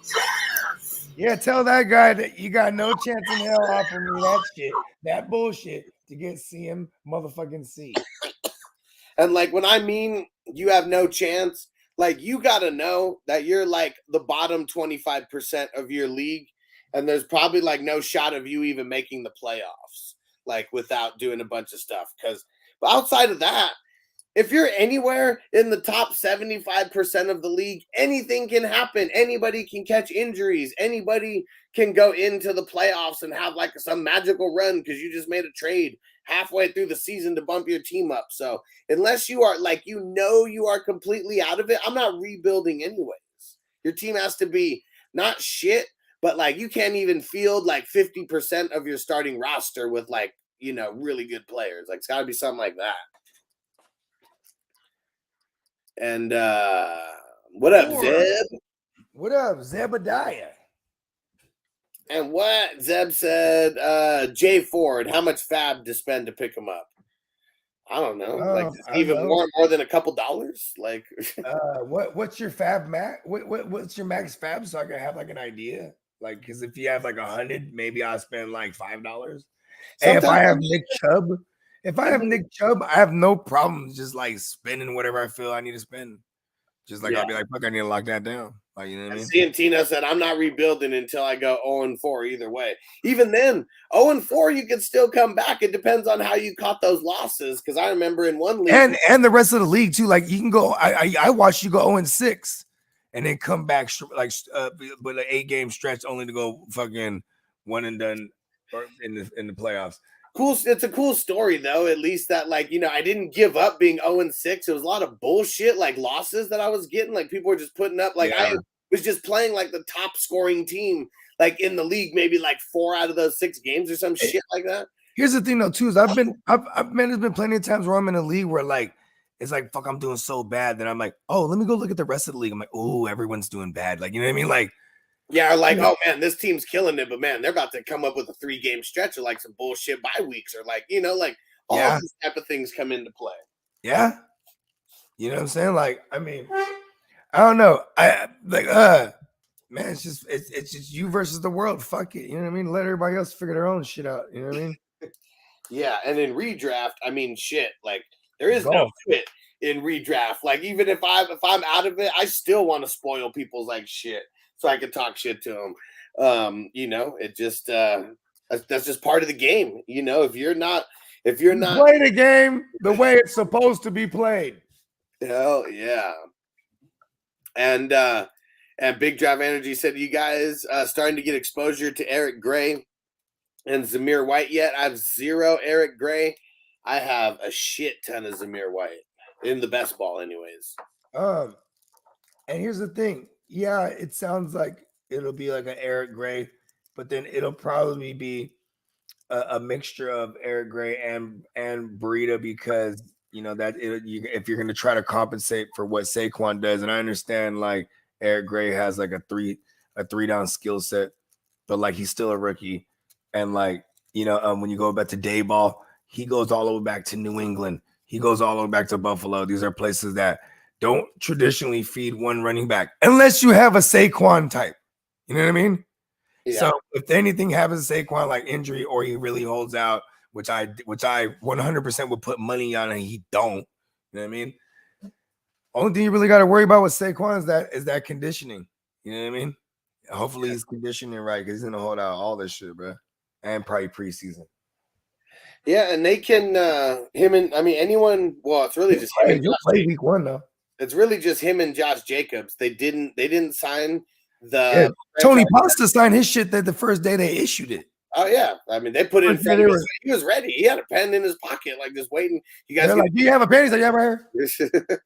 chance. Yeah, tell that guy that you got no chance in hell offering me that shit, that bullshit to get CM motherfucking C. And like when I mean you have no chance, like you gotta know that you're like the bottom 25% of your league, and there's probably like no shot of you even making the playoffs, like without doing a bunch of stuff. Because outside of that, if you're anywhere in the top 75% of the league, anything can happen. Anybody can catch injuries. Anybody can go into the playoffs and have like some magical run because you just made a trade halfway through the season to bump your team up. So unless you are like, you are completely out of it, I'm not rebuilding anyways. Your team has to be not shit, but like you can't even field like 50% of your starting roster with like, really good players. Like it's got to be something like that. And what up, Zeb? What up, Zebediah? And what Zeb said, Jay Ford, how much fab to spend to pick him up? I don't know. Like even more than a couple dollars? Like what's your fab max? What's your max fab so I can have like an idea? Like, because if you have like 100, maybe I'll spend like $5. And if I have Nick Chubb, I have no problem just like spending whatever I feel I need to spend. Just like I'll be like, fuck, I need to lock that down. Like, you know what I mean? Cientino said, I'm not rebuilding until I go 0-4 either way. Even then, 0-4, you can still come back. It depends on how you caught those losses. Because I remember in one league, and the rest of the league too. Like you can go. I watched you go 0-6, and then come back like with an 8-game stretch only to go fucking one and done in the playoffs. Cool. It's a cool story though. At least that like, I didn't give up being 0-6. It was a lot of bullshit like losses that I was getting. Like people were just putting up like I was just playing like the top scoring team like in the league, maybe like 4 out of those 6 games or some shit like that. Here's the thing though, too, is there's been plenty of times where I'm in a league where like it's like fuck, I'm doing so bad that I'm like, oh, let me go look at the rest of the league. I'm like, oh, everyone's doing bad. Like, you know what I mean? Like, yeah, like, oh man, this team's killing it, but man, they're about to come up with a 3-game stretch or like some bullshit bye weeks or like, like all these type of things come into play. Yeah. You know what I'm saying? Like, I mean, I don't know. Man, it's just you versus the world. Fuck it. You know what I mean? Let everybody else figure their own shit out. You know what I mean? Yeah, and in redraft, I mean, shit, like there is no fit in redraft. Like even if I'm out of it, I still want to spoil people's like shit so I can talk shit to them. It just that's just part of the game. If you're not play the game the way it's supposed to be played. Hell yeah. And Big Drive Energy said, you guys starting to get exposure to Eric Gray and Zamir White yet? I have 0 Eric Gray. I have a shit ton of Zamir White in the best ball anyways. And here's the thing. Yeah, it sounds like it'll be like an Eric Gray, but then it'll probably be a mixture of Eric Gray and Burrito because if you're going to try to compensate for what Saquon does, and I understand like Eric Gray has like a three down skill set, but like he's still a rookie, and like when you go back to Dayball, he goes all the way back to New England, he goes all the way back to Buffalo. These are places that don't traditionally feed one running back unless you have a Saquon type. You know what I mean? Yeah. So if anything happens to Saquon, like injury, or he really holds out, which I 100% would put money on, and he don't. You know what I mean? Only thing you really got to worry about with Saquon is that conditioning. You know what I mean? Hopefully he's conditioning right because he's gonna hold out all this shit, bro, and probably preseason. Yeah, and they can anyone. Well, it's really just him. You'll play week 1 though. It's really just him and Josh Jacobs. They didn't sign the Tony Pasta signed his shit that the first day they issued it. Oh yeah, I mean they put it in front of him. He was ready. He had a pen in his pocket, like just waiting. You guys, like, do you have a pen? He's like, yeah, right here.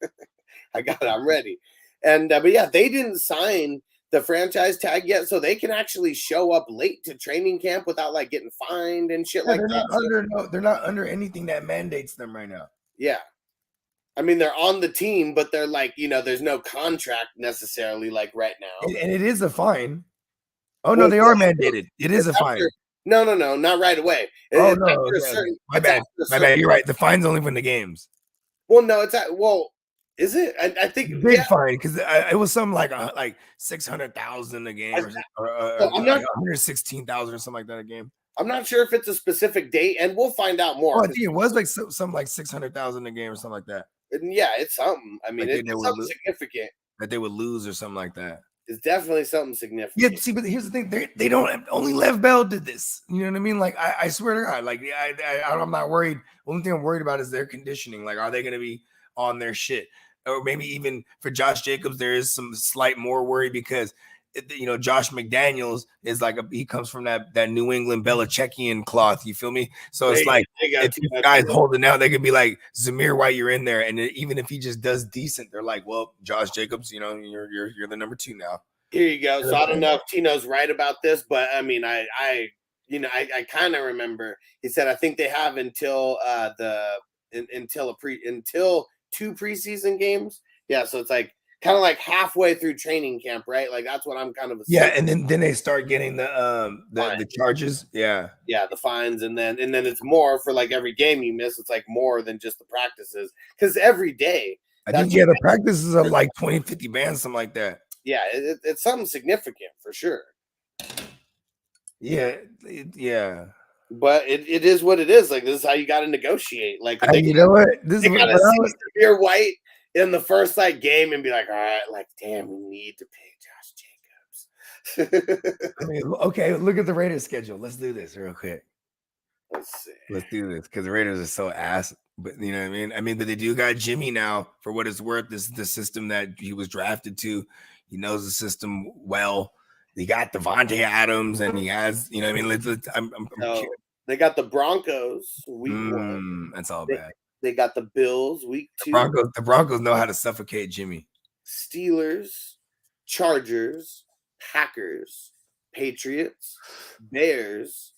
I got it. I'm ready. And but yeah, they didn't sign the franchise tag yet, so they can actually show up late to training camp without like getting fined and shit like that. They're not under anything that mandates them right now. Yeah. I mean, they're on the team, but they're like, there's no contract necessarily like right now. And it is a fine. Oh, no, they are mandated. It is a fine. No, not right away. Oh, no. My bad. You're right. The fine's only from the games. Well, no, is it? I think big fine because it was something like 600,000 a game or I'm not 116,000 or something like that a game. I'm not sure if it's a specific date, and we'll find out more. Oh, I think it was like something like 600,000 a game or something like that. And yeah, it's something. I mean, like it's something significant that they would lose or something like that. It's definitely something significant. Yeah, see, but here's the thing: they don't. Only Lev Bell did this. You know what I mean? Like, I swear to God, like, I'm not worried. Only thing I'm worried about is their conditioning. Like, are they going to be on their shit? Or maybe even for Josh Jacobs, there is some slight more worry because Josh McDaniels is like he comes from that New England Belichickian cloth. You feel me? So it's like if these guys holding out, they could be like Zamir White, you're in there, and even if he just does decent, they're like, well, Josh Jacobs, you're the number 2 now. Here you go. So I don't know if Tino's right about this, but I mean, I kind of remember he said I think they have until until 2 preseason games. Yeah, so it's like kind of like halfway through training camp, right? Like that's what I'm kind of assuming. Yeah, and then they start getting the charges. Yeah, the fines, and then it's more for like every game you miss. It's like more than just the practices because every day. I think the practices are like 20, 50 bands, something like that. Yeah, it's something significant for sure. Yeah. But it is what it is. Like this is how you got to negotiate. Like you know what? This is what Zamir White in the first game and be like, all right, like damn, we need to pay Josh Jacobs. I mean, okay, look at the Raiders schedule. Let's do this real quick. Let's see. Let's do this because the Raiders are so ass. But you know what I mean? I mean, but they do got Jimmy now for what it's worth. This is the system that he was drafted to. He knows the system well. He got Devontae Adams, and he has, you know what I mean? They got the Broncos week 1. That's all bad. They got the Bills week 2. The Broncos know how to suffocate Jimmy. Steelers, Chargers, Packers, Patriots, Bears.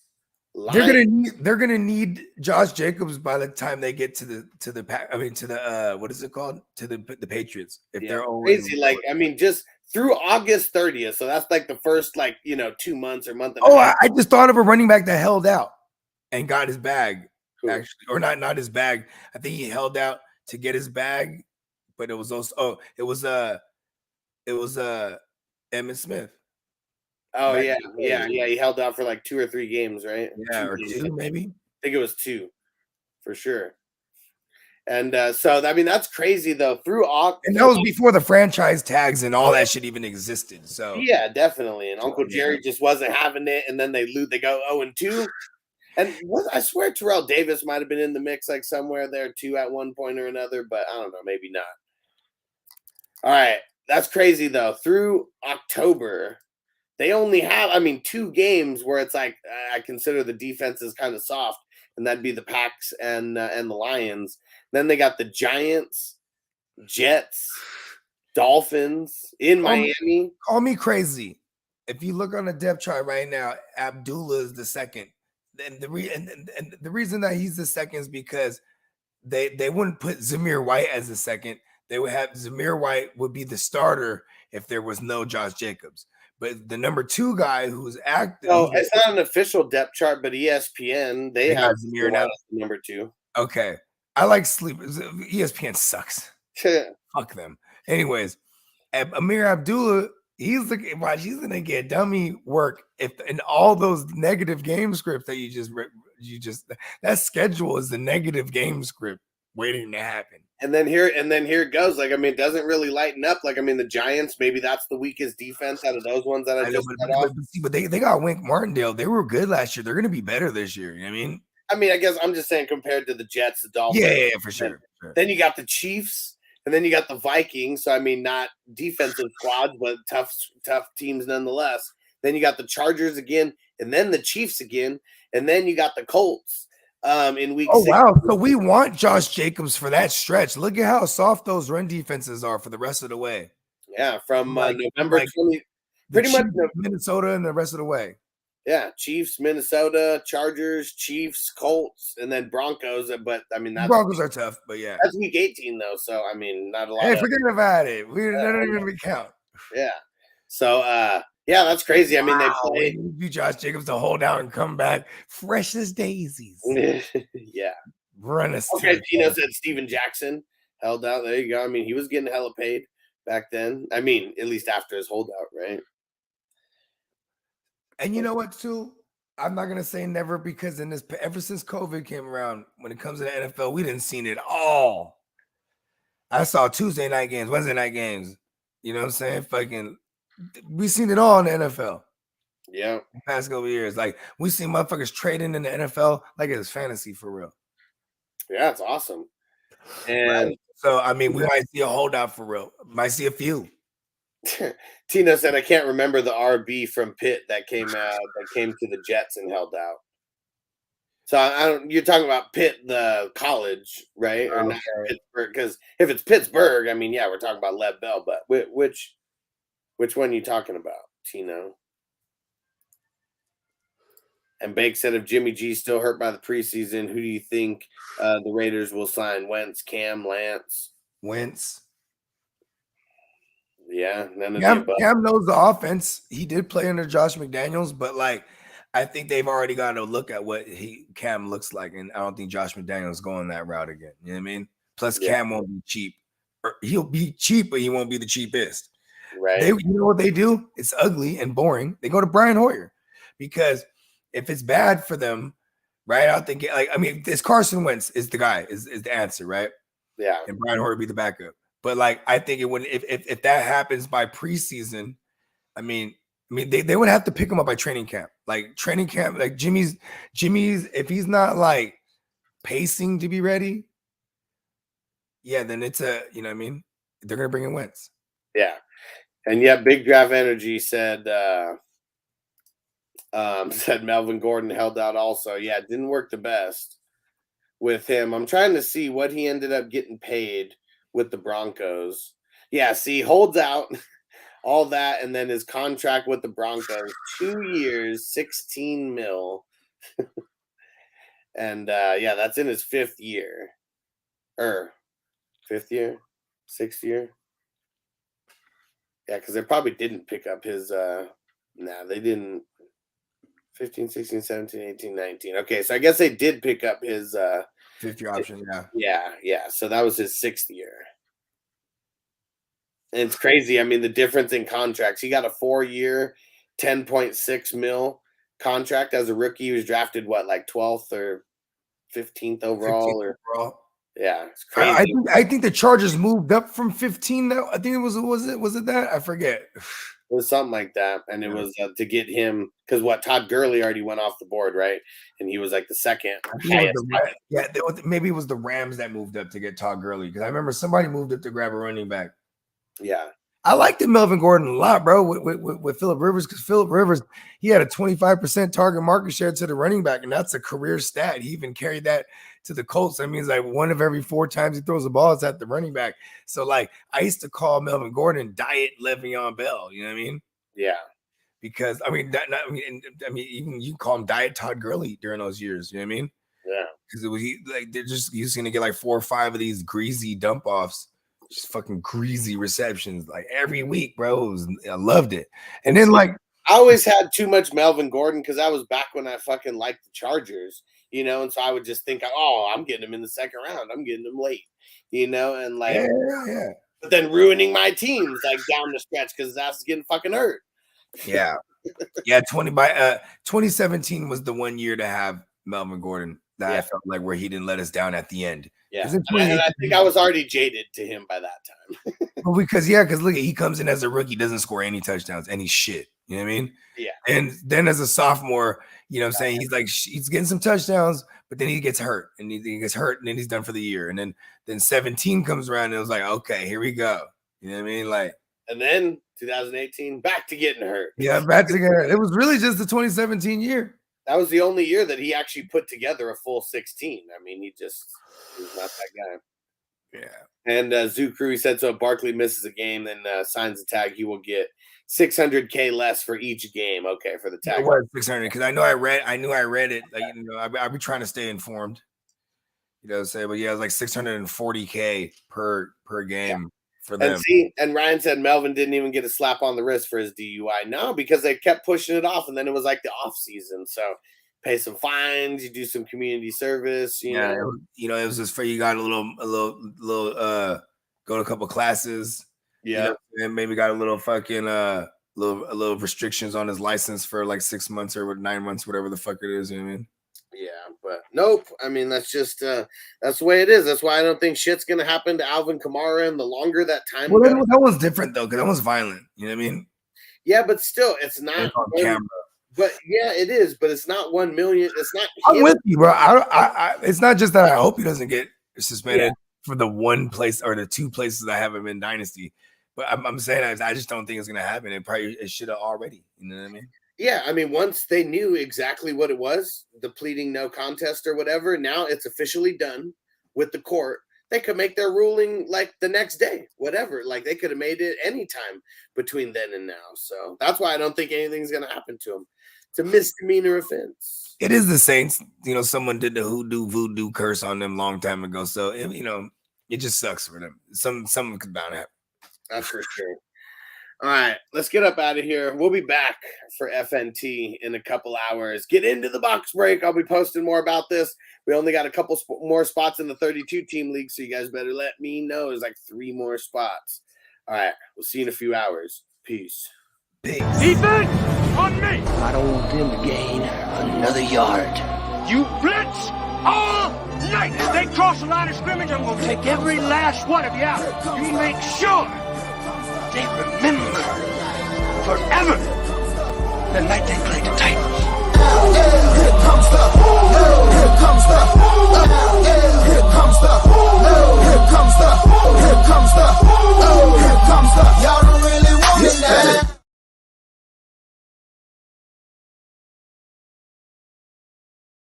Lions. They're gonna need Josh Jacobs by the time they get to the what is it called? To the Patriots. If they're crazy, like I mean, just through August 30th. So that's like the first 2 months or month. I just thought of a running back that held out and got his bag. Cool. Actually, or not his bag. I think he held out to get his bag, but it was also it was Emmitt Smith. Oh yeah. He held out for like 2 or 3 games, right? Yeah, or 2 maybe. I think it was 2 for sure. And so I mean that's crazy though. Through August, and that was before the franchise tags and all that shit even existed. So yeah, definitely. And Uncle Jerry just wasn't having it, and then they go 0-2. And I swear Terrell Davis might have been in the mix like somewhere there too at one point or another, but I don't know, maybe not. All right, that's crazy though. Through October, they only have 2 games where it's like I consider the defense is kind of soft, and that'd be the Packs and the Lions. Then they got the Giants, Jets, Dolphins in Miami. Call me crazy. If you look on the depth chart right now, Abdullah is the second. And the reason that he's the second is because they wouldn't put Zamir White as the second. They would have Zamir White would be the starter if there was no Josh Jacobs. But the number 2 guy who's active. Oh, it's not an official depth chart, but ESPN, they have Zamir now number 2. Okay. I like sleep. ESPN sucks. Fuck them. Anyways, Amir Abdullah, he's gonna get dummy work if in all those negative game scripts that you just that schedule is the negative game script waiting to happen. And then here it goes. Like, I mean, it doesn't really lighten up. Like, I mean, the Giants, maybe that's the weakest defense out of those ones that I just cut off. But they got Wink Martindale. They were good last year. They're gonna be better this year. You know what I mean? I guess I'm just saying compared to the Jets, the Dolphins. Yeah, for sure. Then you got the Chiefs, and then you got the Vikings. So, I mean, not defensive squads, but tough teams nonetheless. Then you got the Chargers again, and then the Chiefs again, and then you got the Colts in week 6. Wow. So we want Josh Jacobs for that stretch. Look at how soft those run defenses are for the rest of the way. Yeah, from November 20, pretty much Minnesota and the rest of the way. Yeah, Chiefs, Minnesota, Chargers, Chiefs, Colts, and then Broncos. But I mean, Broncos are tough, but yeah, that's week 18 though. So I mean, not a lot. Hey, forget about it. We don't even count. Yeah. So yeah, that's crazy. I mean, they played you Josh Jacobs to hold out and come back fresh as daisies. Yeah. Run us. Okay, Tino said Steven Jackson held out. There you go. I mean, he was getting hella paid back then. I mean, at least after his holdout, right? And you know what, too? I'm not gonna say never, because ever since COVID came around, when it comes to the NFL, we didn't see it all. I saw Tuesday night games, Wednesday night games. You know what I'm saying? Fucking, we seen it all in the NFL. Yeah. The past couple of years, like we seen motherfuckers trading in the NFL like it's fantasy for real. Yeah, it's awesome. And right. So I mean, we might see a holdout for real. Might see a few. Tino said, I can't remember the RB from Pitt that came to the Jets and held out. So I don't. You're talking about Pitt, the college, right? Or not Pittsburgh? Because if it's Pittsburgh, I mean, yeah, we're talking about Lev Bell. But which one are you talking about, Tino? And Bake said, if Jimmy G's still hurt by the preseason, who do you think the Raiders will sign? Wentz, Cam, Lance? Wentz. Yeah, Cam knows the offense. He did play under Josh McDaniels, but like I think they've already got to look at what Cam looks like, and I don't think Josh McDaniels going that route again. You know what I mean? Plus, Cam won't be cheap. He'll be cheap, but he won't be the cheapest. Right? You know what they do? It's ugly and boring. They go to Brian Hoyer, because if it's bad for them, right? I think it's Carson Wentz is the guy, is the answer, right? Yeah, and Brian Hoyer be the backup. But like, I think it would, if that happens by preseason, I mean, they would have to pick him up by training camp. Like Jimmy's, if he's not like pacing to be ready, yeah, then it's you know what I mean? They're gonna bring in Wentz. Yeah. And yet Big Draft Energy said Melvin Gordon held out also. Yeah, it didn't work the best with him. I'm trying to see what he ended up getting paid with the Broncos. Yeah, see, holds out, all that, and then his contract with the Broncos, 2 years, $16 million. And yeah, that's in his 5th year. Sixth year. Yeah, because they probably didn't pick up his they didn't. 15, 16, 17, 18, 19. Okay, so I guess they did pick up his 5th-year option, Yeah. So that was his 6th year. And it's crazy. I mean, the difference in contracts. He got a 4-year, $10.6 million contract as a rookie. He was drafted like 12th or 15th overall. Yeah, it's crazy. I think the Chargers moved up from 15 now. I think was it that? I forget. It was something like that, and it was to get him, because Todd Gurley already went off the board, right? And he was like the second highest. Maybe it was the Rams that moved up to get Todd Gurley, because I remember somebody moved up to grab a running back. Yeah, I liked Melvin Gordon a lot, bro, with Phillip Rivers, because Phillip Rivers, he had a 25% target market share to the running back, and that's a career stat. He even carried that to the Colts. That means like 1 of every 4 times he throws the ball is at the running back. So like I used to call Melvin Gordon Diet Le'Veon Bell. You know what I mean? Yeah. Because I mean even you call him Diet Todd Gurley during those years. You know what I mean? Yeah. Because it was he's gonna get like 4 or 5 of these greasy dump offs, just fucking greasy receptions like every week, bro. I loved it. And then like I always had too much Melvin Gordon because I was back when I fucking liked the Chargers. You know, and so I would just think, oh, I'm getting him in the 2nd round. I'm getting him late, you know, and like, yeah. But then ruining my teams like down the stretch because that's getting fucking hurt. Yeah. 2017 was the 1 year to have Melvin Gordon that I felt like where he didn't let us down at the end. Yeah. And I think I was already jaded to him by that time. Well, because look, he comes in as a rookie, doesn't score any touchdowns, any shit. You know what I mean? Yeah. And then as a sophomore, you know what I'm saying? He's like, he's getting some touchdowns, but then he gets hurt and he gets hurt and then he's done for the year. And then 17 comes around and it was like, okay, here we go. You know what I mean? Like, And then 2018, back to getting hurt. Yeah, back to getting hurt. It was really just the 2017 year. That was the only year that he actually put together a full 16. I mean, he was not that guy. Yeah. And Zoo Crew, he said, so if Barkley misses a game, then signs a tag, he will get $600K less for each game. Okay, for the tag. It was 600 because I knew I read it. Like, you know, I'd be trying to stay informed. You know what I'm saying? But yeah, it was like $640K per game for them. And Ryan said Melvin didn't even get a slap on the wrist for his DUI. No, because they kept pushing it off, and then it was like the off season. So pay some fines, you do some community service. You know, it was just for you got a little go to a couple classes. Yeah, you know, and maybe got a little fucking little restrictions on his license for like 6 months or 9 months, whatever the fuck it is. You know what I mean? Yeah, but nope. I mean, that's just that's the way it is. That's why I don't think shit's gonna happen to Alvin Kamara. And the longer that time goes, that was different though, because that was violent. You know what I mean? Yeah, but still, it's not on camera. But yeah, it is. But it's not 1 million. It's not. I'm with you, bro. I it's not just that I hope he doesn't get suspended for the one place or the two places I have him in Dynasty. But I'm saying I just don't think it's gonna happen. It should have already. You know what I mean? Yeah, I mean, once they knew exactly what it was, the pleading no contest or whatever, now it's officially done with the court. They could make their ruling like the next day, whatever. Like they could have made it anytime between then and now. So that's why I don't think anything's going to happen to him. It's a misdemeanor offense. It is the Saints. You know, someone did the voodoo curse on them long time ago. So, it just sucks for them. Something could bound to happen. That's for sure. All right, let's get up out of here. We'll be back for FNT in a couple hours. Get into the box break. I'll be posting more about this. We only got a couple more spots in the 32-team league, so you guys better let me know. There's like 3 more spots. All right, we'll see you in a few hours. Peace. Defense on me. I don't want them to gain another yard. You blitz all night. If they cross the line of scrimmage, I'm going to take every last one of you out. You make sure they remember forever the night they played the Titans. Here comes the